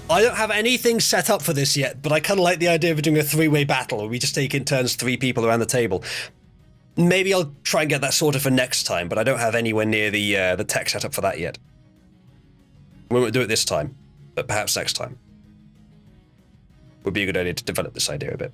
I don't have anything set up for this yet, but I kind of like the idea of doing a 3-way battle where we just take in turns 3 people around the table. Maybe I'll try and get that sorted for next time, but I don't have anywhere near the tech setup for that yet. We won't do it this time, but perhaps next time. Would be a good idea to develop this idea a bit.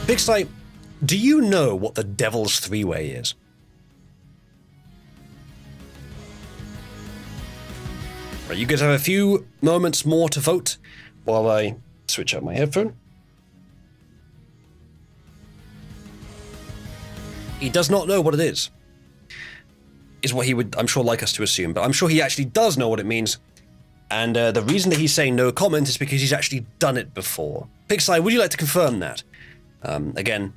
Big Sly, do you know what the Devil's 3-way is? Right, you guys have a few moments more to vote while I switch out my headphone. He does not know what it is what he would, I'm sure, like us to assume, but I'm sure he actually does know what it means. And the reason that he's saying no comment is because he's actually done it before. Pixie, would you like to confirm that? Again,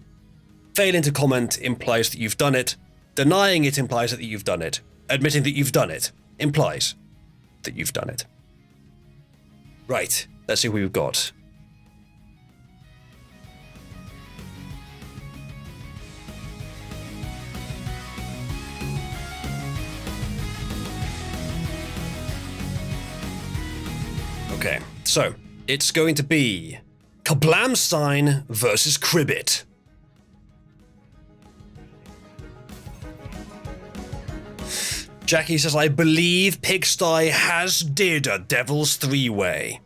failing to comment implies that you've done it. Denying it implies that you've done it. Admitting that you've done it implies that you've done it. Right, let's see who we've got. Okay, so it's going to be Kablamstein versus Cribbit. Jackie says, I believe Pigsty has did a Devil's 3-way.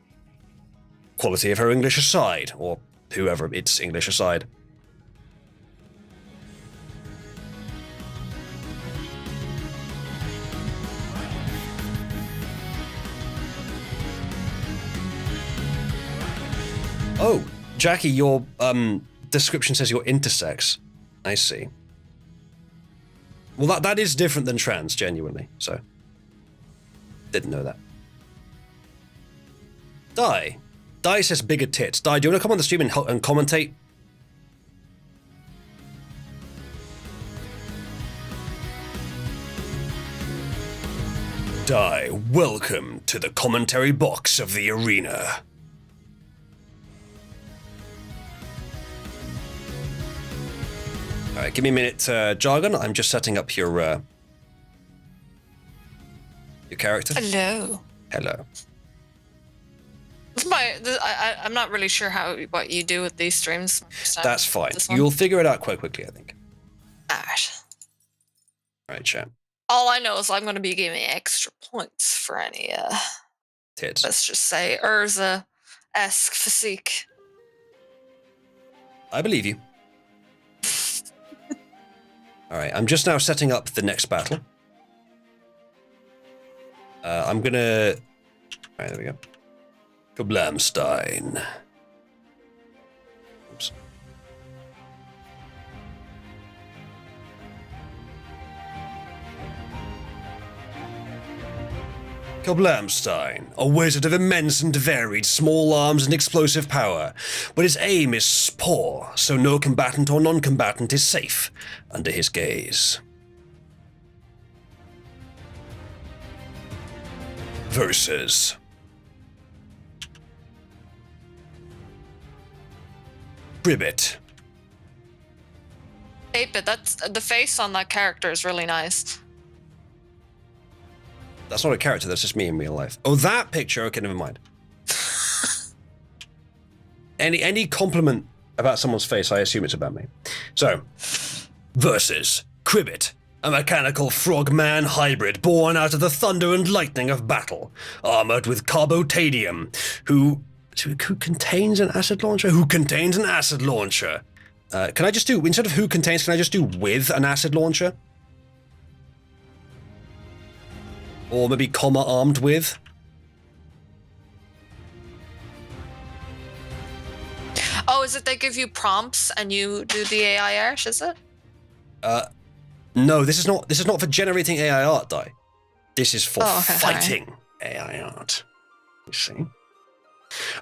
Quality of her English aside, or whoever its English aside. Oh, Jackie, your description says you're intersex. I see. Well, that is different than trans, genuinely, so. Didn't know that. Die says bigger tits. Do you want to come on the stream and commentate? Welcome to the commentary box of the arena. Alright, give me a minute, Jargon. I'm just setting up your character. Hello. Hello. I'm not really sure what you do with these streams. That's fine. You'll figure it out quite quickly, I think. Alright, chat. All I know is I'm going to be giving extra points for any, tits. Let's just say, Urza-esque physique. I believe you. Alright, I'm just now setting up the next battle. I'm gonna... Alright, there we go. Kablamstein. Oops. Kablamstein, a wizard of immense and varied small arms and explosive power, but his aim is poor, so no combatant or non-combatant is safe under his gaze. Versus Ribbit. 8-bit, that's the face on that character is really nice. That's not a character, that's just me in real life. Oh, that picture? Okay, never mind. Any compliment about someone's face, I assume it's about me. So, versus Cribbit, a mechanical frogman hybrid born out of the thunder and lightning of battle, armored with carbotadium, who contains an acid launcher? Who contains an acid launcher? Can I just do, instead of who contains, can I just do with an acid launcher? Or maybe comma armed with? Oh, is it they give you prompts and you do the AI art, is it? No, this is not for generating AI art, Di. This is for okay, fighting AI art. You see?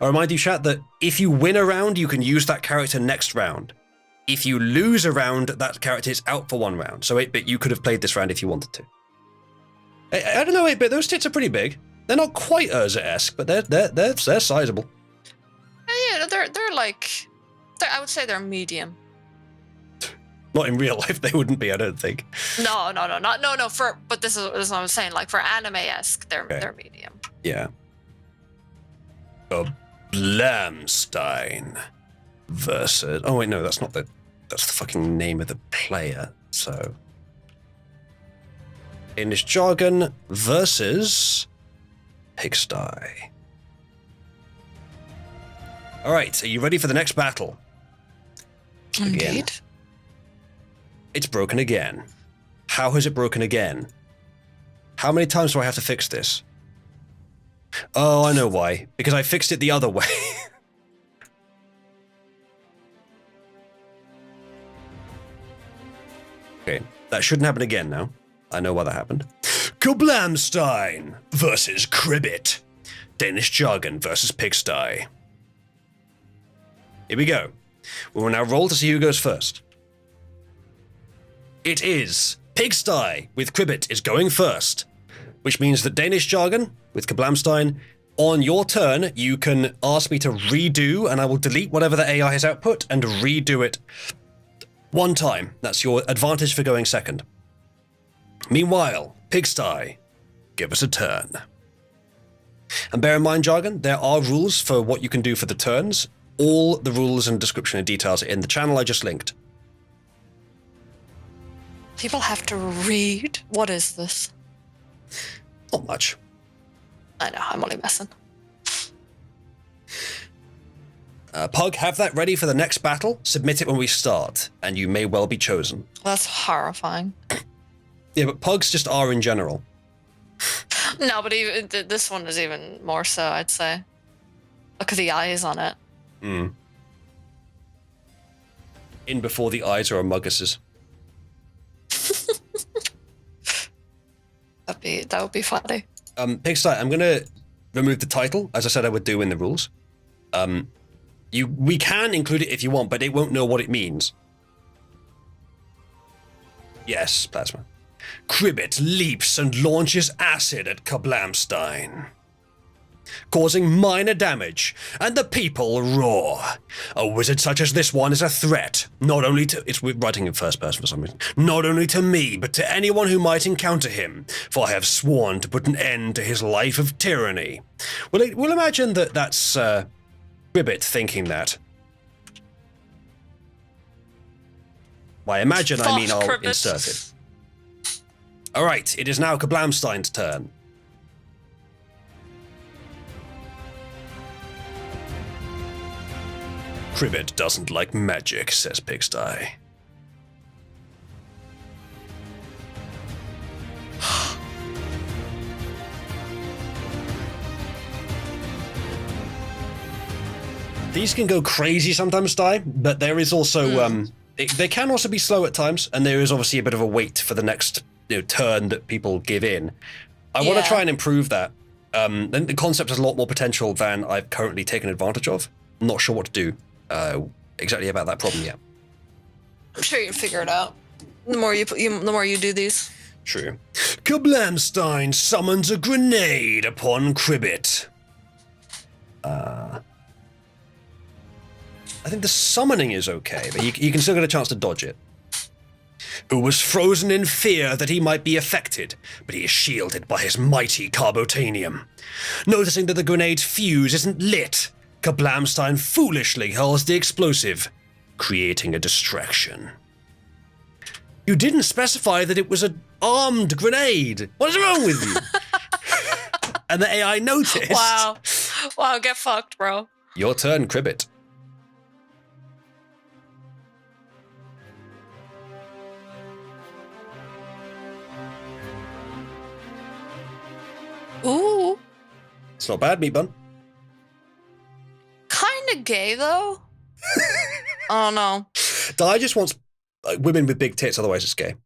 I remind you, chat, that if you win a round, you can use that character next round. If you lose a round, that character is out for one round. So 8-bit, you could have played this round if you wanted to. I don't know, 8-bit, those tits are pretty big. They're not quite Urza-esque, but they're sizable. Yeah, they're like, I would say they're medium. Not in real life, they wouldn't be, I don't think. No. But this is what I'm saying. Like for anime-esque, they're medium. Yeah. Blamstein versus. Oh wait, no, that's not the. That's the fucking name of the player. So. English jargon versus Pigsty. All right, are you ready for the next battle? Indeed. It's broken again. How has it broken again? How many times do I have to fix this? Oh, I know why. Because I fixed it the other way. Okay, that shouldn't happen again now. I know why that happened. Kablamstein versus Cribbit. Danish jargon versus Pigsty. Here we go. We will now roll to see who goes first. It is Pigsty with Cribbit is going first, which means that Danish jargon with Kablamstein, on your turn, you can ask me to redo, and I will delete whatever the AI has output and redo it one time. That's your advantage for going second. Meanwhile, Pigsty, give us a turn. And bear in mind, jargon, there are rules for what you can do for the turns. All the rules and description and details are in the channel I just linked. People have to read. What is this? Not much. I know, I'm only messing. Pug, have that ready for the next battle. Submit it when we start, and you may well be chosen. That's horrifying. Yeah, but pugs just are in general. No, but even this one is even more so, I'd say. Look at the eyes on it. Mm. In before the eyes are Amugus's. That would be funny. Pigsty, I'm gonna remove the title, as I said I would do in the rules. We can include it if you want, but it won't know what it means. Yes, Plasma. Cribbit leaps and launches acid at Kablamstein, causing minor damage, and the people roar. A wizard such as this one is a threat, not only to— it's writing in first person for some reason. Not only to me, but to anyone who might encounter him, for I have sworn to put an end to his life of tyranny. We'll imagine that that's Cribbit thinking that. By imagine, I mean I'll Cribbit. insert it. All right, it is now Kablamstein's turn. Cribbit doesn't like magic, says Pigsty. These can go crazy sometimes, Di, but there is also they can also be slow at times, and there is obviously a bit of a wait for the next turn that people give in. I want to try and improve that. Then the concept has a lot more potential than I've currently taken advantage of. I'm not sure what to do exactly about that problem yet. I'm sure you can figure it out. The more you do these. True. Kablamstein summons a grenade upon Cribbit. I think the summoning is okay, but you can still get a chance to dodge it. Who was frozen in fear that he might be affected, but he is shielded by his mighty carbotanium. Noticing that the grenade's fuse isn't lit, Kablamstein foolishly hurls the explosive, creating a distraction. You didn't specify that it was an armed grenade. What is wrong with you? And the AI noticed. Wow, get fucked, bro. Your turn, Cribbit. Ooh. It's not bad, meat bun. Kinda gay, though. Oh, no. Di just wants women with big tits, otherwise it's gay.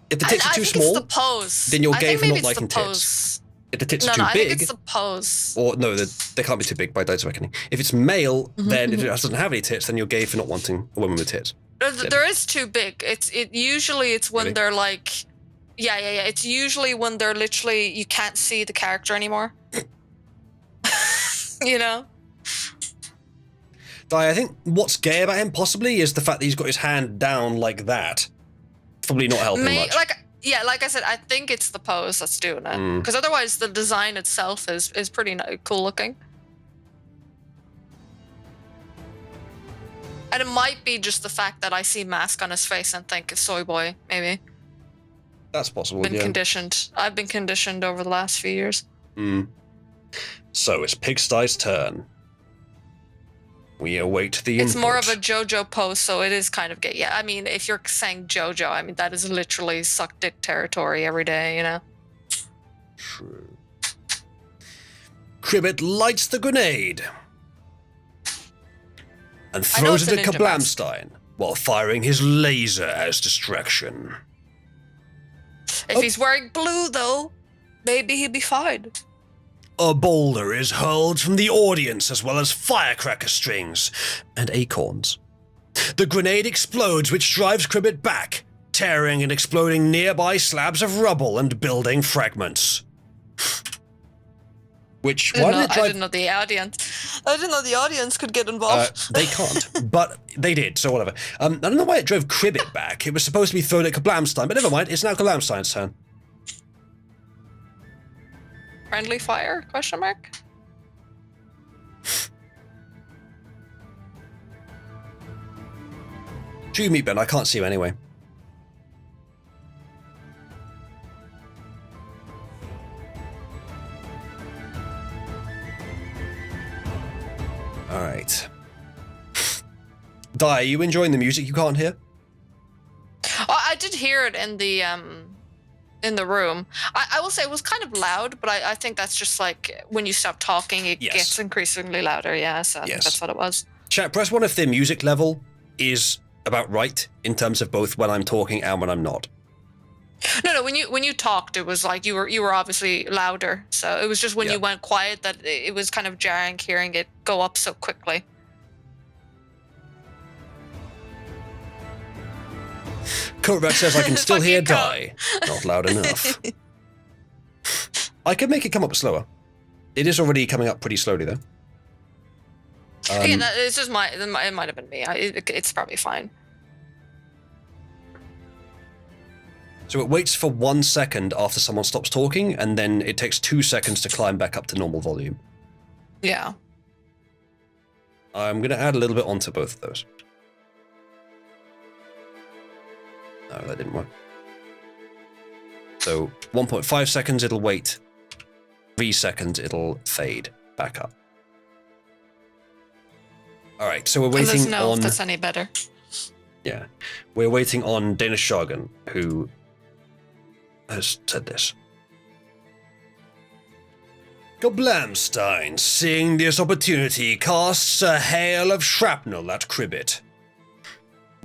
If the tits are too small, it's the pose. then you're I gay think for maybe not it's liking the tits. pose. If the tits are No, too I big, think it's the pose. or no, they can't be too big by Dice Reckoning. If it's male, then if it doesn't have any tits, then you're gay for not wanting a woman with tits. There is too big. Usually it's when Really? they're like, yeah. It's usually when they're literally you can't see the character anymore. You know. Di, I think what's gay about him possibly is the fact that he's got his hand down like that. Probably not helping much. Like I said, I think it's the pose that's doing it. Because otherwise, the design itself is pretty cool looking. And it might be just the fact that I see mask on his face and think it's soy boy. Maybe That's possible. been Yeah. conditioned. I've been conditioned over the last few years. So it's Pigsty's turn. We await the It's input. more of a JoJo pose, so it is kind of gay. Yeah, I mean, if you're saying JoJo, I mean that is literally suck dick territory every day. You know. True. Cribbit lights the grenade and I know throws it's it a at ninja mask. Kablamstein while firing his laser as distraction. If he's wearing blue, though, maybe he'd be fine. A boulder is hurled from the audience as well as firecracker strings and acorns. The grenade explodes, which drives Cribbit back, tearing and exploding nearby slabs of rubble and building fragments. Which, why did it I drive... didn't know the audience. I didn't know the audience could get involved. They can't, but they did, so whatever. I don't know why it drove Cribbit back. It was supposed to be thrown at Kablamstein, but never mind, it's now Kablamstein's turn. Friendly fire? Question mark. Do me, Ben, I can't see you anyway. Alright. Di, are you enjoying the music you can't hear? Oh, I did hear it in the room. I will say it was kind of loud, but I think that's just like when you stop talking, it Yes. gets increasingly louder. Yeah, so I think Yes. that's what it was. Chat, press 1 if the music level is about right in terms of both when I'm talking and when I'm not. No. When you talked, it was like you were obviously louder. So it was just when Yeah. you went quiet that it was kind of jarring hearing it go up so quickly. Korvac says I can still hear Fucking Die. Not loud enough. I could make it come up slower. It is already coming up pretty slowly though. Yeah, it's just it might have been me. It's probably fine. So it waits for 1 second after someone stops talking, and then it takes 2 seconds to climb back up to normal volume. Yeah. I'm going to add a little bit onto both of those. No, that didn't work. So 1.5 seconds, it'll wait. 3 seconds, it'll fade back up. All right, so we're Let us waiting know on... if that's any better. Yeah, we're waiting on Danish Shargan, who has said this. Kablamstein, seeing this opportunity, casts a hail of shrapnel at Cribbit.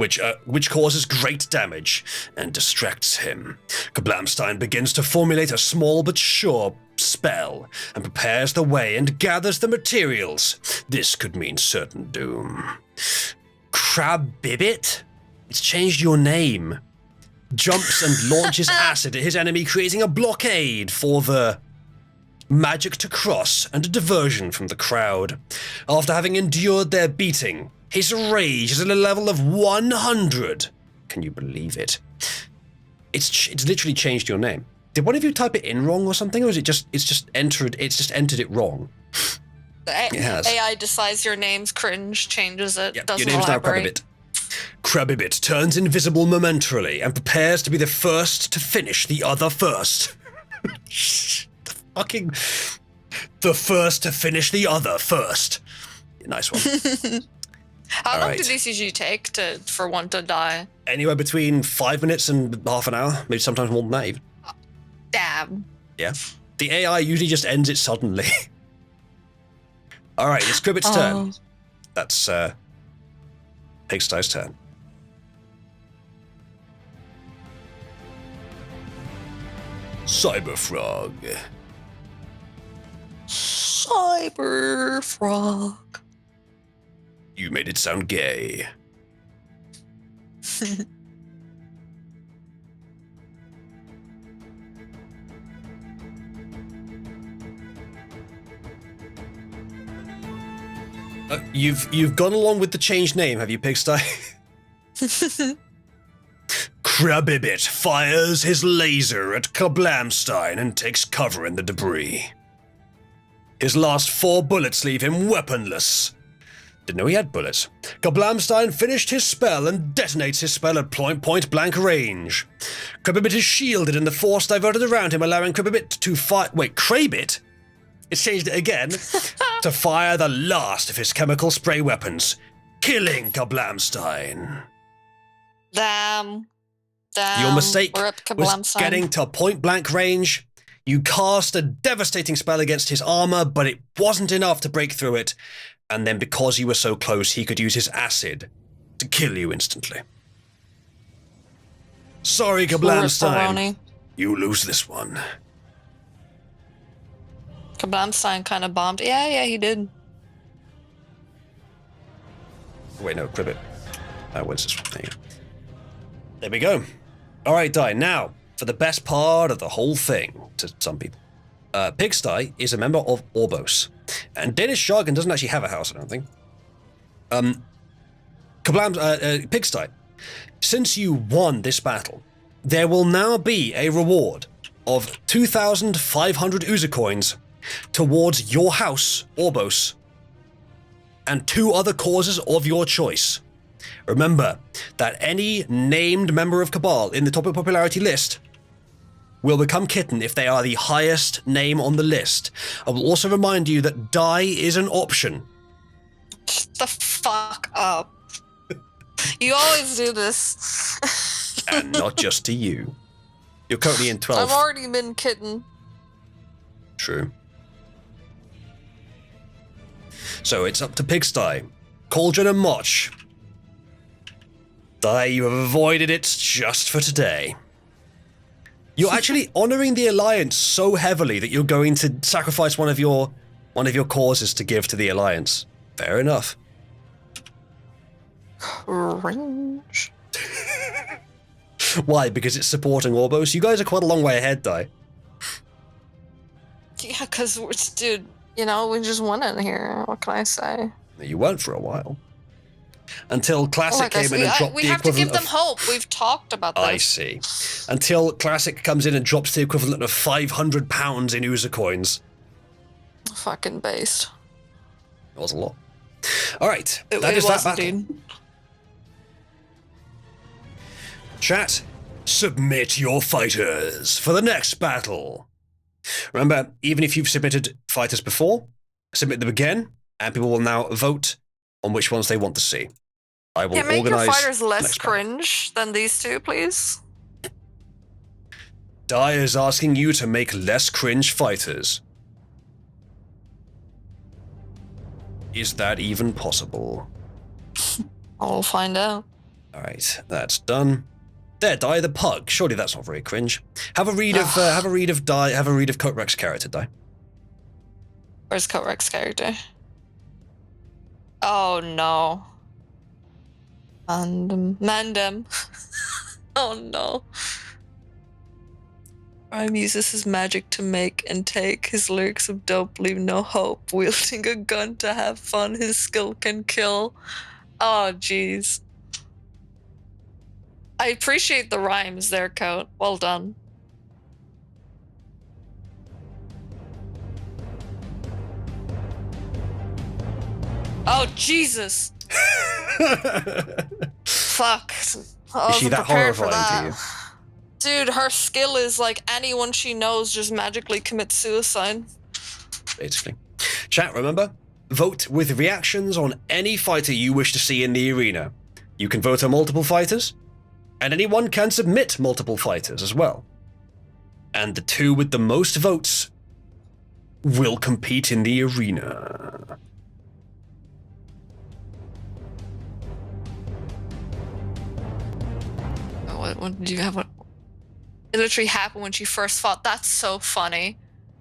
which causes great damage and distracts him. Kablamstein begins to formulate a small but sure spell and prepares the way and gathers the materials. This could mean certain doom. Crabbibit? It's changed your name. Jumps and launches acid at his enemy, creating a blockade for the magic to cross and a diversion from the crowd. After having endured their beating, his rage is at a level of 100. Can you believe it? It's literally changed your name. Did one of you type it in wrong or something, or is it's just entered it wrong? It has. AI decides your name's cringe, changes it, Yep, doesn't your name's elaborate. now Crabbibit. Crabbibit turns invisible momentarily and prepares to be the first to finish the other first. The first to finish the other first. Nice one. How All long right. do these usually take for one to die? Anywhere between 5 minutes and half an hour, maybe sometimes more than that even. Damn. Yeah. The AI usually just ends it suddenly. All right, it's Cribbit's turn. That's Pigsty's turn. Cyberfrog. Cyberfrog. You made it sound gay. You've gone along with the changed name, have you, Pigsty? Crabbibit fires his laser at Kablamstein and takes cover in the debris. His last 4 bullets leave him weaponless. Didn't know he had bullets. Kablamstein finished his spell and detonates his spell at point-blank range. Crabbibit is shielded and the force diverted around him, allowing Crabbibit to fire... Wait, Crabbit? It's changed it again. To fire the last of his chemical spray weapons, killing Kablamstein. Damn. Your mistake Rip was Kablamstein. getting to point-blank range. You cast a devastating spell against his armor, but it wasn't enough to break through it. And then because you were so close, he could use his acid to kill you instantly. Sorry, Kablamstein. Ripperoni. You lose this one. Kablamstein kind of bombed. Yeah, he did. Wait, no, Cribbit. Where's this one? There you go. There we go. All right, Di. Now, for the best part of the whole thing, to some people. Pigsty is a member of Orbos. And Danish Jargon doesn't actually have a house, I don't think. Pigsty, since you won this battle, there will now be a reward of 2,500 User coins towards your house, Orbos, and 2 other causes of your choice. Remember that any named member of Cabal in the top popularity list will become kitten if they are the highest name on the list. I will also remind you that die is an option. Shut the fuck up. You always do this. And not just to you. You're currently in 12. I've already been kitten. True. So it's up to Pigsty, Cauldron and Motch. Die, you have avoided it just for today. You're actually honoring the Alliance so heavily that you're going to sacrifice one of your causes to give to the Alliance. Fair enough. Cringe. Why? Because it's supporting Orbos? You guys are quite a long way ahead, Die. Yeah, because, dude, you know, we just won in here. What can I say? You weren't for a while. Until Classic Like I came in said, and dropped we the have to equivalent give them hope. We've talked about this. I see. Until Classic comes in and drops the equivalent of £500 in User coins. Fucking based. That was a lot. All right, It that is was that battle. indeed. Chat, submit your fighters for the next battle. Remember, even if you've submitted fighters before, submit them again, and people will now vote on which ones they want to see. I will Yeah, make your organize fighters less next battle. cringe than these two, please. Di is asking you to make less cringe fighters. Is that even possible? I'll find out. All right, that's done. There, Die the pug. Surely that's not very cringe. Have a read of Cotrex's character, Die. Where's Korek's character? Oh no. Mandem. Oh no. Rhyme uses his magic to make and take. His lyrics of dope leave no hope. Wielding a gun to have fun, his skill can kill. Oh jeez. I appreciate the rhymes there, Coat. Well done. Oh, Jesus! Fuck. Is she that horrifying to you? Dude, her skill is like anyone she knows just magically commits suicide. Basically. Chat, remember? Vote with reactions on any fighter you wish to see in the arena. You can vote on multiple fighters, and anyone can submit multiple fighters as well. And the two with the most votes will compete in the arena. What did you have? What? It literally happened when she first fought. That's so funny.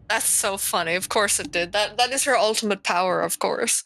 That's so funny. Of course it did. That is her ultimate power, of course.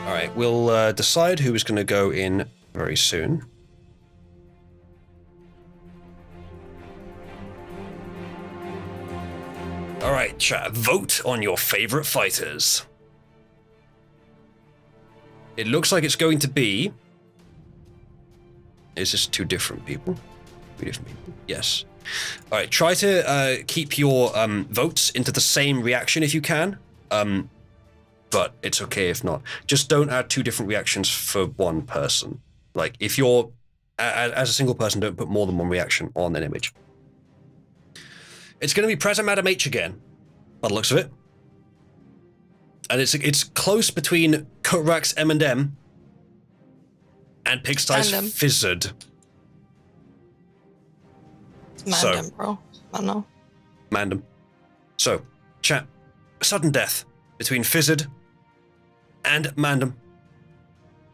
Alright, we'll decide who is going to go in very soon. Alright, chat, vote on your favorite fighters. It looks like it's going to be... Is this two different people? Two different people? Yes. Alright, try to keep your votes into the same reaction if you can. But it's okay if not. Just don't add two different reactions for one person. Like, if you're, as a single person, don't put more than one reaction on an image. It's going to be Present Madam H again, by the looks of it. And it's close between Kutrax M&M and Pigsty's Fizzard. Mandem, bro. I don't know. Mandem. So, chat, sudden death between Fizzard and Mandem.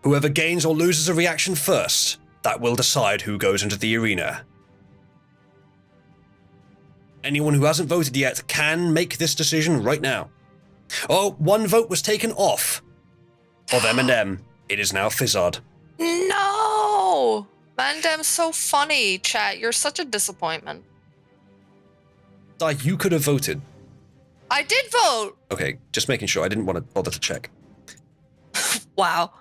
Whoever gains or loses a reaction first, that will decide who goes into the arena. Anyone who hasn't voted yet can make this decision right now. Oh, one vote was taken off of M&M. It is now Fizzard. No! Mandem's so funny, chat. You're such a disappointment. You could have voted. I did vote! Okay, just making sure. I didn't want to bother to check. Wow.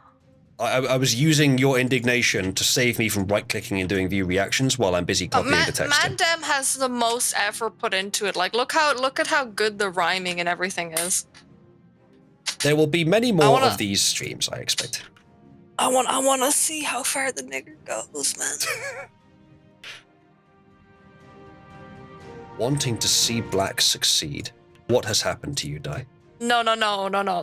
I was using your indignation to save me from right-clicking and doing view reactions while I'm busy copying the text. Mandem has the most effort put into it. Like, look at how good the rhyming and everything is. There will be many more of these streams, I expect. I want to see how far the nigger goes, man. Wanting to see Black succeed. What has happened to you, Dai? No.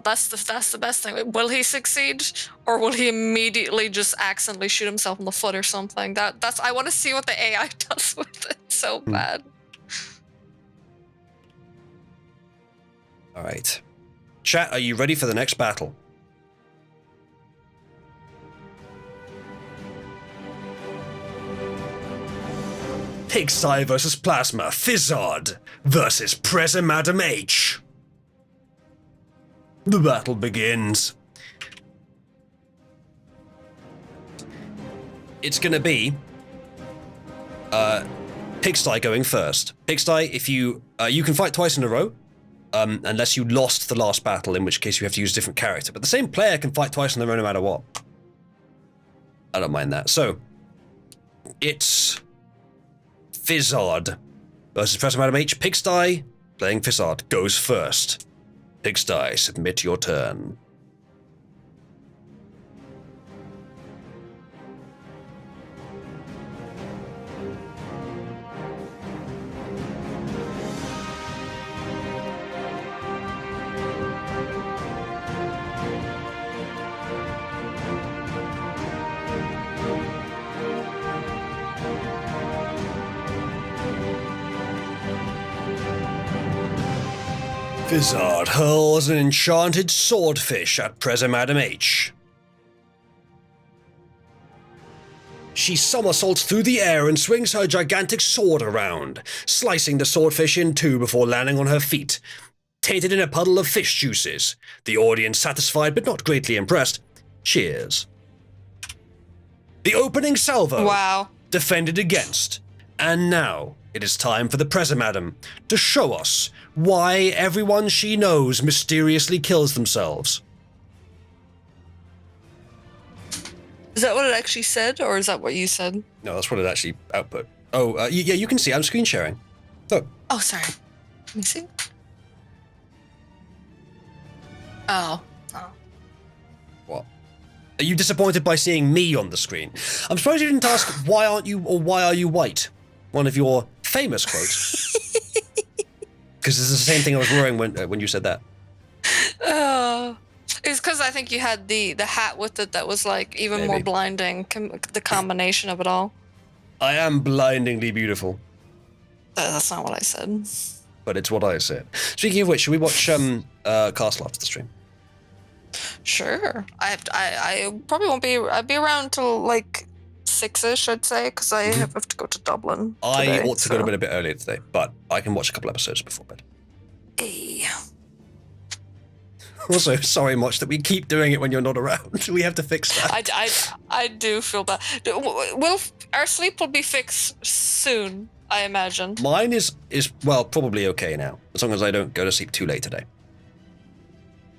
That's the best thing. Will he succeed, or will he immediately just accidentally shoot himself in the foot or something? That's I want to see what the AI does with it so bad. All right, chat. Are you ready for the next battle? Pigsty versus Plasma, Fizzard versus Present Madam H. The battle begins. It's gonna be Pigsty going first. Pigsty, if you can fight twice in a row, unless you lost the last battle, in which case you have to use a different character. But the same player can fight twice in a row no matter what. I don't mind that. So it's Fizzard versus Professor Madam H. Pigsty, playing Fizzard, goes first. Pigsty, submit your turn. Fizzard hurls an enchanted swordfish at Preza Madam H. She somersaults through the air and swings her gigantic sword around, slicing the swordfish in two before landing on her feet, tainted in a puddle of fish juices. The audience, satisfied but not greatly impressed, cheers. The opening salvo. Wow. Defended against. And now it is time for the Preza Madam to show us why everyone she knows mysteriously kills themselves. Is that what it actually said, or is that what you said? No, that's what it actually output. Oh, yeah, you can see. I'm screen sharing. Look. Oh, sorry. Let me see. Oh. What? Are you disappointed by seeing me on the screen? I'm surprised you didn't ask, why aren't you, or why are you white? One of your famous quotes. Because it's the same thing I was wearing when you said that. It's because I think you had the hat with it that was like even more blinding, the combination of it all. I am blindingly beautiful. That's not what I said. But it's what I said. Speaking of which, should we watch Castle after the stream? Sure. I probably won't be. I'd be around till like 6ish, I'd say, because I have to go to Dublin. I today, ought to go to bed a bit earlier today, but I can watch a couple episodes before bed. Hey. Also, sorry much that we keep doing it when you're not around. We have to fix that. I do feel bad. Our sleep will be fixed soon, I imagine. Mine is well, probably okay now, as long as I don't go to sleep too late today.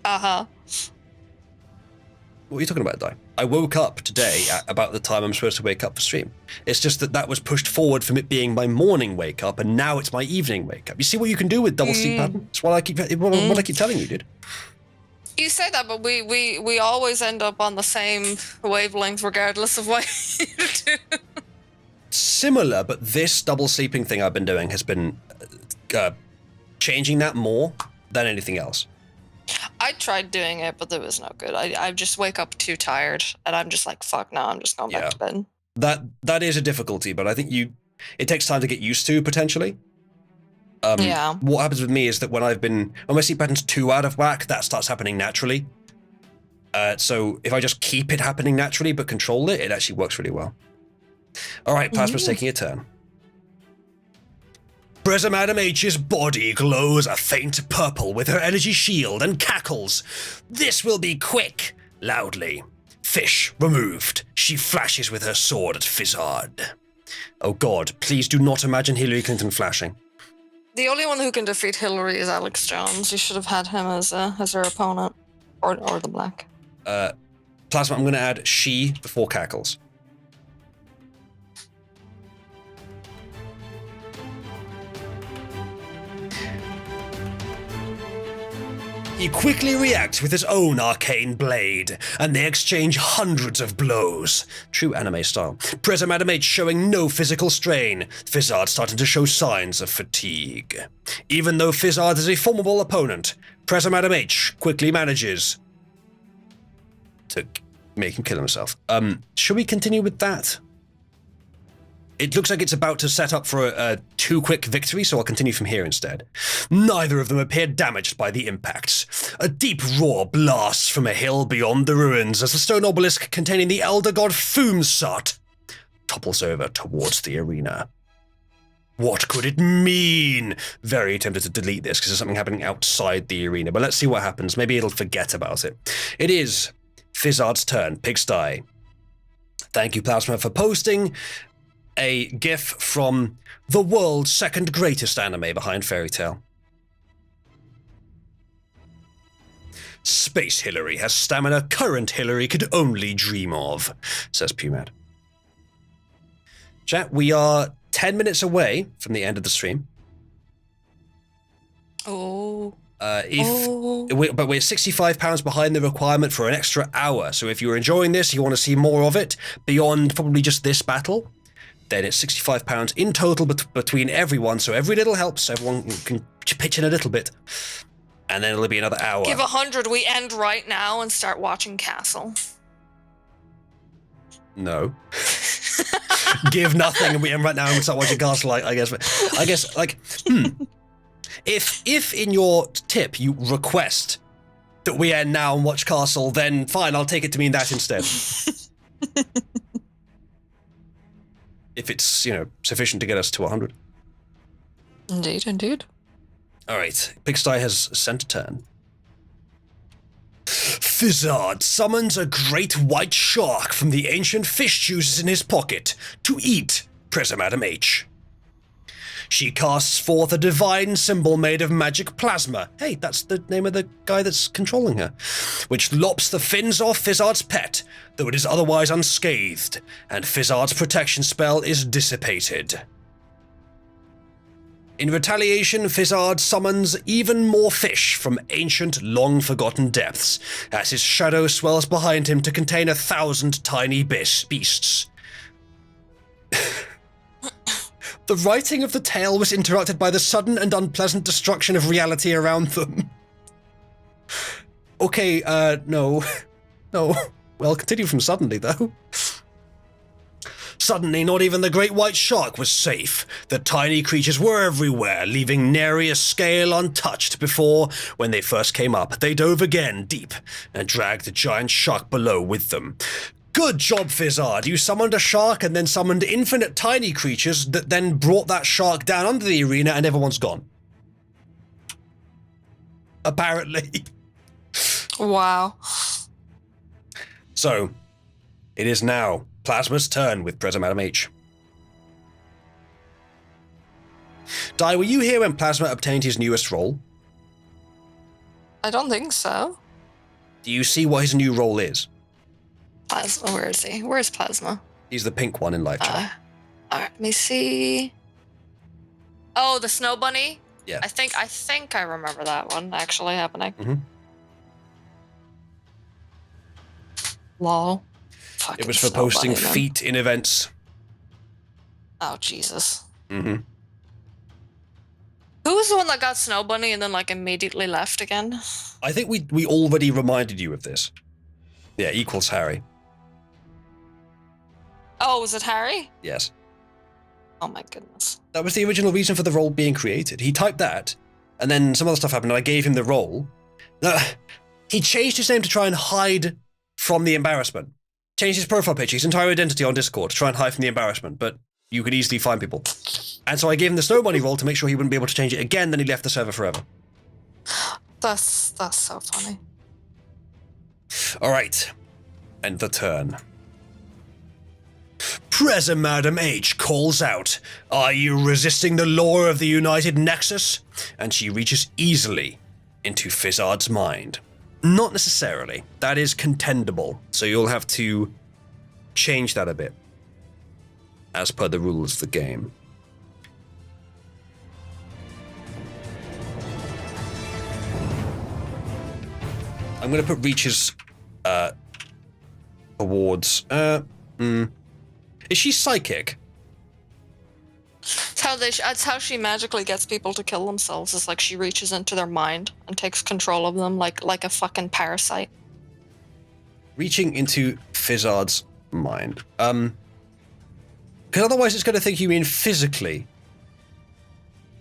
Uh-huh. What are you talking about, Di? I woke up today at about the time I'm supposed to wake up for stream. It's just that was pushed forward from it being my morning wake up, and now it's my evening wake up. You see what you can do with double sleep pattern? It's what I keep telling you, dude. You say that, but we always end up on the same wavelength regardless of what you do. Similar, but this double sleeping thing I've been doing has been changing that more than anything else. I tried doing it, but it was no good. I just wake up too tired, and I'm just like, fuck no, I'm just going back to bed. That is a difficulty, but I think it takes time to get used to, potentially. Yeah. What happens with me is that when my sleep pattern's too out of whack, that starts happening naturally. So if I just keep it happening naturally but control it, it actually works really well. All right, Plasma's taking a turn. Preza Madam H's body glows a faint purple with her energy shield and cackles. This will be quick, loudly. Fish removed. She flashes with her sword at Fizzard. Oh God, please do not imagine Hillary Clinton flashing. The only one who can defeat Hillary is Alex Jones. You should have had him as her opponent, or the black. Plasma, I'm going to add she before cackles. He quickly reacts with his own arcane blade, and they exchange hundreds of blows. True anime style. Preza Madam H showing no physical strain, Fizzard starting to show signs of fatigue. Even though Fizzard is a formidable opponent, Preza Madam H quickly manages to make him kill himself. Should we continue with that? It looks like it's about to set up for a too-quick victory, so I'll continue from here instead. Neither of them appeared damaged by the impacts. A deep roar blasts from a hill beyond the ruins as the stone obelisk containing the elder god Foomsot topples over towards the arena. What could it mean? Very tempted to delete this because there's something happening outside the arena, but let's see what happens. Maybe it'll forget about it. It is Fizzard's turn, Pigsty. Thank you, Plasma, for posting a GIF from the world's second greatest anime behind Fairy Tail. Space Hillary has stamina current Hillary could only dream of, says Pumad. Chat, we are 10 minutes away from the end of the stream. Oh. But we're £65 behind the requirement for an extra hour. So if you're enjoying this, you want to see more of it beyond probably just this battle, then it's £65 in total between everyone. So every little helps. Everyone can pitch in a little bit, and then it'll be another hour. Give 100. We end right now and start watching Castle. No. Give nothing, and we end right now and we start watching Castle. I guess, If in your tip you request that we end now and watch Castle, then fine, I'll take it to mean that instead. If it's, sufficient to get us to 100. Indeed. All right, Pigsty has sent a turn. Fizzard summons a great white shark from the ancient fish juices in his pocket to eat Madam H. She casts forth a divine symbol made of magic plasma. Hey, that's the name of the guy that's controlling her. Which lops the fins off Fizzard's pet, though it is otherwise unscathed, and Fizzard's protection spell is dissipated. In retaliation, Fizzard summons even more fish from ancient, long-forgotten depths, as his shadow swells behind him to contain 1,000 tiny beasts. The writing of the tale was interrupted by the sudden and unpleasant destruction of reality around them. Okay, no. No. Well, continue from suddenly, though. Suddenly, not even the great white shark was safe. The tiny creatures were everywhere, leaving nary a scale untouched before, when they first came up, they dove again deep and dragged the giant shark below with them. Good job, Fizzard. You summoned a shark and then summoned infinite tiny creatures that then brought that shark down under the arena and everyone's gone. Apparently. Wow. So, it is now Plasma's turn with Madam H. Di, were you here when Plasma obtained his newest role? I don't think so. Do you see what his new role is? Plasma, where is he? Where's Plasma? He's the pink one in live chat. Alright, let me see. Oh, the snow bunny? Yeah. I think I remember that one actually happening. Mm-hmm. Lol. It was for posting feet in events. Oh, Jesus. Mm-hmm. Who was the one that got Snow Bunny and then immediately left again? I think we already reminded you of this. Yeah, equals Harry. Oh, was it Harry? Yes. Oh my goodness. That was the original reason for the role being created. He typed that, and then some other stuff happened, and I gave him the role. He changed his name to try and hide from the embarrassment. Changed his profile picture, his entire identity on Discord to try and hide from the embarrassment, but you could easily find people. And so I gave him the Snow Bunny role to make sure he wouldn't be able to change it again, then he left the server forever. That's so funny. Alright. End the turn. Madam H calls out, "Are you resisting the law of the United Nexus?" And she reaches easily into Fizzard's mind. Not necessarily. That is contendable, so you'll have to change that a bit, as per the rules of the game. I'm going to put Reach's awards. Is she psychic? That's how she magically gets people to kill themselves. Is she reaches into their mind and takes control of them like a fucking parasite. Reaching into Fizzard's mind. Because otherwise it's going to think you mean physically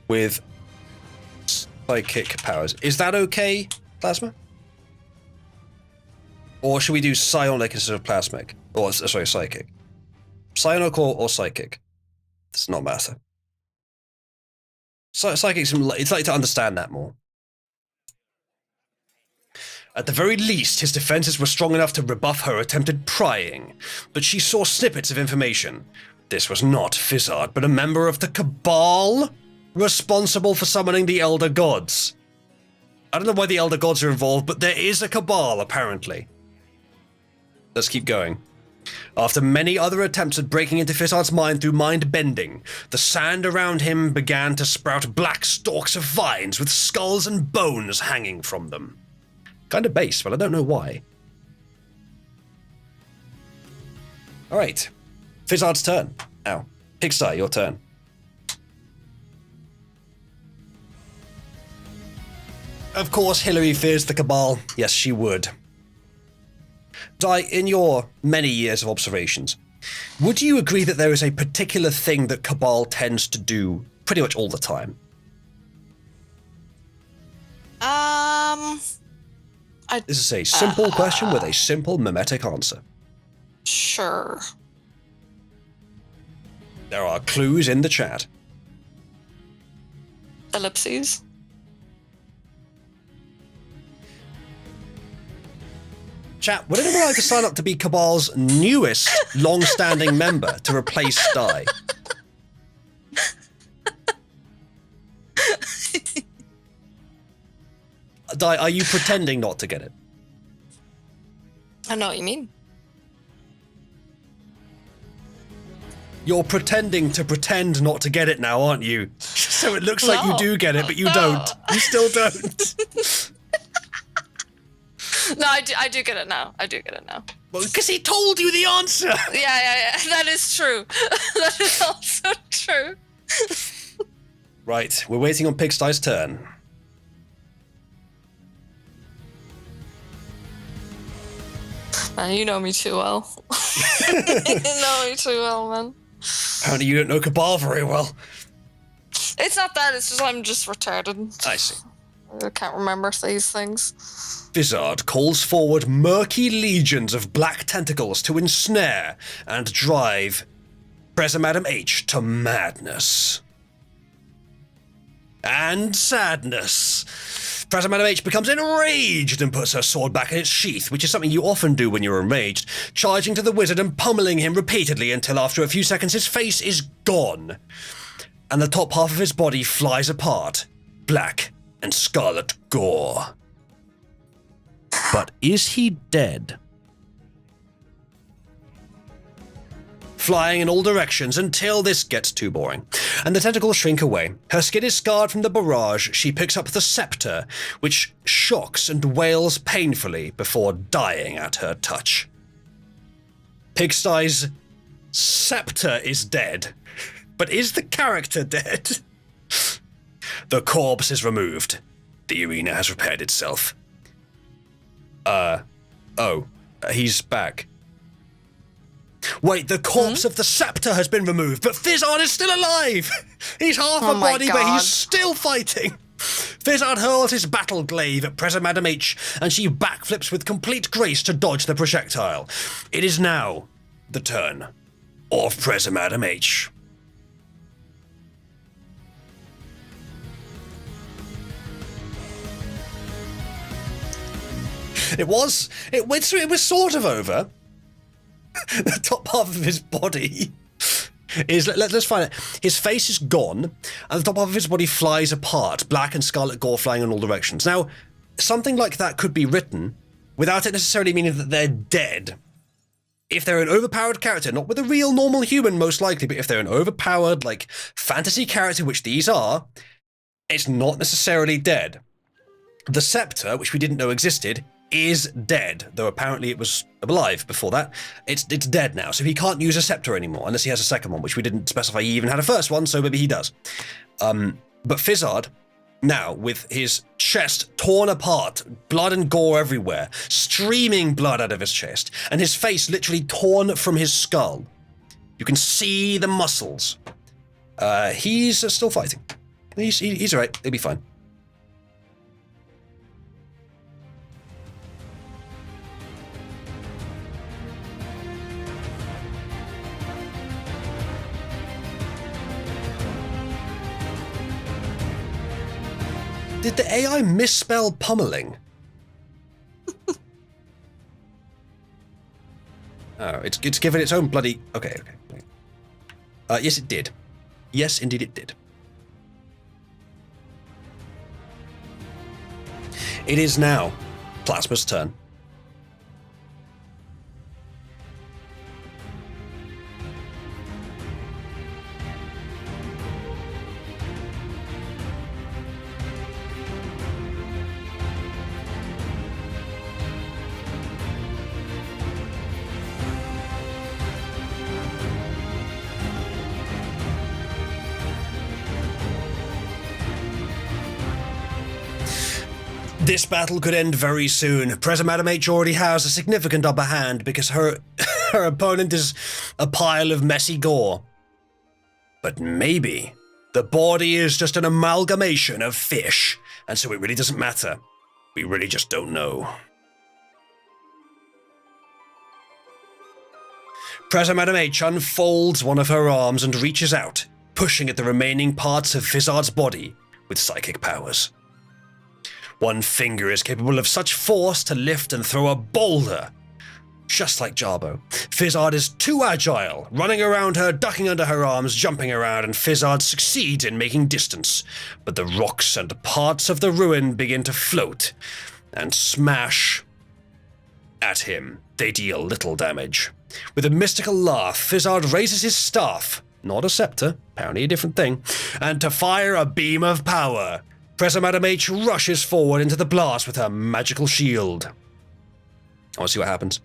with psychic powers. Is that okay, Plasma? Or should we do psionic instead of plasmic? Or, sorry, psychic. Psionic or psychic? Does not matter. Psychics, it's like to understand that more. At the very least, his defenses were strong enough to rebuff her attempted prying, but she saw snippets of information. This was not Fizzard, but a member of the Cabal, responsible for summoning the Elder Gods. I don't know why the Elder Gods are involved, but there is a Cabal, apparently. Let's keep going. After many other attempts at breaking into Fizzard's mind through mind bending, the sand around him began to sprout black stalks of vines with skulls and bones hanging from them. Kind of base, but I don't know why. Alright. Fizzard's turn. Now, Pigsty, your turn. Of course, Hillary fears the Cabal. Yes, she would. Di, in your many years of observations, would you agree that there is a particular thing that Cabal tends to do pretty much all the time? This is a simple question with a simple mimetic answer. Sure. There are clues in the chat. Ellipses. Chat, would anyone like to sign up to be Cabal's newest long-standing member to replace Di? Di, are you pretending not to get it? I know what you mean. You're pretending to pretend not to get it now, aren't you? So it looks like you do get it, but you don't. You still don't. No, I do get it now. I do get it now. Well, because he told you the answer. Yeah. That is true. That is also true. Right, we're waiting on Pigsty's turn. Man, you know me too well. You know me too well, man. Apparently you don't know Cabal very well. It's not that, it's just I'm just retarded. I see. I can't remember these things. Fizzard calls forward murky legions of black tentacles to ensnare and drive Madam H to madness. And sadness. Madam H becomes enraged and puts her sword back in its sheath, which is something you often do when you're enraged, charging to the wizard and pummeling him repeatedly until after a few seconds his face is gone, and the top half of his body flies apart, black and scarlet gore. But is he dead? Flying in all directions until this gets too boring, and the tentacles shrink away. Her skin is scarred from the barrage. She picks up the scepter, which shocks and wails painfully before dying at her touch. Pigsty's scepter is dead, but is the character dead? The corpse is removed. The arena has repaired itself. He's back. Wait, the corpse of the scepter has been removed, but Fizzard is still alive! He's half a body, but he's still fighting! Fizzard hurls his battle glaive at Madam H, and she backflips with complete grace to dodge the projectile. It is now the turn of Madam H. It was sort of over. The top half of his body is, let's find it. His face is gone, and the top half of his body flies apart, black and scarlet gore flying in all directions. Now, something like that could be written without it necessarily meaning that they're dead. If they're an overpowered character, not with a real normal human most likely, but if they're an overpowered, like, fantasy character, which these are, it's not necessarily dead. The scepter, which we didn't know existed, is dead, though apparently it was alive before that. It's dead now, so he can't use a scepter anymore, unless he has a second one, which we didn't specify he even had a first one, so maybe he does. But Fizzard, now, with his chest torn apart, blood and gore everywhere, streaming blood out of his chest, and his face literally torn from his skull. You can see the muscles. He's still fighting. He's alright, he'll be fine. Did the AI misspell pummeling? Oh, it's given its own bloody... Okay. Yes, it did. Yes, indeed it did. It is now Plasma's turn. This battle could end very soon. President Madam H already has a significant upper hand because her opponent is a pile of messy gore. But maybe the body is just an amalgamation of fish, and so it really doesn't matter. We really just don't know. President Madam H unfolds one of her arms and reaches out, pushing at the remaining parts of Fizzard's body with psychic powers. One finger is capable of such force to lift and throw a boulder. Just like Jarbo, Fizzard is too agile, running around her, ducking under her arms, jumping around, and Fizzard succeeds in making distance. But the rocks and parts of the ruin begin to float and smash at him. They deal little damage. With a mystical laugh, Fizzard raises his staff, not a scepter, apparently a different thing, and to fire a beam of power. President Madam H rushes forward into the blast with her magical shield. I want to see what happens.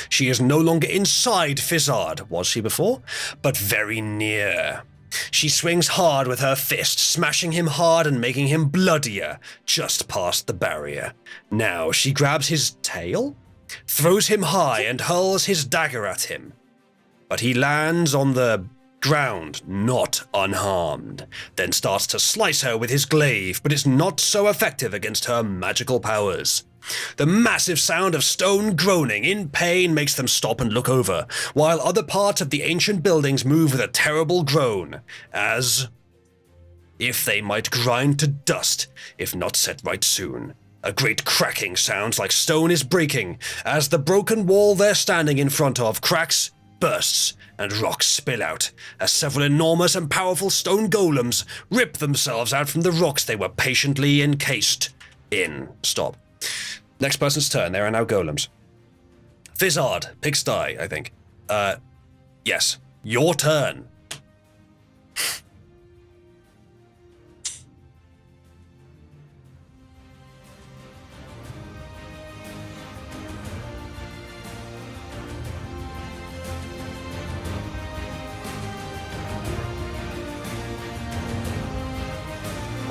She is no longer inside Fizzard, was she before? But very near. She swings hard with her fist, smashing him hard and making him bloodier, just past the barrier. Now she grabs his tail, throws him high and hurls his dagger at him. But he lands on the ground, not unharmed, then starts to slice her with his glaive, but is not so effective against her magical powers. The massive sound of stone groaning in pain makes them stop and look over, while other parts of the ancient buildings move with a terrible groan, as if they might grind to dust if not set right soon. A great cracking sounds like stone is breaking, as the broken wall they're standing in front of cracks, bursts, and rocks spill out, as several enormous and powerful stone golems rip themselves out from the rocks they were patiently encased in. Stop. Next person's turn. There are now golems. Fizzard, Pigsty, I think. Yes. Your turn.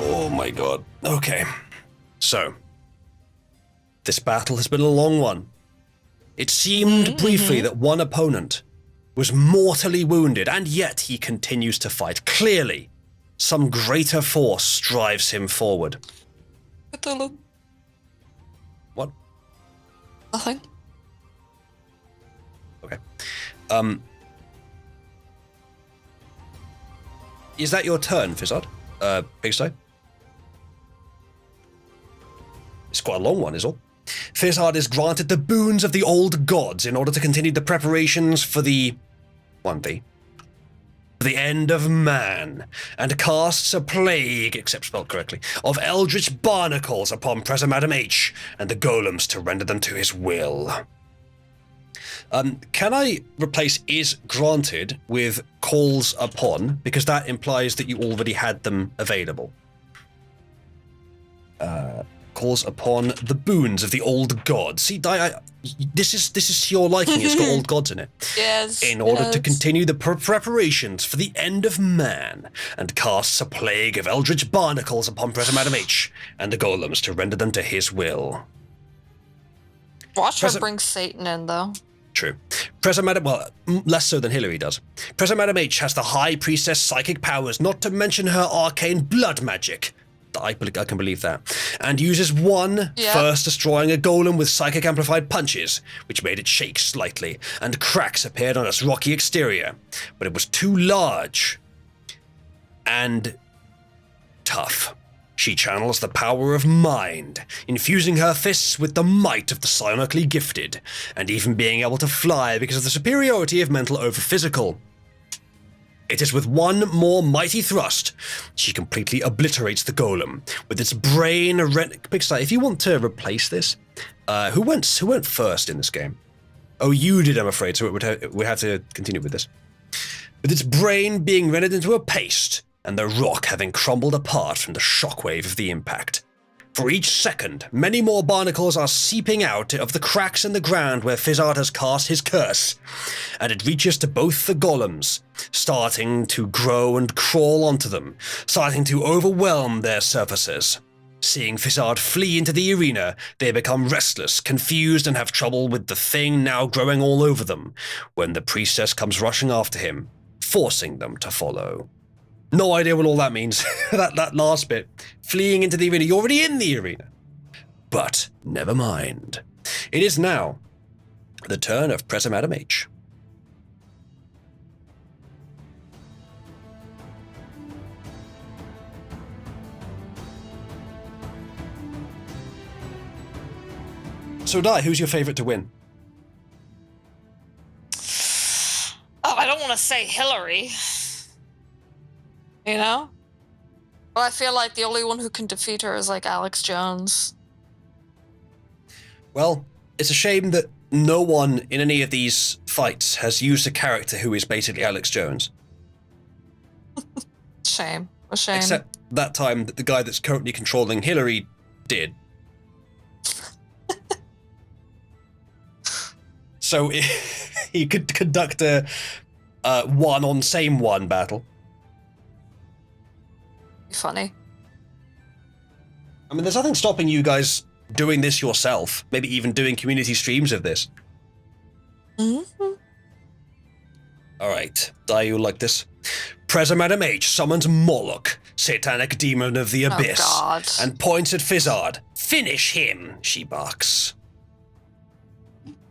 Oh my god. Okay. So, this battle has been a long one. It seemed briefly that one opponent was mortally wounded, and yet he continues to fight. Clearly, some greater force drives him forward. Cthulhu. What? Nothing. Okay. Is that your turn, Fizzard? Pigsty? It's quite a long one, is all. Fizzard is granted the boons of the old gods in order to continue the preparations for the end of man, and casts a plague, except spelled correctly, of eldritch barnacles upon President Madam H and the golems to render them to his will. Can I replace is granted with calls upon, because that implies that you already had them available? Calls upon the boons of the old gods. See, this is your liking. It's got old gods in it. Yes. In order to continue the preparations for the end of man, and casts a plague of eldritch barnacles upon President Madam H and the golems to render them to his will. Watch her bring Satan in, though. True. President Madam, well, less so than Hillary does. President Madam H has the High Priestess psychic powers, not to mention her arcane blood magic. I can believe that. And uses one, first destroying a golem with psychic amplified punches, which made it shake slightly, and cracks appeared on its rocky exterior. But it was too large and tough. She channels the power of mind, infusing her fists with the might of the psionically gifted, and even being able to fly because of the superiority of mental over physical. It is with one more mighty thrust, she completely obliterates the golem, with its brain Pigsty, if you want to replace this, who went first in this game? Oh, you did, I'm afraid, so we have to continue with this. With its brain being rendered into a paste, and the rock having crumbled apart from the shockwave of the impact. For each second, many more barnacles are seeping out of the cracks in the ground where Fizzard has cast his curse, and it reaches to both the golems, starting to grow and crawl onto them, starting to overwhelm their surfaces. Seeing Fizard flee into the arena, they become restless, confused, and have trouble with the thing now growing all over them, when the priestess comes rushing after him, forcing them to follow. No idea what all that means, that last bit. Fleeing into the arena, you're already in the arena. But never mind. It is now the turn of Presa Madam H. So, Dai, who's your favorite to win? Oh, I don't want to say Hillary. You know? But I feel like the only one who can defeat her is like Alex Jones. Well, it's a shame that no one in any of these fights has used a character who is basically Alex Jones. Shame. A shame. Except that time that the guy that's currently controlling Hillary did. So he could conduct a one on same one battle. Funny. I mean, there's nothing stopping you guys doing this yourself. Maybe even doing community streams of this. Mm-hmm. All right, Dai, you like this? Presa Madam H summons Moloch, satanic demon of the abyss, God. and points at Fizard. Finish him, she barks.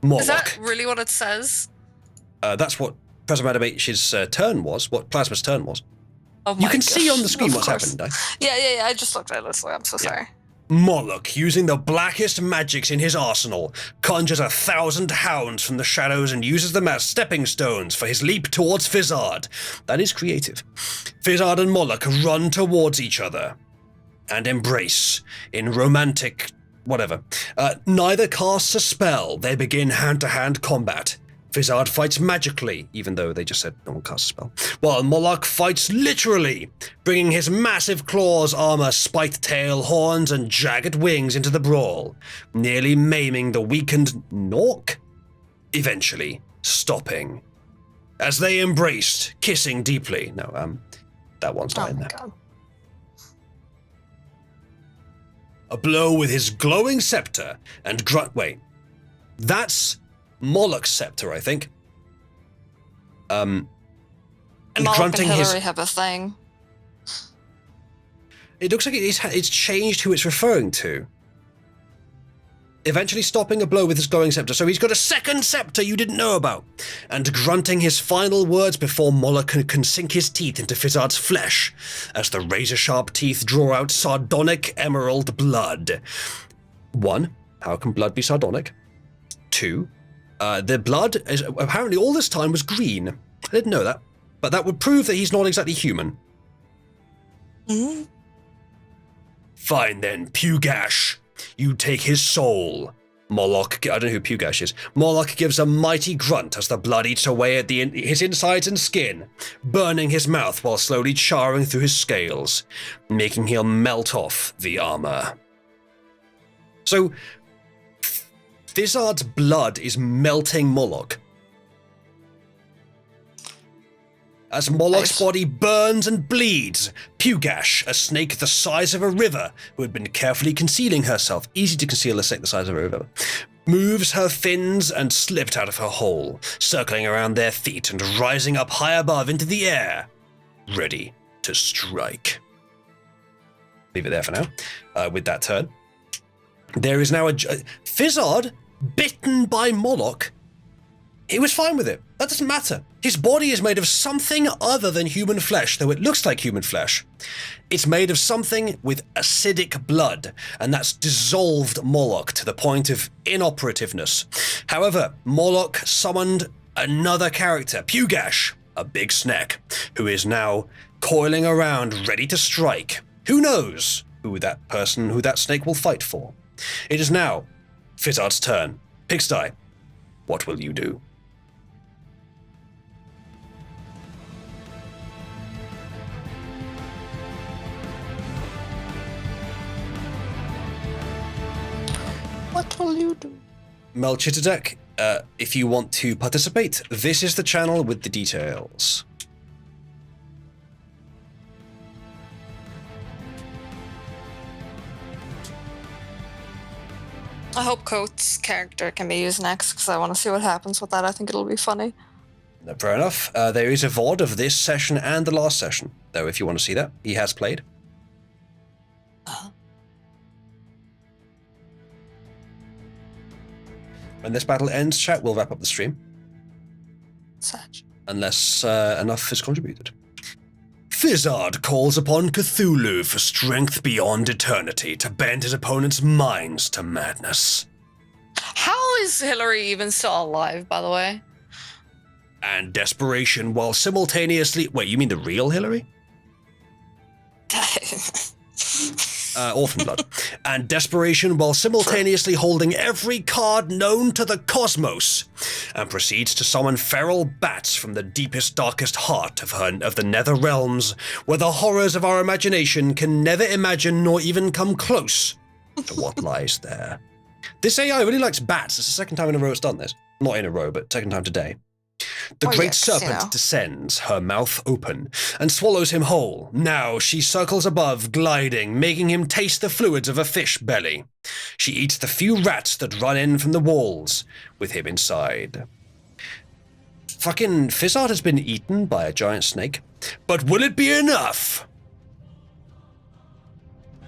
Moloch. Is that really what it says? That's what Presa Madam H's turn was, what Plasma's turn was. Oh my You can gosh. see on the screen Of what's course. happened, Dai. Yeah. I just looked at it. I'm so sorry. Moloch, using the blackest magics in his arsenal, conjures 1,000 hounds from the shadows and uses them as stepping stones for his leap towards Fizard. That is creative. Fizard and Moloch run towards each other and embrace in romantic whatever. Neither casts a spell. They begin hand-to-hand combat. Fizard fights magically, even though they just said no one casts a spell, while Moloch fights literally, bringing his massive claws, armor, spiked tail, horns, and jagged wings into the brawl, nearly maiming the weakened Nork, eventually stopping. As they embraced, kissing deeply. No, that one's not Oh in my there. God. A blow with his glowing scepter and wait, that's Moloch's scepter, I think. And Moloch grunting and his. Hillary have a thing. It looks like it's changed who it's referring to. Eventually stopping a blow with his glowing scepter, so he's got a second scepter you didn't know about. And grunting his final words before Moloch can sink his teeth into Fizard's flesh, as the razor-sharp teeth draw out sardonic emerald blood. 1, how can blood be sardonic? 2, the blood is apparently all this time was green. I didn't know that, but that would prove that he's not exactly human. Mm-hmm. Fine then, Pugash. You take his soul. Moloch, I don't know who Pugash is. Moloch gives a mighty grunt as the blood eats away at his insides and skin, burning his mouth while slowly charring through his scales, making him melt off the armor. So, Fizard's blood is melting Moloch. As Moloch's body burns and bleeds, Pugash, a snake the size of a river, who had been carefully concealing herself, easy to conceal a snake the size of a river, moves her fins and slipped out of her hole, circling around their feet and rising up high above into the air, ready to strike. Leave it there for now, with that turn. There is now a Fizard, bitten by Moloch. He was fine with it. That doesn't matter. His body is made of something other than human flesh, though it looks like human flesh. It's made of something with acidic blood, and that's dissolved Moloch to the point of inoperativeness. However, Moloch summoned another character, Pugash, a big snack, who is now coiling around ready to strike. Who knows who that snake will fight for? It is now Fizard's turn. Pigsty, what will you do? What will you do? Melchizedek, if you want to participate, this is the channel with the details. I hope Coates' character can be used next because I want to see what happens with that. I think it'll be funny. Fair enough. There is a VOD of this session and the last session, though, if you want to see that. He has played. When this battle ends, chat, we'll wrap up the stream. Such. Unless enough is contributed. Fizzard calls upon Cthulhu for strength beyond eternity to bend his opponent's minds to madness. How is Hillary even still alive, by the way? And desperation while simultaneously... Wait, you mean the real Hillary? Orphan blood. And desperation while simultaneously holding every card known to the cosmos, and proceeds to summon feral bats from the deepest, darkest heart of the nether realms, where the horrors of our imagination can never imagine nor even come close to what lies there. This AI really likes bats. It's the second time in a row it's done this. Not in a row, but second time today. The great serpent descends, her mouth open, and swallows him whole. Now she circles above, gliding, making him taste the fluids of a fish belly. She eats the few rats that run in from the walls, with him inside. Fucking Fizzard has been eaten by a giant snake. But will it be enough?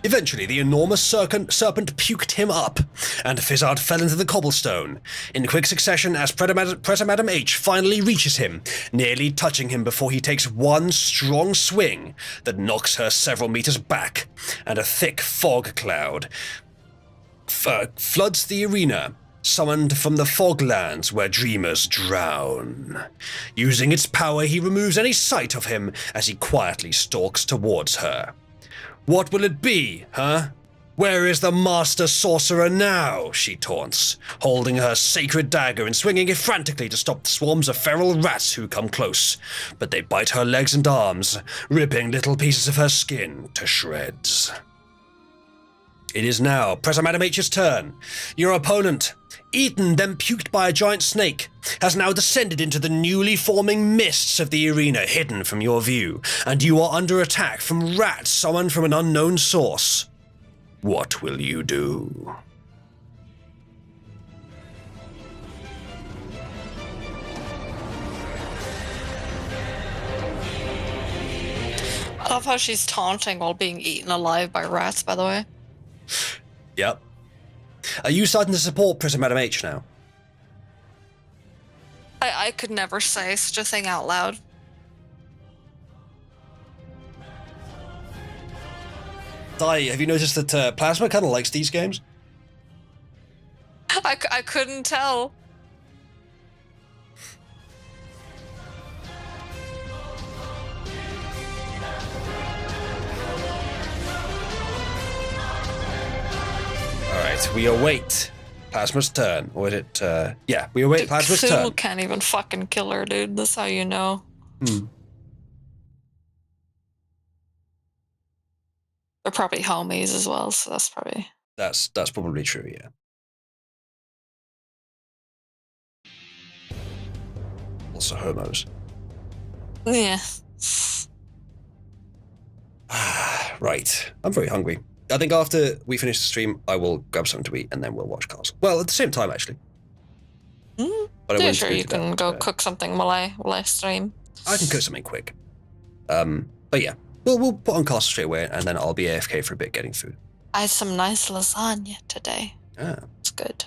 Eventually, the enormous serpent puked him up, and Fizzard fell into the cobblestone, in quick succession as Presser Madam H finally reaches him, nearly touching him before he takes one strong swing that knocks her several meters back, and a thick fog cloud floods the arena, summoned from the foglands where dreamers drown. Using its power, he removes any sight of him as he quietly stalks towards her. What will it be, huh? Where is the master sorcerer now? She taunts, holding her sacred dagger and swinging it frantically to stop the swarms of feral rats who come close. But they bite her legs and arms, ripping little pieces of her skin to shreds. It is now Presser Madam H's turn. Your opponent, eaten then puked by a giant snake, has now descended into the newly forming mists of the arena hidden from your view, and you are under attack from rats summoned from an unknown source. What will you do? I love how she's taunting while being eaten alive by rats, by the way. Yep. Are you starting to support Presser Madam H now? I could never say such a thing out loud. Dai, have you noticed that Plasma kind of likes these games? I couldn't tell. Alright, we await Plasma's turn. Or is it, yeah, we await Plasma's turn. Cthulhu can't even fucking kill her, dude. That's how you know. They're probably homies as well, so that's probably... That's probably true, yeah. Also homos. Yeah. Right. I'm very hungry. I think after we finish the stream, I will grab something to eat and then we'll watch Castle. Well, at the same time, actually. But Yeah, sure, you can go cook something while I stream. I can cook something quick. But yeah, we'll put on Castle straight away and then I'll be AFK for a bit getting food. I had some nice lasagna today. Ah. It's good.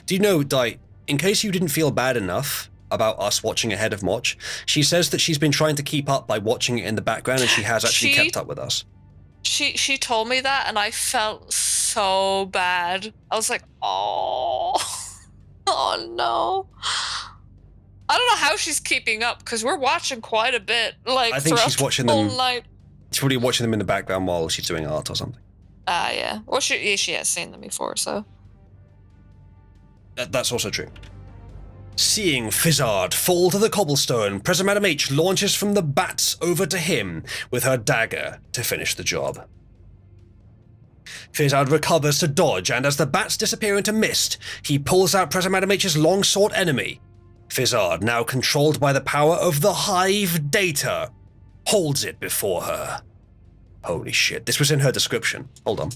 Do you know, Dai, in case you didn't feel bad enough about us watching ahead of Moch, she says that she's been trying to keep up by watching it in the background and she has actually kept up with us. She told me that and I felt so bad. I was like, oh, oh no. I don't know how she's keeping up because we're watching quite a bit. Like, I think she's watching them. Night. She's probably watching them in the background while she's doing art or something. Yeah. Well, she has seen them before, so. That's also true. Seeing Fizzard fall to the cobblestone, Presser Madam H launches from the bats over to him with her dagger to finish the job. Fizzard recovers to dodge, and as the bats disappear into mist, he pulls out Presser Madam H's long-sought enemy. Fizzard, now controlled by the power of the Hive data, holds it before her. Holy shit, this was in her description. Hold on.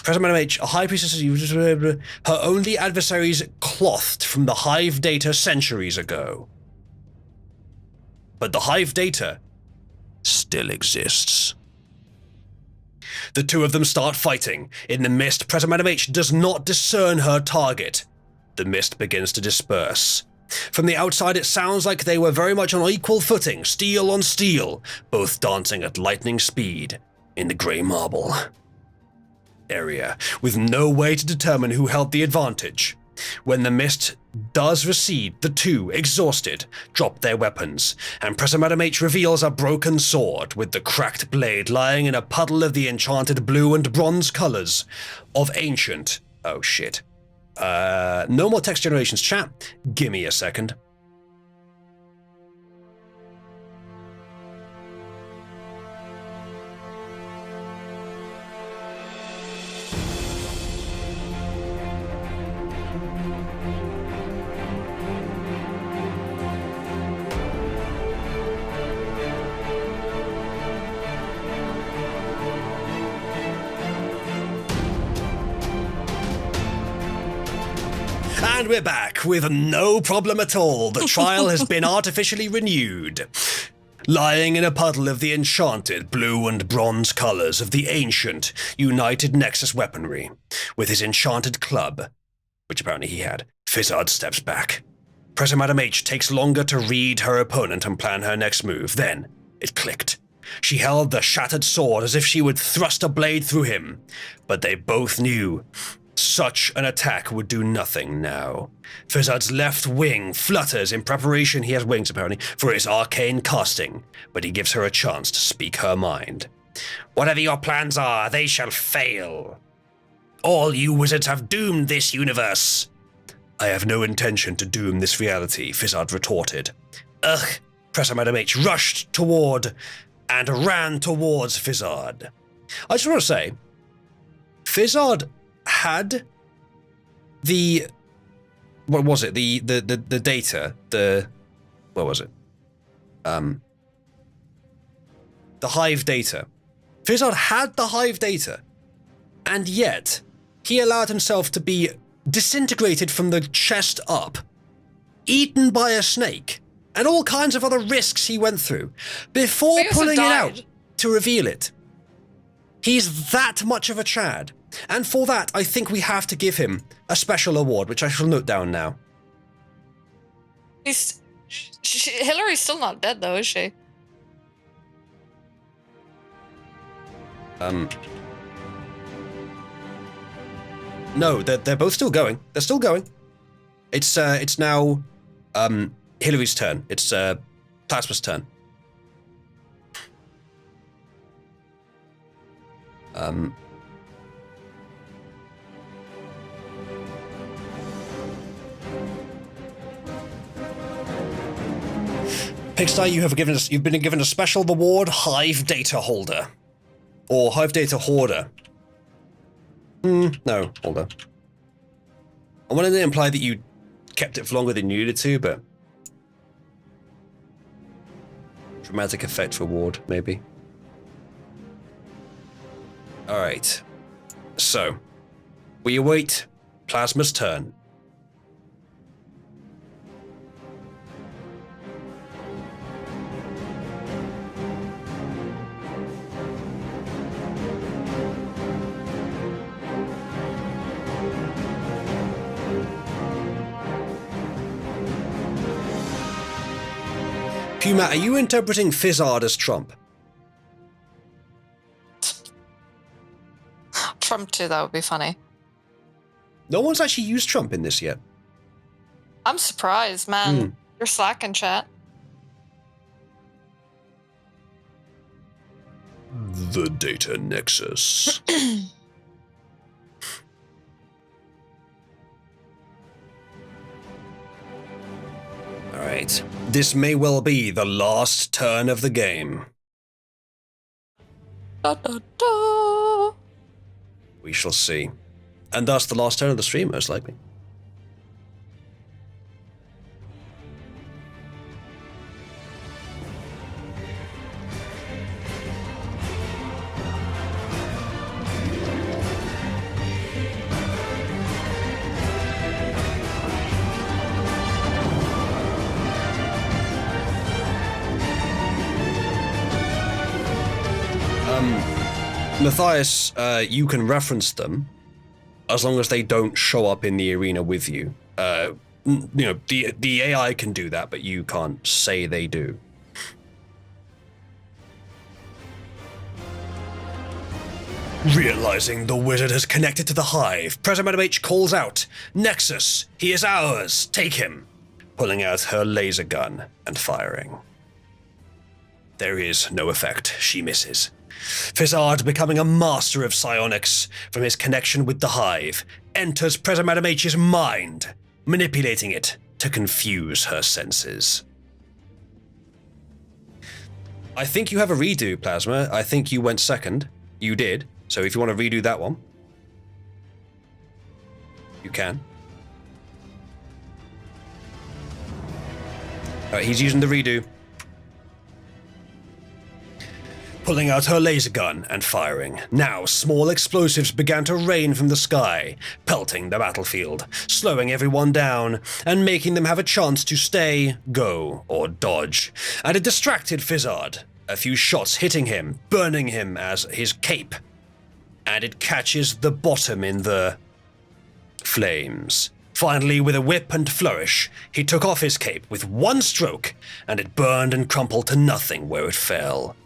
Professor Madam H, a high priestess, her only adversaries clothed from the hive data centuries ago. But the hive data still exists. The two of them start fighting. In the mist, Professor Madam H does not discern her target. The mist begins to disperse. From the outside, it sounds like they were very much on equal footing, steel on steel, both dancing at lightning speed in the grey marble area, with no way to determine who held the advantage. When the mist does recede, the two, exhausted, drop their weapons, and Professor Madam H reveals a broken sword with the cracked blade lying in a puddle of the enchanted blue and bronze colors of ancient... Oh shit. No more text generations, chat. Gimme a second. And we're back with no problem at all. The trial has been artificially renewed. Lying in a puddle of the enchanted blue and bronze colors of the ancient United Nexus weaponry, with his enchanted club, which apparently he had, Fizzard steps back. Professor Madam H takes longer to read her opponent and plan her next move. Then it clicked. She held the shattered sword as if she would thrust a blade through him, but they both knew such an attack would do nothing now. Fizzard's left wing flutters in preparation, he has wings apparently, for his arcane casting, but he gives her a chance to speak her mind. Whatever your plans are, they shall fail. All you wizards have doomed this universe. I have no intention to doom this reality, Fizzard retorted. Ugh, Professor Madam H rushed toward and ran towards Fizzard. I just want to say, Fizzard had the what was it, the data, what was it, the hive data. Fizzard had the hive data, and yet he allowed himself to be disintegrated from the chest up, eaten by a snake, and all kinds of other risks he went through before pulling it out to reveal it. He's that much of a Chad. And for that, I think we have to give him a special award, which I shall note down now. Hillary's still not dead, though, is she? No, they're both still going. They're still going. It's now Hillary's turn. It's Plasma's turn. Pigsty, you've been given a special reward, Hive Data Holder. Or Hive Data Hoarder. No, Holder. I wanted to imply that you kept it for longer than you needed to, but... Dramatic effect reward, maybe. Alright. So, we await Plasma's turn. Puma, are you interpreting Fizzard as Trump? Trump too, that would be funny. No one's actually used Trump in this yet. I'm surprised, man. You're slacking, chat. The Data Nexus. Alright, this may well be the last turn of the game. Da, da, da. We shall see. And thus the last turn of the stream, most likely. Matthias, you can reference them as long as they don't show up in the arena with you. The AI can do that, but you can't say they do. Realizing the wizard has connected to the hive, President Madam H calls out, "Nexus, he is ours, take him," pulling out her laser gun and firing. There is no effect, she misses. Fizzard, becoming a master of psionics from his connection with the hive, enters President Madam H's mind, manipulating it to confuse her senses. I think you have a redo, Plasma. I think you went second. You did. So if you want to redo that one, you can. Alright, he's using the redo. Pulling out her laser gun and firing. Now, small explosives began to rain from the sky, pelting the battlefield, slowing everyone down, and making them have a chance to stay, go, or dodge. And it distracted Fizzard, a few shots hitting him, burning him as his cape. And it catches the bottom in the flames. Finally, with a whip and flourish, he took off his cape with one stroke, and it burned and crumpled to nothing where it fell.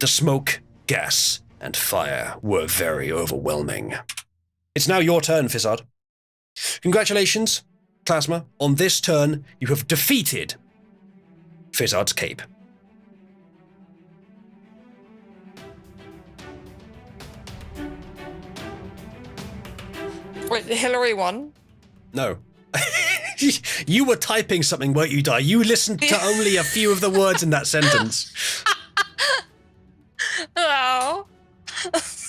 The smoke, gas, and fire were very overwhelming. It's now your turn, Fizzard. Congratulations, Plasma. On this turn, you have defeated Fizzard's cape. Wait, Hillary won? No. You were typing something, weren't you, Di? You listened to only a few of the words in that sentence. Oh.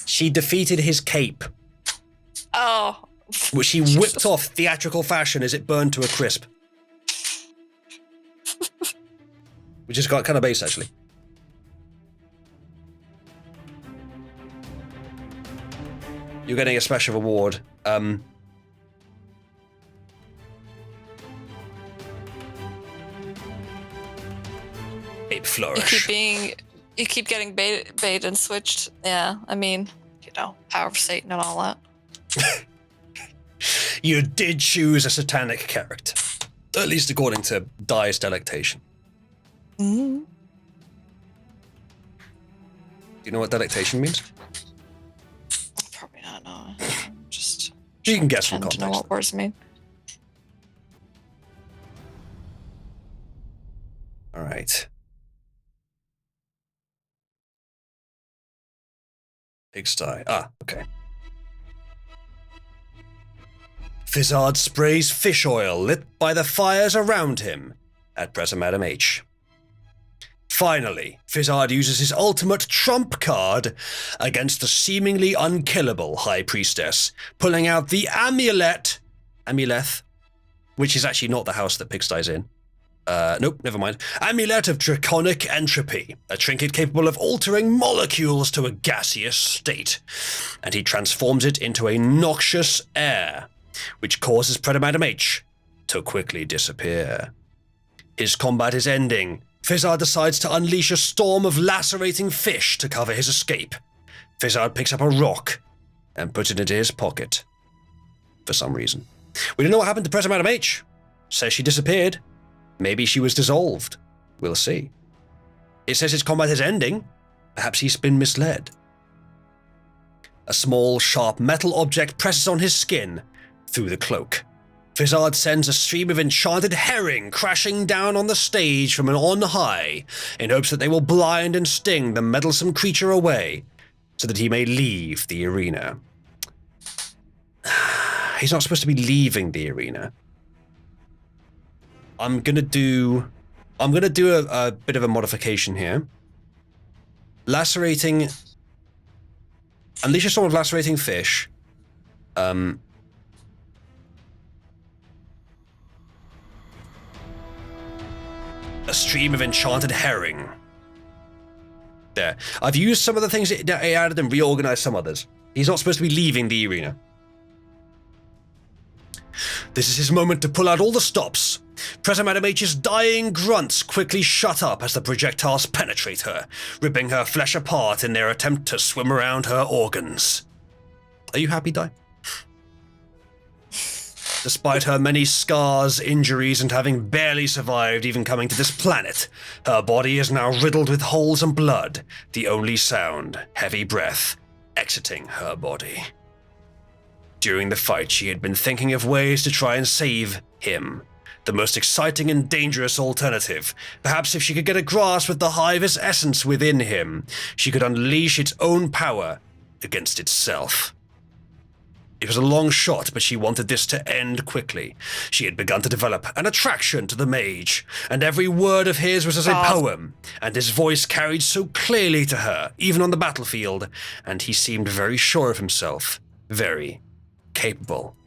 She defeated his cape, Oh. which she whipped off theatrical fashion as it burned to a crisp. Which is kind of base, actually. You're getting a special reward. Ape flourish. You keep getting bait and switched. Yeah, I mean, power of Satan and all that. You did choose a satanic character, at least according to Di's delectation. Mm-hmm. Do you know what delectation means? Probably not. No, just You can guess from tend to context. know what words mean. All right. Pigsty. Okay. Fizzard sprays fish oil lit by the fires around him at President Madam H. Finally, Fizzard uses his ultimate trump card against the seemingly unkillable High Priestess, pulling out the amuleth, which is actually not the house that Pigsty's in. Nope, never mind. Amulet of Draconic Entropy, a trinket capable of altering molecules to a gaseous state, and he transforms it into a noxious air, which causes Predator Madam H to quickly disappear. His combat is ending. Fizzard decides to unleash a storm of lacerating fish to cover his escape. Fizzard picks up a rock and puts it into his pocket. For some reason. We don't know what happened to Predator Madam H. Says she disappeared. Maybe she was dissolved. We'll see. It says his combat is ending. Perhaps he's been misled. A small, sharp metal object presses on his skin through the cloak. Fizzard sends a stream of enchanted herring crashing down on the stage from on high in hopes that they will blind and sting the meddlesome creature away so that he may leave the arena. He's not supposed to be leaving the arena. I'm gonna do a bit of a modification here. Unleash a storm of lacerating fish. A stream of enchanted herring. There. I've used some of the things that I added and reorganized some others. He's not supposed to be leaving the arena. This is his moment to pull out all the stops. Professor Madam H's dying grunts quickly shut up as the projectiles penetrate her, ripping her flesh apart in their attempt to swim around her organs. Are you happy, Di? Despite her many scars, injuries, and having barely survived even coming to this planet, her body is now riddled with holes and blood, the only sound, heavy breath, exiting her body. During the fight, she had been thinking of ways to try and save him, the most exciting and dangerous alternative. Perhaps if she could get a grasp of the Hive's essence within him, she could unleash its own power against itself. It was a long shot, but she wanted this to end quickly. She had begun to develop an attraction to the mage, and every word of his was as a poem, and his voice carried so clearly to her, even on the battlefield, and he seemed very sure of himself, very capable.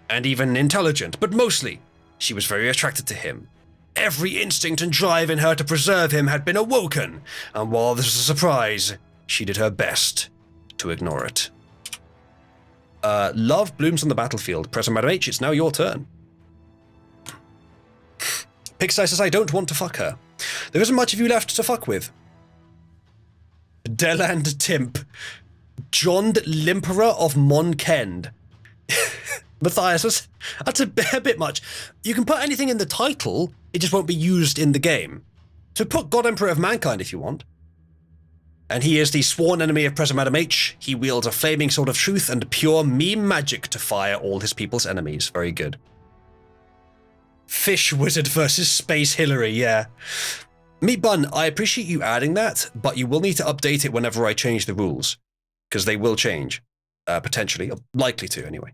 And even intelligent, but mostly, she was very attracted to him. Every instinct and drive in her to preserve him had been awoken, and while this was a surprise, she did her best to ignore it. Love blooms on the battlefield. Professor Madam H, it's now your turn. Pixie says, I don't want to fuck her. There isn't much of you left to fuck with. Deland Timp. John Limperer of Monkend. Matthias, that's a bit much. You can put anything in the title, it just won't be used in the game. So put God Emperor of Mankind if you want. And he is the sworn enemy of Professor Madam H. He wields a flaming sword of truth and pure meme magic to fire all his people's enemies. Very good. Fish Wizard versus Space Hillary, yeah. Meat Bun, I appreciate you adding that, but you will need to update it whenever I change the rules. Because they will change. Potentially. Likely to, anyway.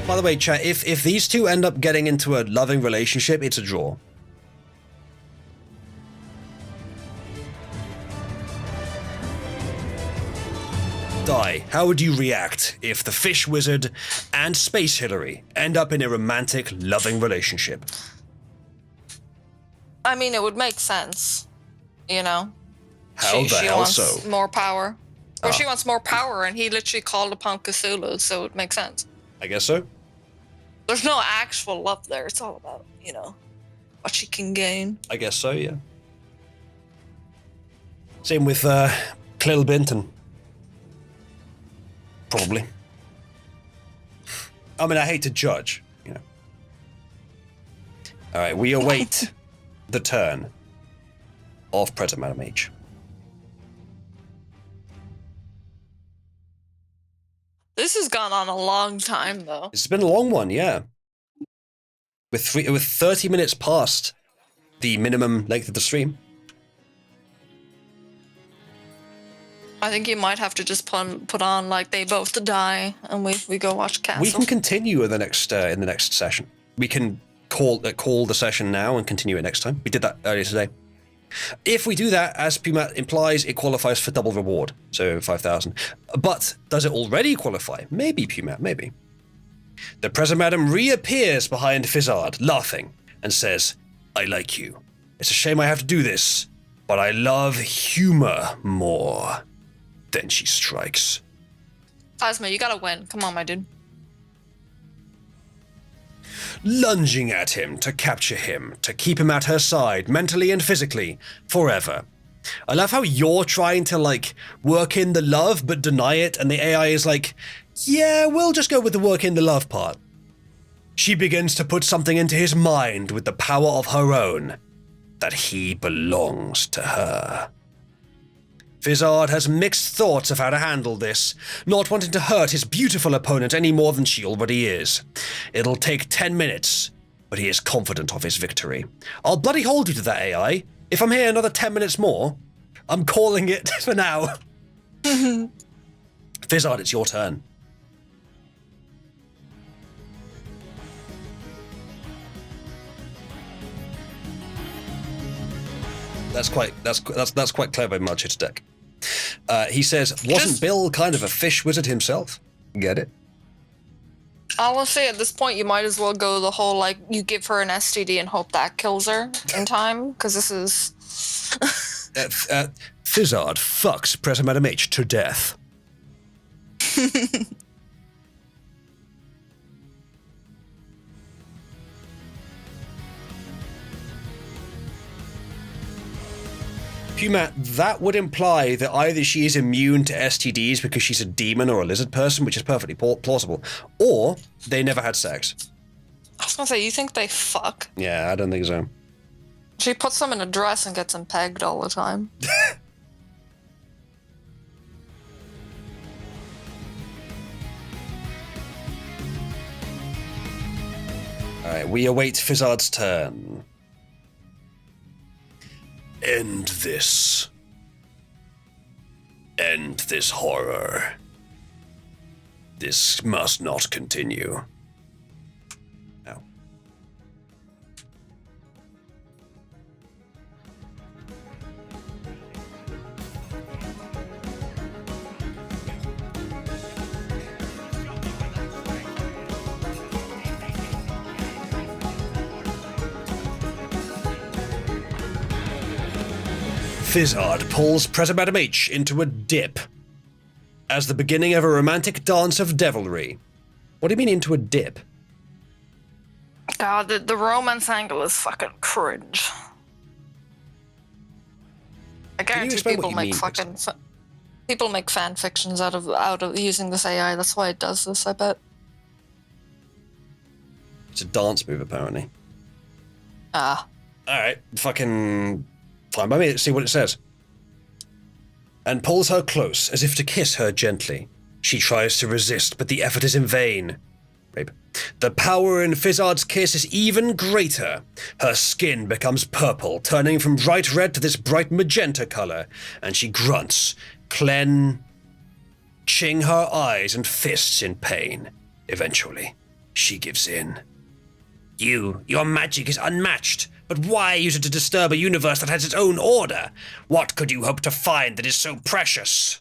By the way, chat, if these two end up getting into a loving relationship, it's a draw. Di, how would you react if the Fish Wizard and Space Hillary end up in a romantic, loving relationship? I mean, it would make sense, you know? How she wants so? More power. Or she wants more power, and he literally called upon Cthulhu, so it makes sense. I guess so. There's no actual love there. It's all about, you know, what she can gain. I guess so, yeah. Same with Clell Benton. Probably. I mean, I hate to judge, you know. All right, we await the turn of Predator Madam H. This has gone on a long time, though. It's been a long one, yeah. With 30 minutes past the minimum length of the stream. I think you might have to just put on like they both die, and we go watch Castle. We can continue in the next session. We can call the session now and continue it next time. We did that earlier today. If we do that, as Pumat implies, it qualifies for double reward, so 5,000. But does it already qualify? Maybe, Pumat, maybe. The President Madam reappears behind Fizzard, laughing, and says, I like you. It's a shame I have to do this, but I love humor more. Then she strikes. Plasma, you gotta win. Come on, my dude. Lunging at him to capture him, to keep him at her side, mentally and physically, forever. I love how you're trying to, like, work in the love, but deny it, and the AI is like, yeah, we'll just go with the work in the love part. She begins to put something into his mind with the power of her own, that he belongs to her. Fizzard has mixed thoughts of how to handle this, not wanting to hurt his beautiful opponent any more than she already is. It'll take 10 minutes, but he is confident of his victory. I'll bloody hold you to that, AI. If I'm here another 10 minutes more, I'm calling it for now. Fizzard, it's your turn. That's quite clever by Marchit's deck. He says, wasn't Bill kind of a fish wizard himself? Get it? Honestly, at this point, you might as well go the whole, like, you give her an STD and hope that kills her in time, because this is... Fizzard fucks Professor Madam H to death. Matt, that would imply that either she is immune to STDs because she's a demon or a lizard person, which is perfectly plausible, or they never had sex. I was gonna say, you think they fuck? Yeah, I don't think so. She puts them in a dress and gets them pegged all the time. Alright, we await Fizzard's turn. End this. End this horror. This must not continue. Now. Fizzard pulls Professor Madam H into a dip as the beginning of a romantic dance of devilry. What do you mean into a dip? God, the romance angle is fucking cringe. I guarantee people make fucking people make fan fictions out of using this AI. That's why it does this, I bet. It's a dance move, apparently. Ah. Alright, fucking fine by me. Let's see what it says. And pulls her close, as if to kiss her gently. She tries to resist, but the effort is in vain. Rape. The power in Fizzard's kiss is even greater. Her skin becomes purple, turning from bright red to this bright magenta color, and she grunts, clenching her eyes and fists in pain. Eventually, she gives in. Your magic is unmatched. But why use it to disturb a universe that has its own order? What could you hope to find that is so precious?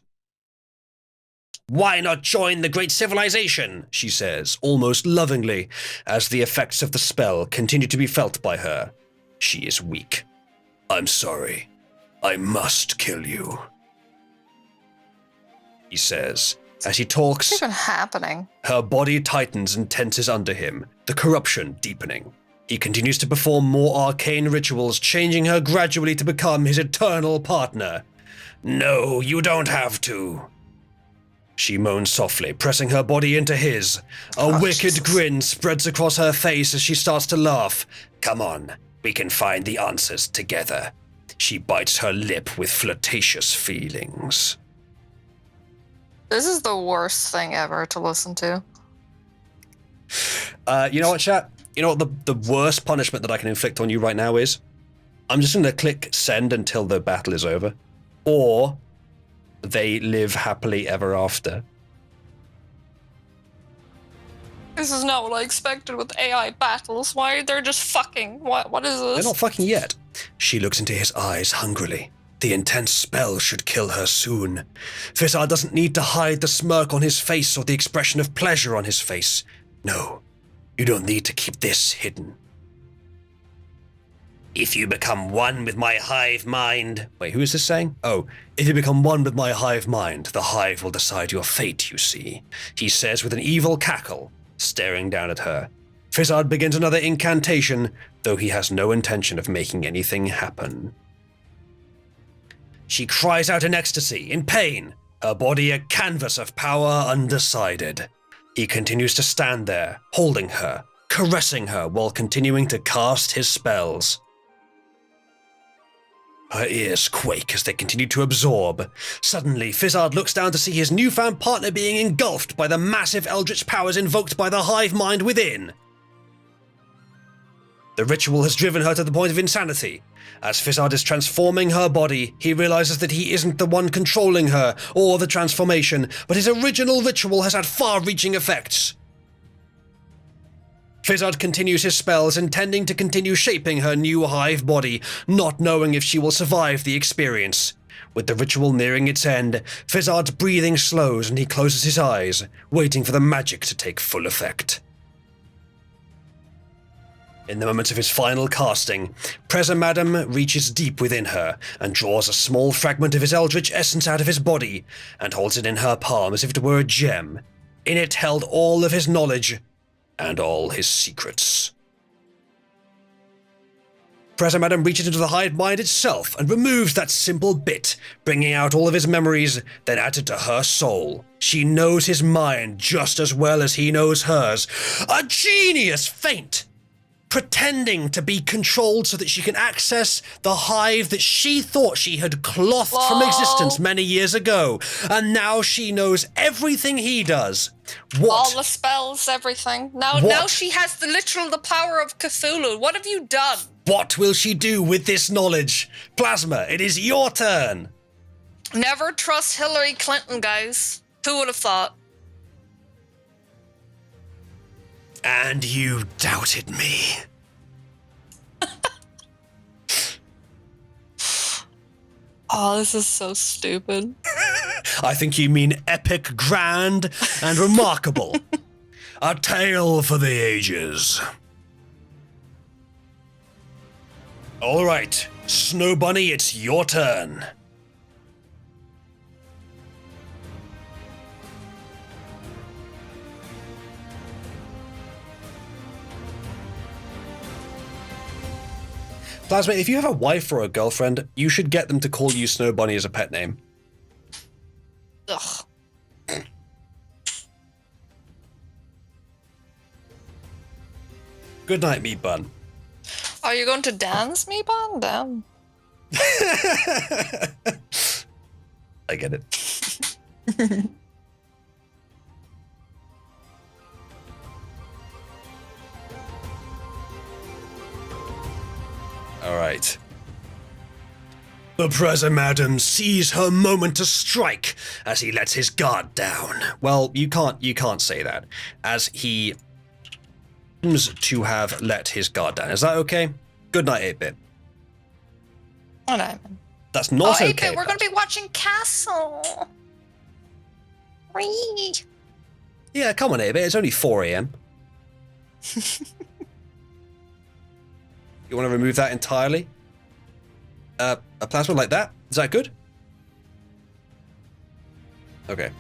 Why not join the great civilization? She says, almost lovingly, as the effects of the spell continue to be felt by her. She is weak. I'm sorry. I must kill you. He says, as he talks. What's even happening? Her body tightens and tenses under him, the corruption deepening. He continues to perform more arcane rituals, changing her gradually to become his eternal partner. No, you don't have to. She moans softly, pressing her body into his. A wicked grin spreads across her face as she starts to laugh. Come on, we can find the answers together. She bites her lip with flirtatious feelings. This is the worst thing ever to listen to. You know what, chat? You know what the worst punishment that I can inflict on you right now is? I'm just going to click send until the battle is over. Or they live happily ever after. This is not what I expected with AI battles. Why are they just fucking? What is this? They're not fucking yet. She looks into his eyes hungrily. The intense spell should kill her soon. Fizzard doesn't need to hide the smirk on his face or the expression of pleasure on his face. No. You don't need to keep this hidden. If you become one with my hive mind... Wait, who is this saying? Oh, if you become one with my hive mind, the hive will decide your fate, you see. He says with an evil cackle, staring down at her. Fizzard begins another incantation, though he has no intention of making anything happen. She cries out in ecstasy, in pain, her body a canvas of power undecided. He continues to stand there, holding her, caressing her while continuing to cast his spells. Her ears quake as they continue to absorb. Suddenly, Fizzard looks down to see his newfound partner being engulfed by the massive eldritch powers invoked by the hive mind within. The ritual has driven her to the point of insanity. As Fizzard is transforming her body, he realizes that he isn't the one controlling her or the transformation, but his original ritual has had far-reaching effects. Fizzard continues his spells, intending to continue shaping her new hive body, not knowing if she will survive the experience. With the ritual nearing its end, Fizzard's breathing slows and he closes his eyes, waiting for the magic to take full effect. In the moment of his final casting, Prezamadam reaches deep within her and draws a small fragment of his eldritch essence out of his body and holds it in her palm as if it were a gem. In it held all of his knowledge and all his secrets. Prezamadam reaches into the hive mind itself and removes that simple bit, bringing out all of his memories, then adds it to her soul. She knows his mind just as well as he knows hers. A genius feint! Pretending to be controlled so that she can access the hive that she thought she had clothed from existence many years ago. And now she knows everything he does. What? All the spells, everything. Now she has the power of Cthulhu. What have you done? What will she do with this knowledge? Plasma, it is your turn. Never trust Hillary Clinton, guys. Who would have thought? And you doubted me. Oh, this is so stupid. I think you mean epic, grand, and remarkable. A tale for the ages. All right, Snow Bunny, it's your turn. Plasma, if you have a wife or a girlfriend, you should get them to call you Snow Bunny as a pet name. Ugh. Good night, meat bun. Are you going to dance, me, Bond? Damn. I get it. All right. The Prezamadam sees her moment to strike as he lets his guard down. Well, you can't say that, as he seems to have let his guard down. Is that okay? Good night, 8-Bit. Oh, no. That's not okay. 8-Bit, we're going to be watching Castle. Whee. Yeah, come on, 8-Bit. It's only 4 a.m. You want to remove that entirely? A plasma like that? Is that good? Okay.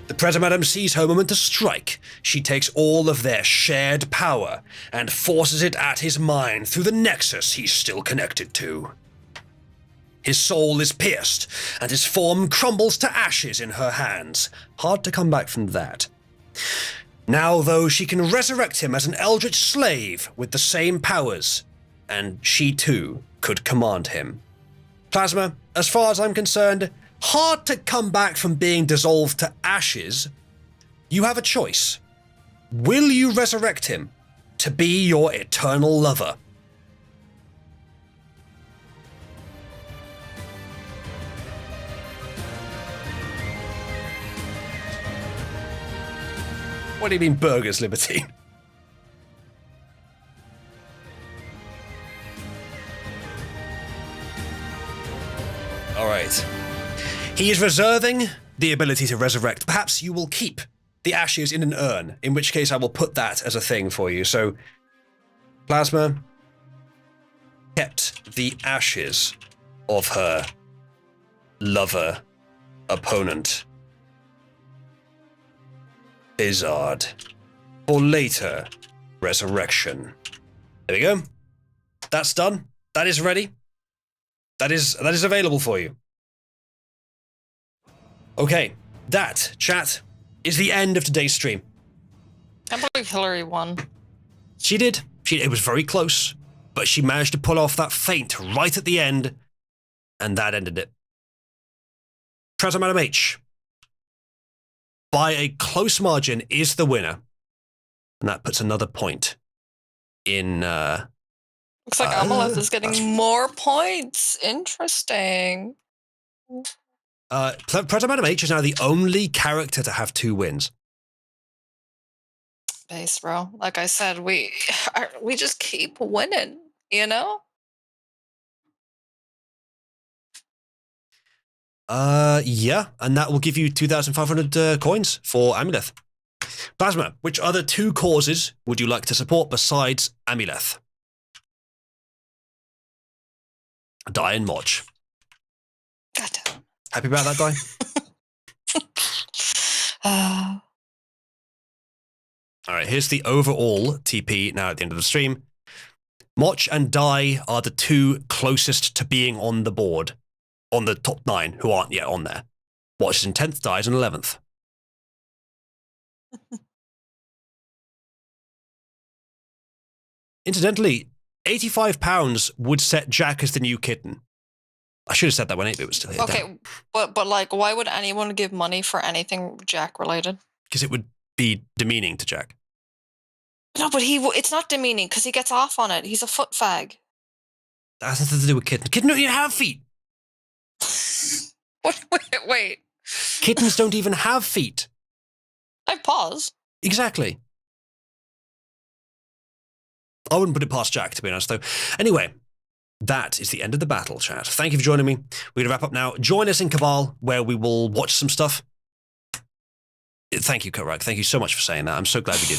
The Prezamadam sees her moment to strike. She takes all of their shared power and forces it at his mind through the nexus he's still connected to. His soul is pierced, and his form crumbles to ashes in her hands. Hard to come back from that. Now, though, she can resurrect him as an eldritch slave with the same powers, and she too could command him. Plasma, as far as I'm concerned, hard to come back from being dissolved to ashes. You have a choice. Will you resurrect him to be your eternal lover? What do you mean, burgers, Libertine? All right. He is reserving the ability to resurrect. Perhaps you will keep the ashes in an urn, in which case I will put that as a thing for you. So, Plasma kept the ashes of her lover opponent, Izzard, for later resurrection. There we go. That's done. That is ready. That is available for you. Okay, that, chat, is the end of today's stream. I believe Hillary won. She did. It was very close, but she managed to pull off that feint right at the end, and that ended it. Prezamadam H, by a close margin, is the winner, and that puts another point in. Looks like Amaleth is getting more points. Interesting. Prezamadam H is now the only character to have 2 wins. Base, bro. Like I said, we just keep winning, you know? Yeah, and that will give you 2,500 coins for Amuleth. Plasma, which other 2 causes would you like to support besides Amuleth? Die and Moch. God damn. Happy about that, Die? All right, here's the overall TP now at the end of the stream. Moch and Die are the 2 closest to being on the board, on the top 9 who aren't yet on there. Moch is in 10th, Die is in 11th. Incidentally, £85 would set Jack as the new kitten. I should have said that when 8-bit was still here. Okay, but like, why would anyone give money for anything Jack related? Because it would be demeaning to Jack. No, but it's not demeaning because he gets off on it. He's a foot fag. That has nothing to do with kitten. Kitten don't even have feet. Wait. Kittens don't even have feet. I have paws. Exactly. I wouldn't put it past Jack, to be honest, though. Anyway, that is the end of the battle, chat. Thank you for joining me. We're going to wrap up now. Join us in Cabal, where we will watch some stuff. Thank you, Korak. Thank you so much for saying that. I'm so glad we did.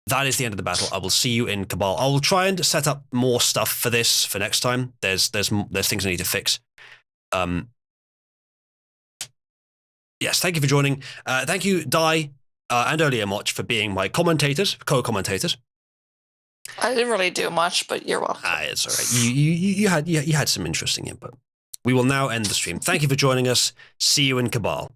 That is the end of the battle. I will see you in Cabal. I will try and set up more stuff for this for next time. There's things I need to fix. Yes, thank you for joining. Thank you, Dai and earlier Moch, for being my co-commentators. I didn't really do much, but you're welcome. It's all right. You had some interesting input. We will now end the stream. Thank you for joining us. See you in Cabal.